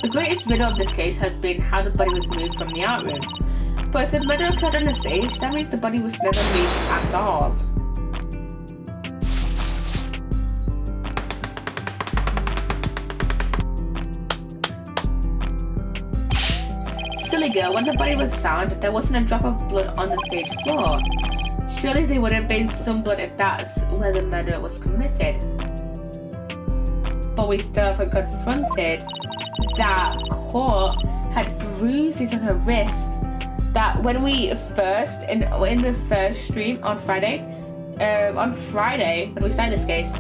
Speaker 1: The greatest riddle of this case has been how the body was moved from the art room. But if the murder occurred on the stage, that means the body was never moved at all. Silly girl, when the body was found, there wasn't a drop of blood on the stage floor. Surely there would have been some blood if that's where the murder was committed. But we still haven't confronted that Court had bruises on her wrist. That when we first, in the first stream on Friday, when we started this case,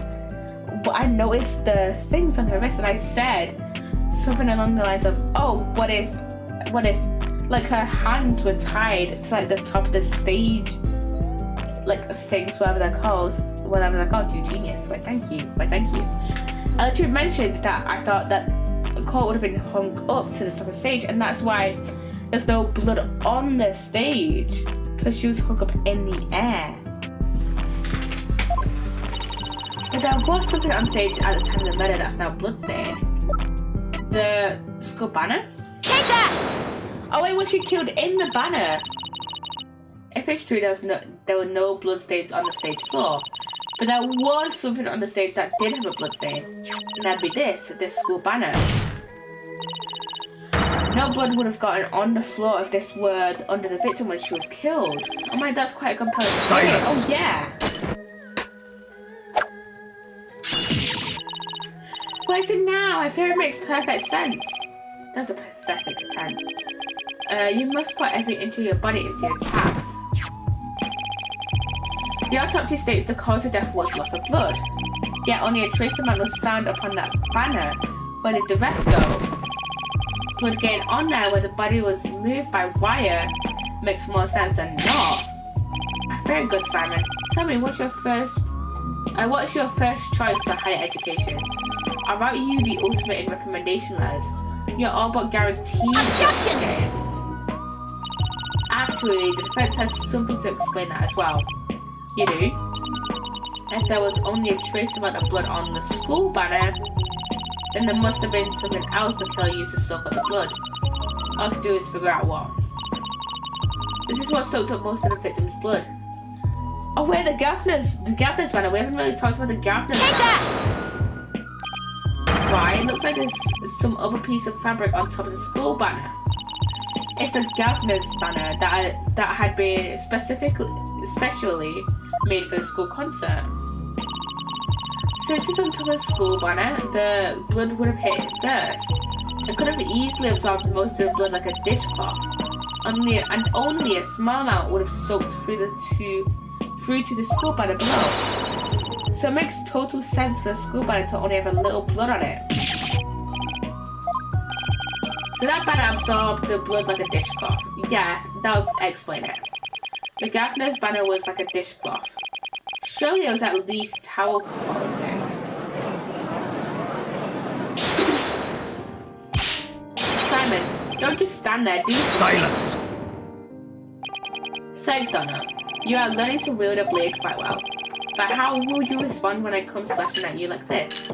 Speaker 1: but I noticed the things on her wrist and I said something along the lines of, oh, what if like her hands were tied to like the top of the stage, like things, whatever they're called, you genius. Why thank you. I literally mentioned that I thought that Court would have been hung up to the top of the stage, and that's why there's no blood on the stage, because she was hung up in the air. But there was something on stage at the time of the murder that's now bloodstained. The skull banner?
Speaker 3: Take that!
Speaker 1: Oh wait, was she killed in the banner? If it's true, there were no bloodstains on the stage floor. But there was something on the stage that did have a bloodstain. And that'd be this school banner. No blood would have gotten on the floor if this were under the victim when she was killed. Oh my, that's quite a compelling story. Oh yeah. Where is it now? I fear it makes perfect sense. That's a pathetic attempt. You must put every inch of your body into your task. The autopsy states the cause of death was loss of blood. Yet only a trace amount was found upon that banner. Where did the rest go? Blood gained on there where the body was moved by wire makes more sense than not. Very good, Simon. Tell me, what's your first choice for higher education? I'll write you the ultimate in recommendation letters. You're all but guaranteed.
Speaker 3: Objection!
Speaker 1: Actually, the defense has something to explain that as well. You do? If there was only a trace amount of blood on the school banner, then there must have been something else the killer used to soak up the blood. All I have to do is figure out what. This is what soaked up most of the victim's blood. Oh wait, the Gaffner's banner. We haven't really talked about the Gaffner's banner.
Speaker 3: Take that!
Speaker 1: Why? It looks like there's some other piece of fabric on top of the school banner. It's the Gaffner's banner that had been specially made for the school concert. Since it's on top of the school banner, the blood would have hit it first. It could have easily absorbed most of the blood like a dishcloth. Only a small amount would have soaked through to the school banner below. So it makes total sense for the school banner to only have a little blood on it. So that banner absorbed the blood like a dishcloth. Yeah, that'll explain it. The Gaffner's banner was like a dishcloth. Surely it was at least towel quality. Simon, don't just stand there, do
Speaker 4: Silence!
Speaker 1: Sex donor. You are learning to wield a blade quite well. But how will you respond when I come slashing at you like this?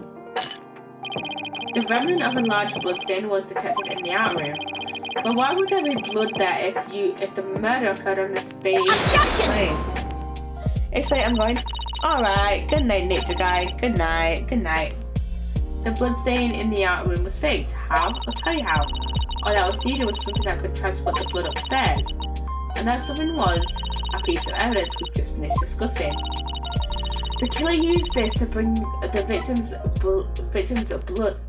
Speaker 1: The remnant of a large bloodstain was detected in the art room. But why would there be blood there if the murder occurred on the stage?
Speaker 3: Objection!
Speaker 1: It's late, I'm going. Alright, good night, nature guy. Good night, good night. The bloodstain in the art room was faked. How? I'll tell you how. All that was needed was something that could transport the blood upstairs. And that something was a piece of evidence we've just finished discussing. The killer used this to bring the victim's blood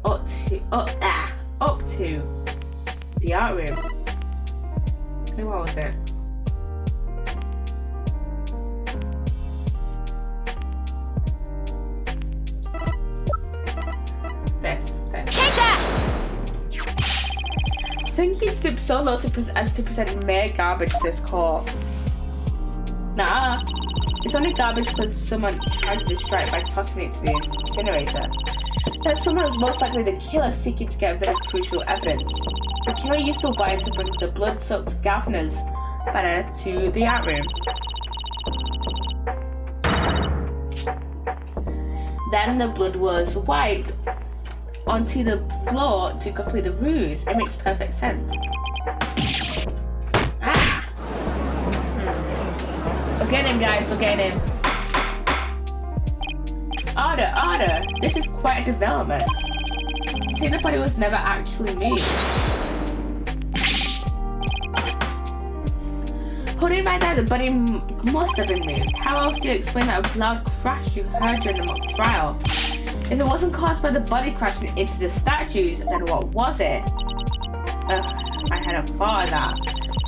Speaker 1: up to the art room. Okay, what was it? This.
Speaker 3: Take that!
Speaker 1: I think he'd stoop so low as to present mere garbage to this court. Nah, it's only garbage because someone tried to destroy it by tossing it to the incinerator. That someone was most likely the killer seeking to get rid of crucial evidence. The killer used the wire to bring the blood-soaked Gavner's banner to the art room. Then the blood was wiped onto the floor to complete the ruse. It makes perfect sense. We're getting him, guys. We're getting him. Order. This is quite a development. See, the body was never actually moved. Holding by that, the body must have been moved. How else do you explain that loud crash you heard during the mock trial? If it wasn't caused by the body crashing into the statues, then what was it? Ugh, I hadn't thought of that.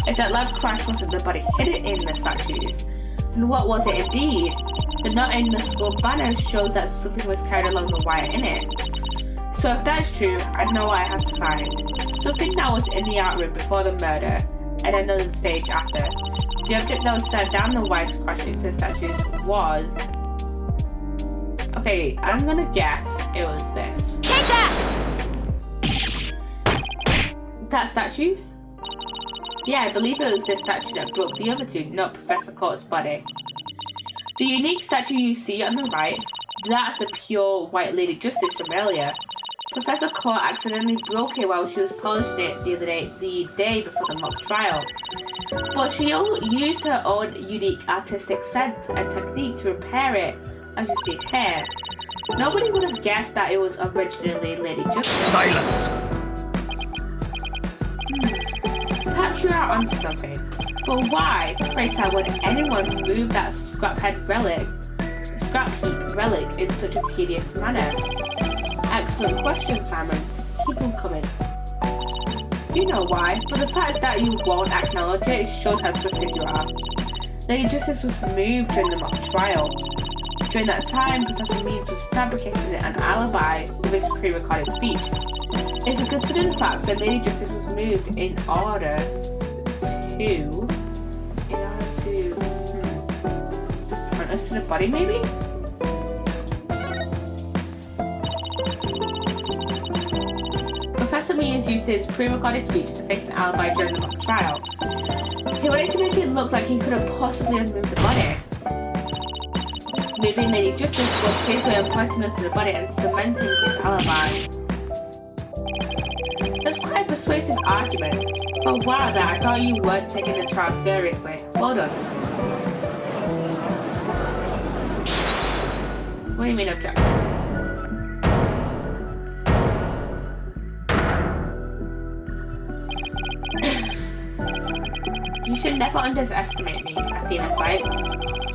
Speaker 1: If that loud crash wasn't the body hidden in the statues, then what was it indeed? The knot in the skull banner shows that something was carried along the wire in it. So if that's true, I know what I have to find. Something that was in the art room before the murder, and another stage after. The object that was set down the wire to crash into the statues was... Okay, I'm gonna guess it was this.
Speaker 3: Take that!
Speaker 1: That statue? Yeah, I believe it was this statue that broke the other two, not Professor Court's body. The unique statue you see on the right, that's the pure White Lady Justice from earlier. Professor Court accidentally broke it while she was polishing it the day before the mock trial. But she used her own unique artistic sense and technique to repair it, as you see here. Nobody would have guessed that it was originally Lady Justice.
Speaker 4: Silence!
Speaker 1: Perhaps you are onto something. But why, pray tell, would anyone move that scrap heap relic in such a tedious manner? Excellent question, Simon. Keep on coming. You know why, but the fact that you won't acknowledge it shows how trusted you are. Lady Justice was moved during the mock trial. During that time, Professor Meads was fabricating an alibi with his pre-recorded speech. If you consider the fact that Lady Justice was moved in order to point us to the body, maybe? Professor Meads used his pre-recorded speech to fake an alibi during the mock trial. He wanted to make it look like he could have possibly moved the body. Moving Lady Justice was his way of pointing us to the body and cementing his alibi. That's quite a persuasive argument. For a while there, I thought you weren't taking the trial seriously. Well done. What do you mean objection? You should never underestimate me, Athena Sykes.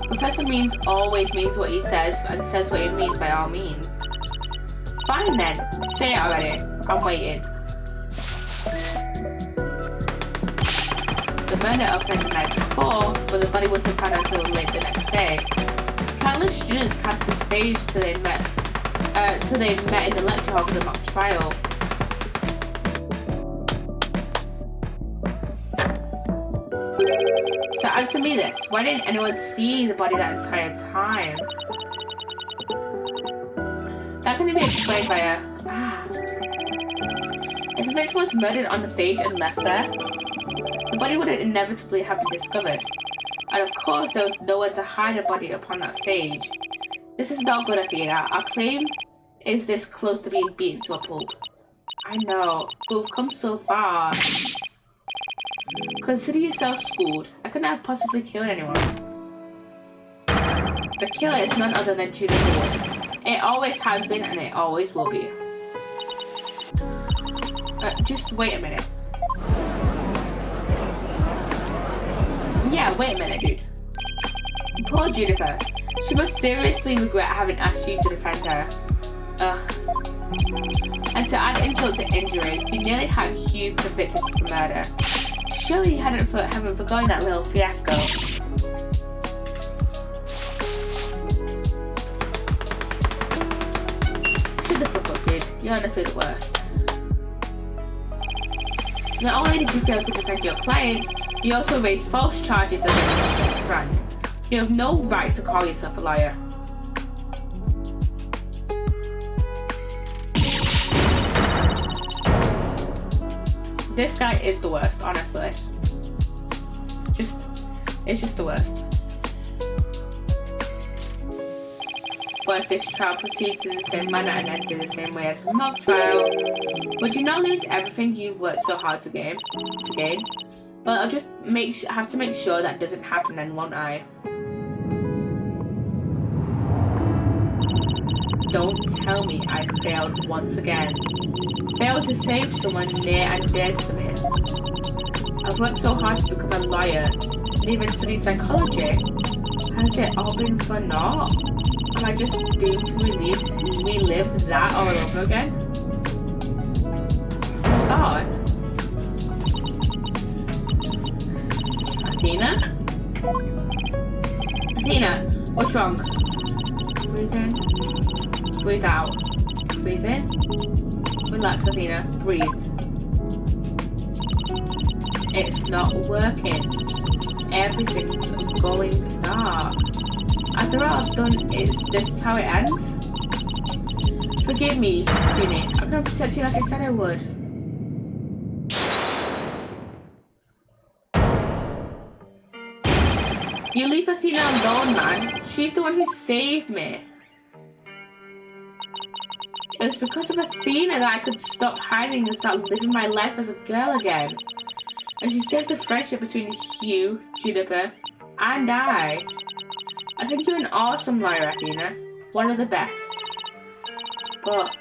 Speaker 1: Professor Means always means what he says and says what he means by all means. Fine then, say it already. I'm waiting. The murder occurred the night before, but the body wasn't found until late the next day. Countless students passed the stage till they met in the lecture hall for the mock trial. So answer me this, why didn't anyone see the body that entire time? That can be explained by if the victim was murdered on the stage and left there, the body would inevitably have been discovered. And of course, there was nowhere to hide a body upon that stage. This is not good, Athena. Our claim is this close to being beaten to a pulp. I know, but we've come so far. Consider yourself schooled. I could not have possibly killed anyone. The killer is none other than Juniper Woods. It always has been and it always will be. Just wait a minute. Yeah, wait a minute, dude. Poor Juniper. She must seriously regret having asked you to defend her. Ugh. And to add insult to injury, you nearly had Hugh convicted for murder. Surely you haven't forgotten that little fiasco. Shut the fuck up, dude. You're honestly the worst. Not only did you fail to defend your client, you also raised false charges against your friend. You have no right to call yourself a liar. This guy is the worst, honestly. It's just the worst. But if this trial proceeds in the same manner and ends in the same way as the mock trial, would you not lose everything you've worked so hard to gain? Well, I'll just have to make sure that doesn't happen then, won't I? Don't tell me I failed once again. Failed to save someone near and dear to me. I've worked so hard to become a lawyer and even studied psychology. Has it all been for naught? Am I just doomed to relive that all over again? God. Athena? Athena, what's wrong? Breathe in. Breathe out. Breathe in. Relax, Athena. Breathe. It's not working. Everything's going dark. After all I've done, is this how it ends? Forgive me, Junie. I'm gonna protect you like I said I would. You leave Athena alone, man. She's the one who saved me. It was because of Athena that I could stop hiding and start living my life as a girl again. And she saved the friendship between Hugh, Juniper, and I. I think you're an awesome lawyer, Athena. One of the best. But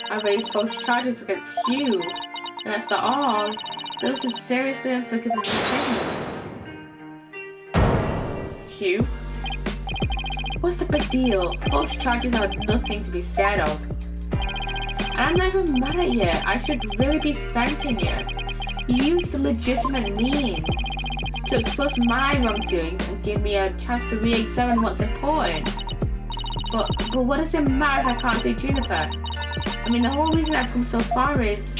Speaker 1: I raised false charges against Hugh. And that's not all. Those are seriously unforgivable things. Hugh? What's the big deal? False charges are nothing to be scared of. And I'm not even mad at you. I should really be thanking you. You used the legitimate means to expose my wrongdoings and give me a chance to re-examine what's important. But what does it matter if I can't see Juniper? I mean, the whole reason I've come so far is...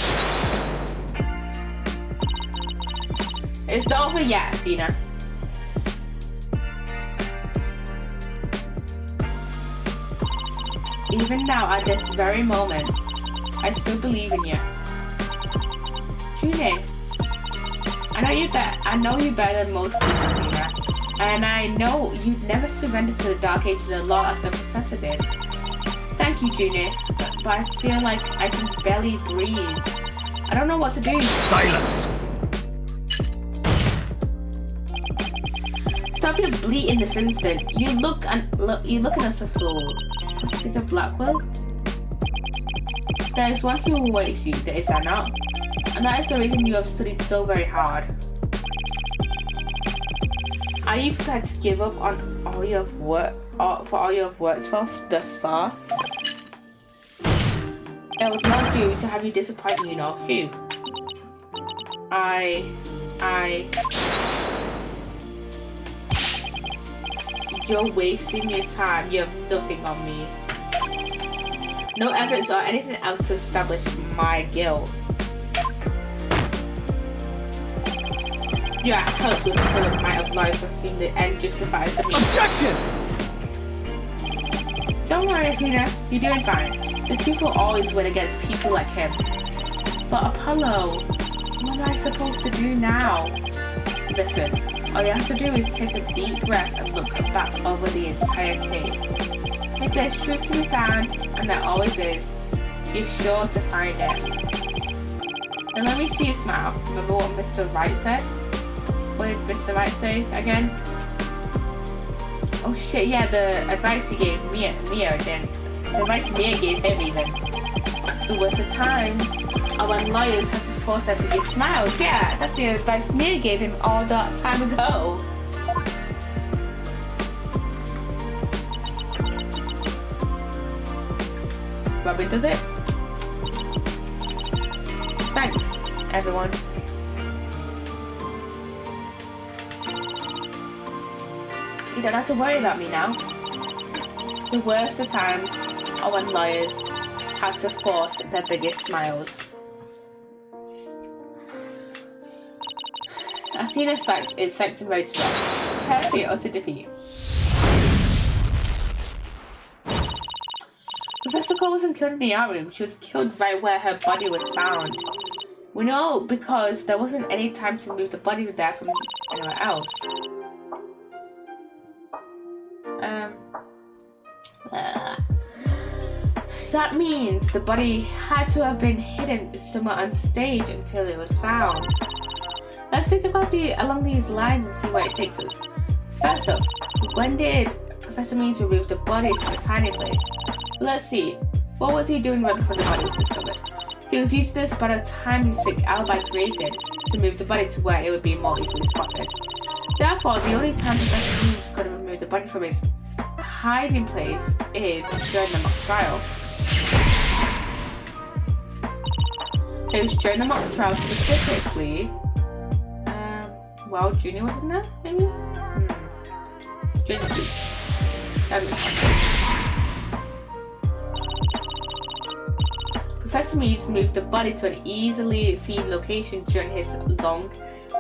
Speaker 1: It's not over yet, Athena. Even now, at this very moment, I still believe in you. Junie, I know you better than most people, Athena. And I know you'd never surrender to the Dark Ages a lot like the Professor did. Thank you, Junie, but I feel like I can barely breathe. I don't know what to do.
Speaker 4: Silence!
Speaker 1: Stop your bleating this instant. You're looking at a fool. Prosecutor Blackwell? There is one who awaits you, is there not? And that is the reason you have studied so very hard. Are you prepared to give up on all you have worked for thus far? It would not do to have you disappoint you know who. You're wasting your time. You have nothing on me. No evidence or anything else to establish my guilt. You are helpless for the might of life in the end justifies the means.
Speaker 4: Objection!
Speaker 1: Don't worry, Athena. You're doing fine. The truth will always win against people like him. But Apollo, what am I supposed to do now? Listen, All you have to do is take a deep breath and look back over the entire case. If there's truth to be found, and there always is, you're sure to find it. Now let me see you smile. Remember what Mr. Wright said? What did Mr. Wright say again? Oh shit, yeah, the advice he gave Mia then. The advice Mia gave him even. The worst of times are when lawyers have to force their biggest smiles. Yeah, that's the advice Mia gave him all that time ago. Robin does it. Thanks, everyone. You don't have to worry about me now. The worst of times are when lawyers have to force their biggest smiles. Athena's sight is set and ready to rock. Prepare for your utter defeat. Professor Cole wasn't killed in the art room. She was killed right where her body was found. We know because there wasn't any time to move the body there from anywhere else. That means the body had to have been hidden somewhere on stage until it was found. Let's think about along these lines and see where it takes us. First up, when did Professor Means remove the body from its hiding place? Let's see. What was he doing right before the body was discovered? He was using the span of time his fake alibi created to move the body to where it would be more easily spotted. Therefore, the only time Professor Means could have removed the body from his hiding place is during the mock trial. It was during the mock trial specifically. Well, Junior was in there, maybe? Junior Professor Mees moved the body to an easily seen location during his long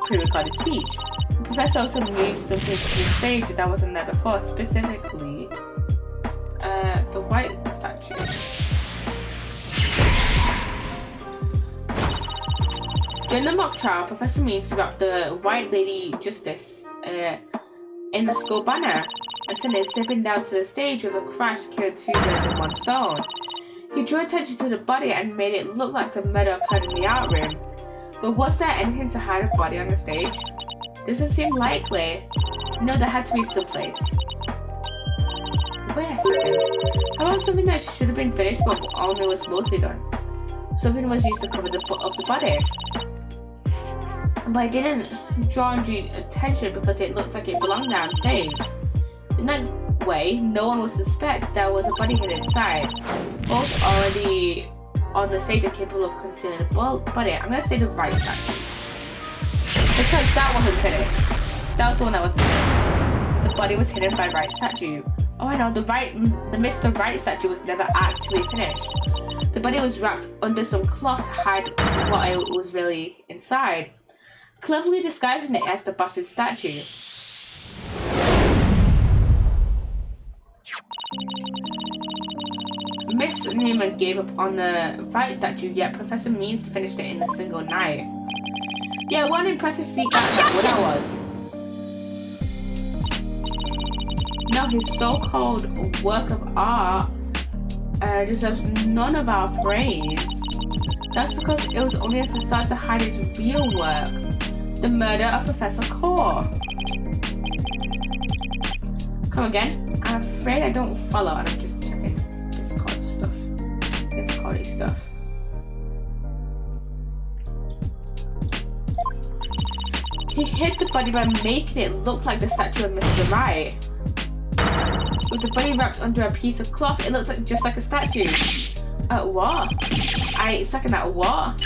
Speaker 1: pre-recorded speech. The professor also moved something to the stage that wasn't there before, specifically the white statue. During the mock trial, Professor Means wrapped the White Lady Justice in the skull banner and sent it zipping down to the stage with a crash, killing two birds with one stone. He drew attention to the body and made it look like the murder occurred in the art room. But was there anything to hide a body on the stage? Doesn't seem likely. No, there had to be someplace. Wait a second. How about something that should have been finished but only was mostly done? Something was used to cover the butt of the body. But it didn't draw undue attention because it looked like it belonged there on stage. In that way, no one would suspect there was a body hidden inside. Both already on the stage are capable of concealing a body. I'm gonna say the right statue. Because that wasn't finished. That was the one that wasn't finished. The body was hidden by right statue. Oh I know, the Mr. Right statue was never actually finished. The body was wrapped under some cloth to hide what it was really inside, cleverly disguising it as the busted statue. Miss Newman gave up on the right statue, yet Professor Means finished it in a single night. Yeah, what an impressive feat that was. Now his so-called work of art deserves none of our praise. That's because it was only a facade to hide his real work, the murder of Professor Core. Come again? I'm afraid I don't follow and I'm just checking Discord stuff. Discordy stuff. He hid the body by making it look like the statue of Mr. Right. With the body wrapped under a piece of cloth, it looks just like a statue. What? I second that. What?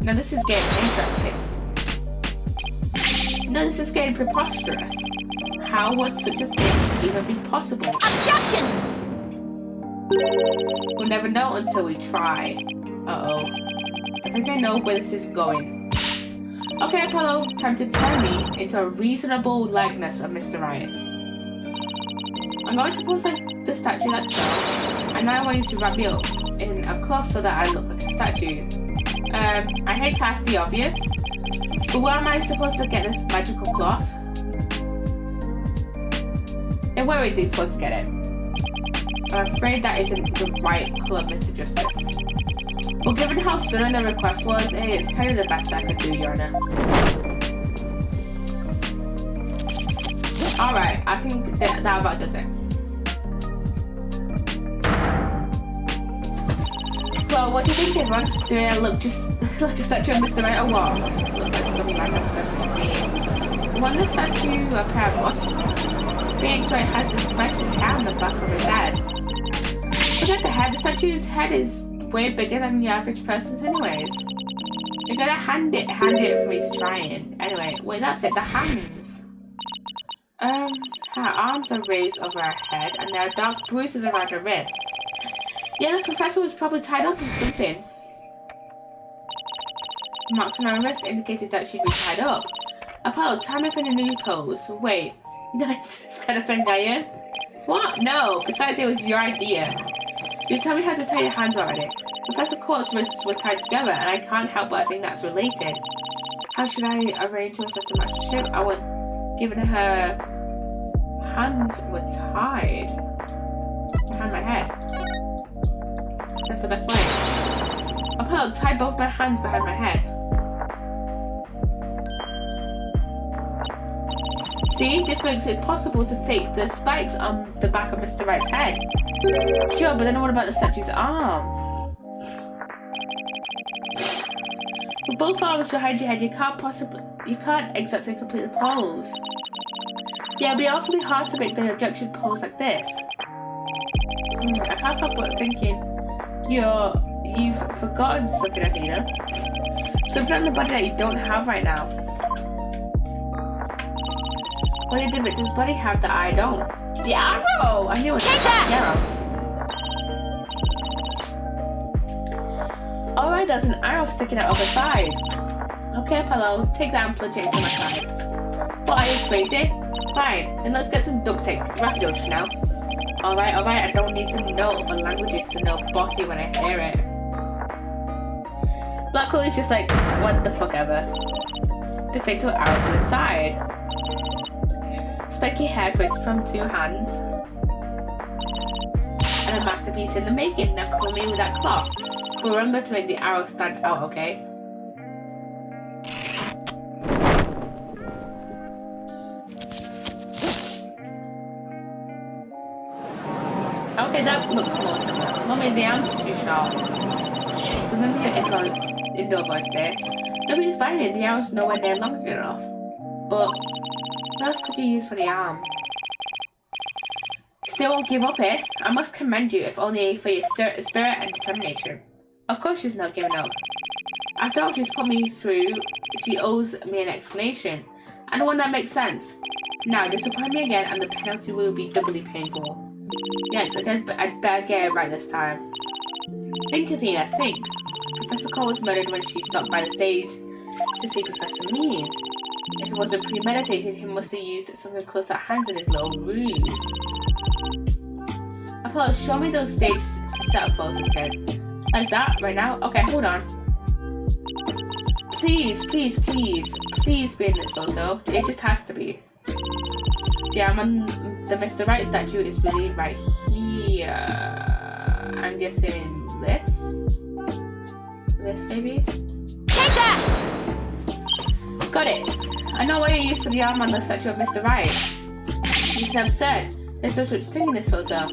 Speaker 1: Now this is getting interesting. No, this is getting preposterous. How would such a thing even be possible?
Speaker 3: Objection!
Speaker 1: We'll never know until we try. Uh-oh. I think I know where this is going. Okay, Apollo, time to turn me into a reasonable likeness of Mr. Right. I'm going to pose like the statue like so, and now I want you to wrap me up in a cloth so that I look like a statue. I hate to ask the obvious, But where am I supposed to get this magical cloth? And where is he supposed to get it? I'm afraid that isn't the right colour, Mr. Justice. Well, given how sudden the request was, it's kind of the best I could do, Your Honour. Alright, I think that about does it. Well, what do you think, everyone? Do I look just like a statue of Mr. Right or what? Looks like some random person to me. One the statue, a pair of busts. Being so it has the spiked hair on the back of his head. Look at the head. The statue's head is way bigger than the average person's anyways. You're gonna hand it for me to try it. Anyway, wait, that's it, the hands. Her arms are raised over her head and there are dark bruises around her wrists. Yeah, the professor was probably tied up in something. Marks on her wrist indicated that she'd been tied up. Apollo, tie me up in a new pose. Wait, you know this kind of thing, are you? What? No, besides it was your idea. You just told me how to tie your hands already. Professor Court's wrists were tied together and I can't help but think that's related. How should I arrange myself to match the shape? I want, given her hands were tied behind my head. That's the best way. Apollo, tie both my hands behind my head. See, this makes it possible to fake the spikes on the back of Mr. Wright's head. Sure, but then what about the statue's arm? With both arms behind your head, you can't exactly complete the pose. Yeah, it'd be awfully hard to make the objection pose like this. I can't help but thinking you've forgotten something, Athena. Something on the body that you don't have right now. What did Victor's body have that I don't? The arrow! I knew it.
Speaker 3: Take that!
Speaker 1: The arrow. Alright, there's an arrow sticking out of the side. Okay, Apollo, take that and plunge it into my side. What, are you crazy? Fine, then let's get some duct tape. Rapido, Chanel. Alright, I don't need to know other languages to know bossy when I hear it. Black Hole is just like, what the fuck ever. The fatal arrow to the side. Spiky hair created from 2 hands. And a masterpiece in the making. Now cover me with that cloth. But remember to make the arrow stand out, okay? Okay, that looks more similar. Mommy, the arm's too sharp. Shh, remember your indoor voice there. Nobody's buying it, the arrow's nowhere near long enough. But what else could you use for the arm? Still won't give up, eh? I must commend you, if only for your spirit and determination. Of course she's not giving up. After all she's put me through, she owes me an explanation. And one that makes sense. Now, disappoint me again and the penalty will be doubly painful. Yes, I'd better get it right this time. Think, Athena, think. Professor Cole was murdered when she stopped by the stage to see Professor Mead. If it wasn't premeditated, he must have used something close at hand in his little ruse. Apollo, show me those stage setup photos again. Like that, right now? Okay, hold on. Please be in this photo. It just has to be. Yeah, the Mr. Right statue is really right here. I'm guessing this? This, maybe?
Speaker 3: Take that!
Speaker 1: Got it. I know what you used for the arm on the statue of Mr. Right. It's absurd. There's no such thing in this photo.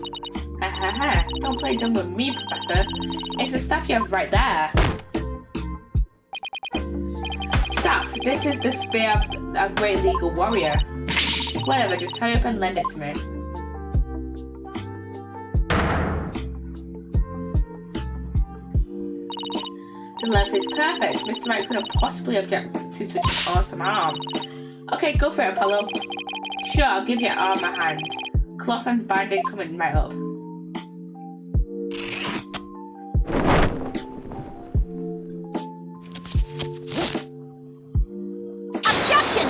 Speaker 1: Ha. Don't play dumb with me, Professor. It's the staff you have right there. Staff, this is the spear of a great legal warrior. Whatever, just hurry up and lend it to me. The length is perfect. Mr. Wright couldn't possibly object to such an awesome arm. Okay, go for it, Apollo. Sure, I'll give your arm a hand. Cloth and binding coming right up.
Speaker 3: Objection!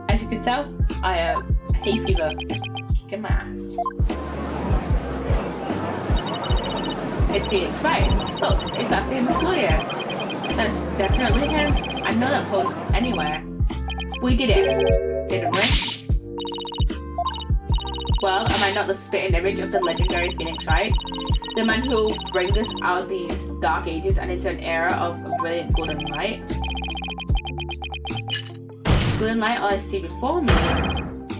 Speaker 1: As you can tell, I have hay fever. Kicking my ass. It's Phoenix, right? Look, it's that famous lawyer. That's definitely him. I know that post anywhere. We did it, didn't we? Well, am I not the spitting image of the legendary Phoenix, right? The man who will bring us out of these dark ages and into an era of brilliant golden light. Golden light, all I see before me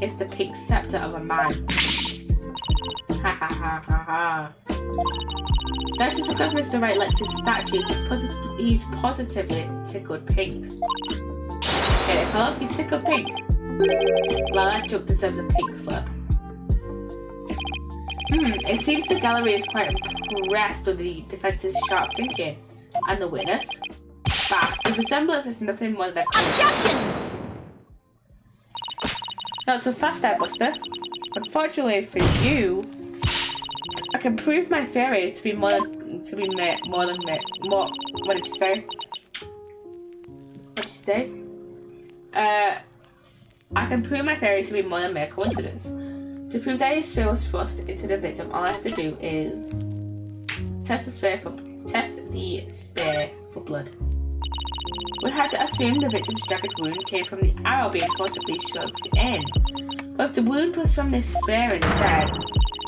Speaker 1: is the pink scepter of a man. Ha ha ha ha ha. That's just because Mr. Wright lets his statue, he's positively tickled pink. Get it, hello? He's tickled pink. Well, that joke deserves a pink slip. It seems the gallery is quite impressed with the defense's sharp thinking and the witness. But the resemblance is nothing more than
Speaker 3: Objection!
Speaker 1: Not so fast there, Buster. Unfortunately for you, I can prove my theory to be more. What did you say? What did you say? I can prove my theory to be more than mere coincidence. To prove that his spear was thrust into the victim, all I have to do is test the spear for blood. We had to assume the victim's jagged wound came from the arrow being forcibly shoved in. But if the wound was from this spear instead,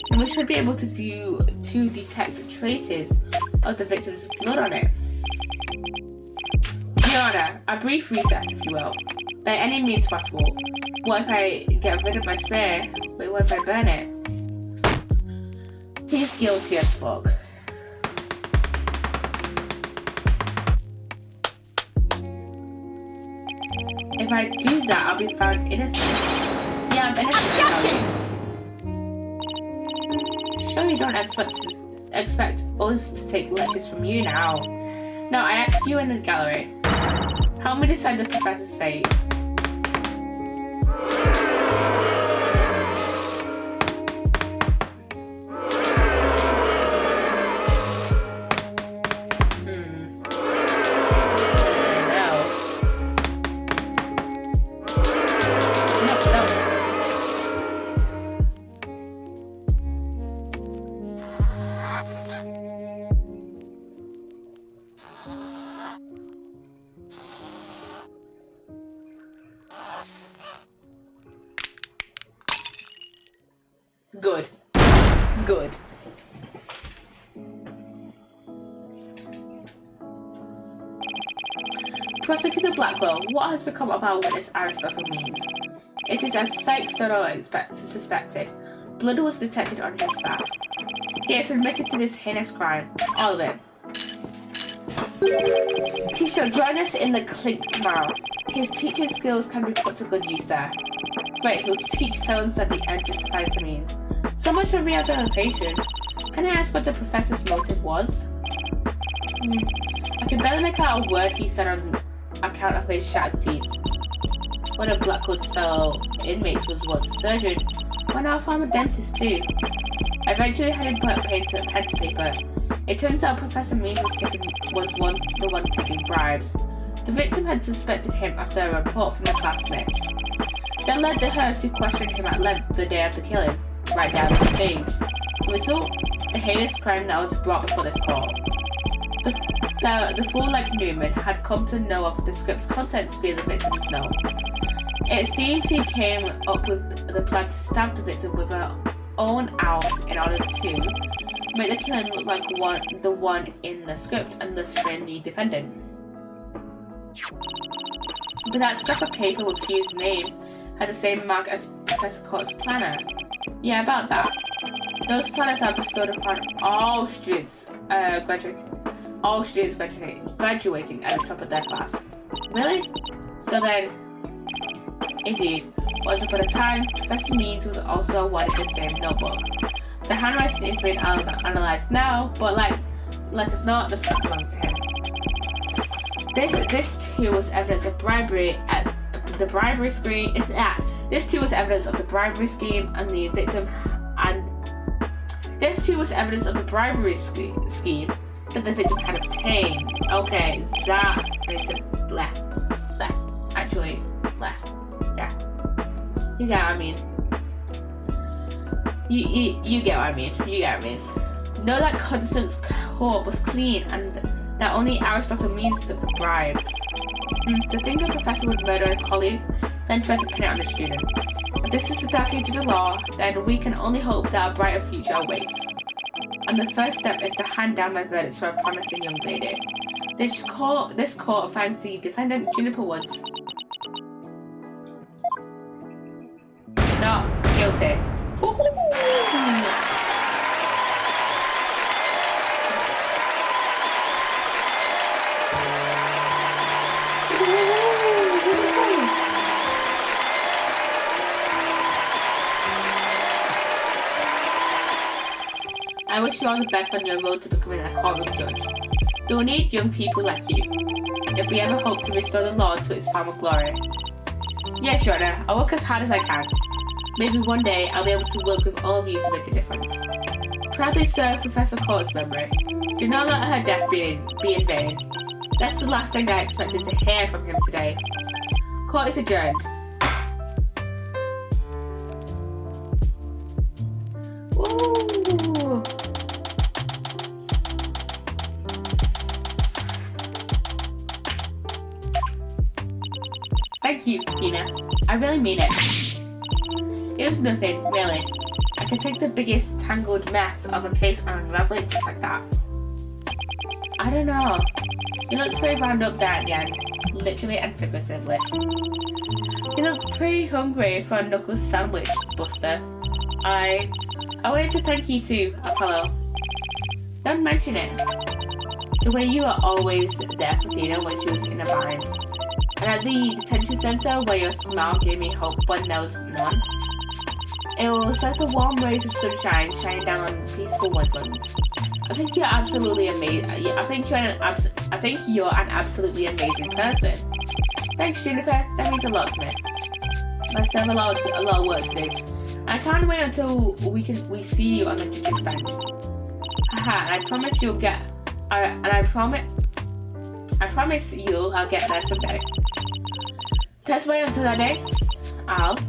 Speaker 1: then we should be able to detect traces of the victim's blood on it. Your Honor, a brief recess, if you will. By any means possible. What if I get rid of my spear? Wait, what if I burn it? He's guilty as fuck. If I do that, I'll be found innocent. Yeah, I'm innocent.
Speaker 3: Objection!
Speaker 1: Sure, you don't expect us to take lectures from you now. No, I ask you in the gallery. Help me decide the professor's fate. Good. Good. Prosecutor Blackwell, what has become of our witness Aristotle means? It is as Sykes Dodo suspected. Blood was detected on his staff. He has admitted to this heinous crime. All of it. He shall join us in the clink tomorrow. His teaching skills can be put to good use there. Right, he'll teach felons that the end justifies the means. So much for rehabilitation. Can I ask what the professor's motive was? I can barely make out a word he said on account of his shattered teeth. One of Blackwood's fellow inmates was once a surgeon, one now a former dentist too. I eventually had him put pen to paper. It turns out Professor Means was the one taking bribes. The victim had suspected him after a report from the classmate. That led her to question him at length the day of the killing, right down the stage. The result? The heinous crime that was brought before this court. The fool like Newman had come to know of the script's contents via the victim's note. It seems he came up with the plan to stab the victim with her own arm in order to make the killing look like the one in the script and thus frame the defendant. But that scrap of paper with Hugh's name had the same mark as Professor Court's planner. Yeah, about that. Those planners are bestowed upon all students graduating at the top of their class. Really? So then, indeed, once upon a time, Professor Means was also awarded the same notebook. The handwriting is being analysed now, but like it's not, the stuff belonged to him. This too was evidence of bribery at the bribery scheme. This too was evidence of the bribery scheme and the victim, and this too was evidence of the bribery scheme that the victim had obtained. Okay, that is a bleh. Actually, bleh. Yeah. You get what I mean. You get what I mean. You get what I mean. Know that Constance's court was clean and that only Aristotle means took the bribes. To think a professor would murder a colleague, then try to pin it on a student. If this is the dark age of the law, then we can only hope that a brighter future awaits. And the first step is to hand down my verdicts for a promising young lady. This court finds the defendant, Juniper Woods, not guilty. I wish you all the best on your road to becoming a courtroom judge. We will need young people like you, if we ever hope to restore the law to its former glory. Yes, Your Honor, I'll work as hard as I can. Maybe one day I'll be able to work with all of you to make a difference. Proudly serve Professor Court's memory. Do not let her death be in vain. That's the last thing I expected to hear from him today. Court is adjourned. Ooh. Thank you, Tina. I really mean it. It was nothing, really. I could take the biggest tangled mess of a case and unravel it just like that. I don't know. He looked pretty wound up there at the end, literally and figuratively. He looked pretty hungry for a knuckles sandwich, Buster. I wanted to thank you too, Apollo. Don't mention it. The way you are always there for Tina when she was in a bind. And at the detention center where your smile gave me hope when there was none. It was like the warm rays of sunshine shining down on peaceful woodlands. I think you're absolutely amazing. I think you're an absolutely amazing person. Thanks, Juniper. That means a lot to me. I still have a lot of work to do. I can't wait until we see you on the judge's bench. Haha, and I promise you'll get. I promise I'll get there someday. Just wait until that day. I've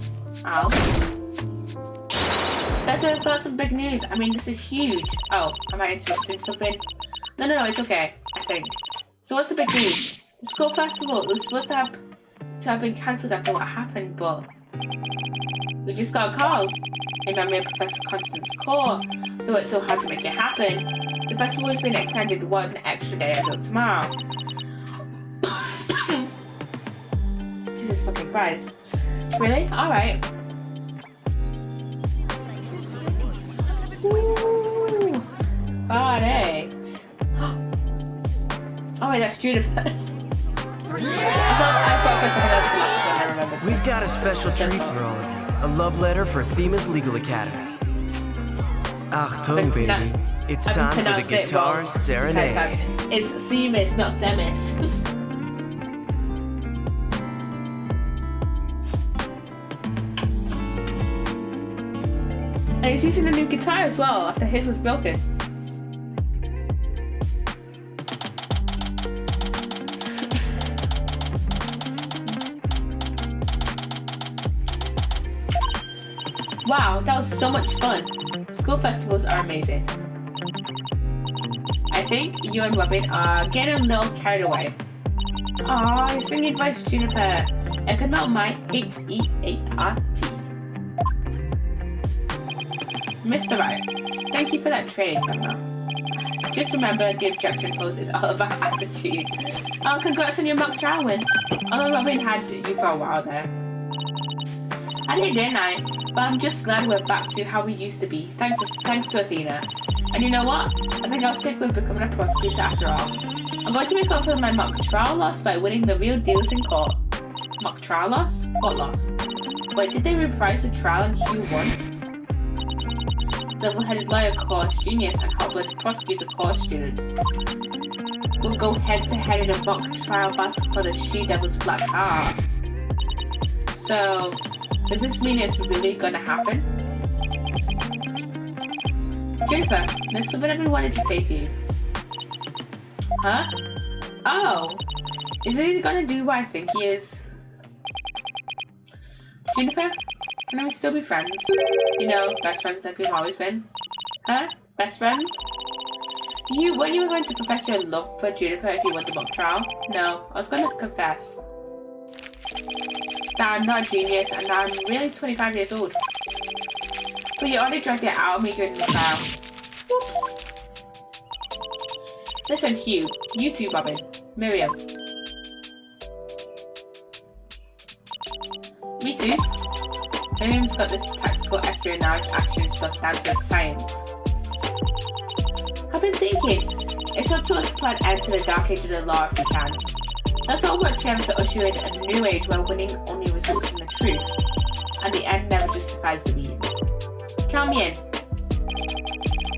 Speaker 1: got some big news. I mean, this is huge. Oh, am I interrupting something? No, it's okay, I think. So what's the big news? The school festival. It was supposed to have been cancelled after what happened, but we just got a call. In memory of Professor Constance Court, who worked so hard to make it happen. The festival has been extended one extra day until tomorrow. Jesus fucking Christ. Really? Alright. Alright. Oh wait, that's Juniper. I thought for a second that was the last one I remembered.
Speaker 4: We've got a special treat for all of you. A love letter for Themis Legal Academy. Achtung, baby. It's time for the guitar serenade.
Speaker 1: It's Themis, not Themis. And he's using a new guitar as well after his was broken. Wow, that was so much fun. School festivals are amazing. I think you and Robin are getting a little carried away. Aw, your singing voice, Juniper. It could melt my H-E-A-R-T. Mr. Wright, thank you for that training somehow. Just remember, the objection pose is all about attitude. Oh, congrats on your mock trial win. Although Robin had you for a while there. I did, didn't I? But I'm just glad we're back to how we used to be, thanks to Athena. And you know what? I think I'll stick with becoming a prosecutor after all. I'm going to make up for my mock trial loss by winning the real deals in court. Mock trial loss? What loss? Wait, did they reprise the trial in Q1? Level-headed lawyer course genius and hot-blooded prosecutor course student. We'll go head-to-head in a mock trial battle for the she-devil's black heart. So, does this mean it's really gonna happen? Juniper, there's something I've been wanting to say to you. Huh? Oh! Is he gonna do what I think he is? Juniper, can we still be friends? You know, best friends like we've always been. Huh? Best friends? You weren't you going to confess your love for Juniper if you won the mock trial? No, I was going to confess that I'm not a genius and that I'm really 25 years old. But you already dragged it out of me during the trial. Whoops. Listen, Hugh. You too, Robin. Miriam. Me too. Miriam's got this tactical espionage action stuff down to science. I've been thinking, it's up to us to put an end to the dark age of the law if we can. Let's all work together to usher in a new age where winning only results from the truth, and the end never justifies the means. Count me in.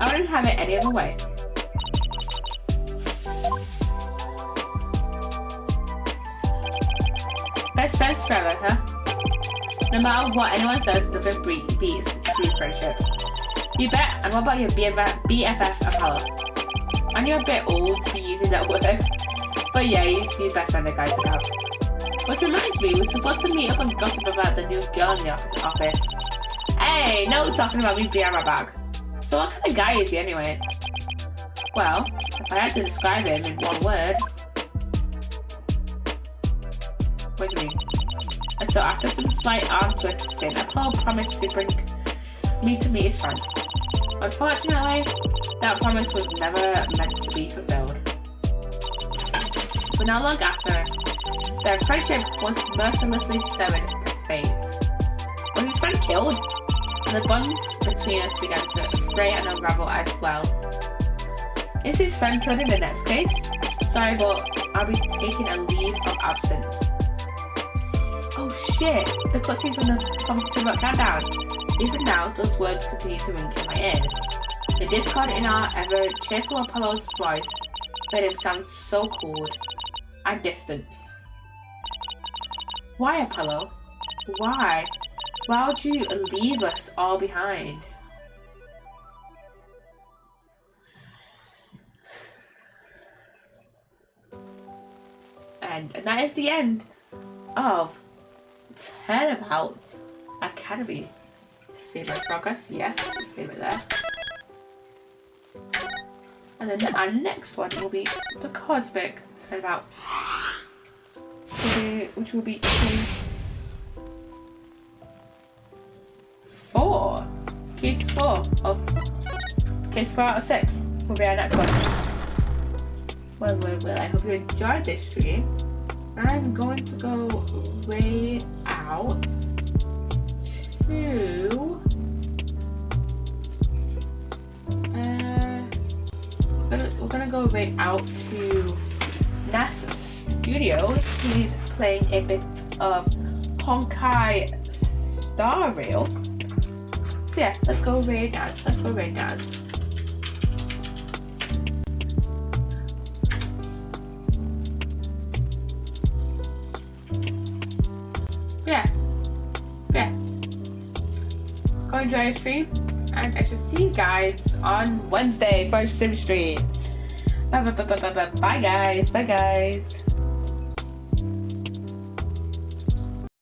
Speaker 1: I wouldn't have it any other way. Best friends forever, huh? No matter what anyone says, nothing beats true friendship. You bet. And what about your BFF Apollo? And you're a bit old to be using that word. But yeah, he's the best friend a guy could have. Which reminds me, we're supposed to meet up and gossip about the new girl in the office. Hey, no talking about me behind my back. So what kind of guy is he anyway? Well, if I had to describe him in one word... What do you mean? And so after some slight arm twisting, Apollo promised to bring me to meet his friend. Unfortunately, that promise was never meant to be fulfilled. But not long after, their friendship was mercilessly severed by fate. Was his friend killed? And the bonds between us began to fray and unravel as well. Is his friend killed in the next case? Sorry, but I'll be taking a leave of absence. Oh shit, the cutscene from Remote Countdown. Even now, those words continue to ring in my ears. The discord in our ever cheerful Apollo's voice made him sound so cold and distant. Why, Apollo? Why? Why would you leave us all behind? And that is the end of Turnabout Academy. Save my progress, yes, save it there. And then our next one will be the Cosmic Turnabout, which will be case 4. Case 4 out of 6 will be our next one. Well, I hope you enjoyed this stream. I'm going to go raid out to we're gonna go right out to NAS Studios. He's playing a bit of Honkai Star Rail. So yeah, let's go raid NAS. Yeah. Go enjoy your stream, and I shall see you guys on Wednesday for a sim stream. Bye guys.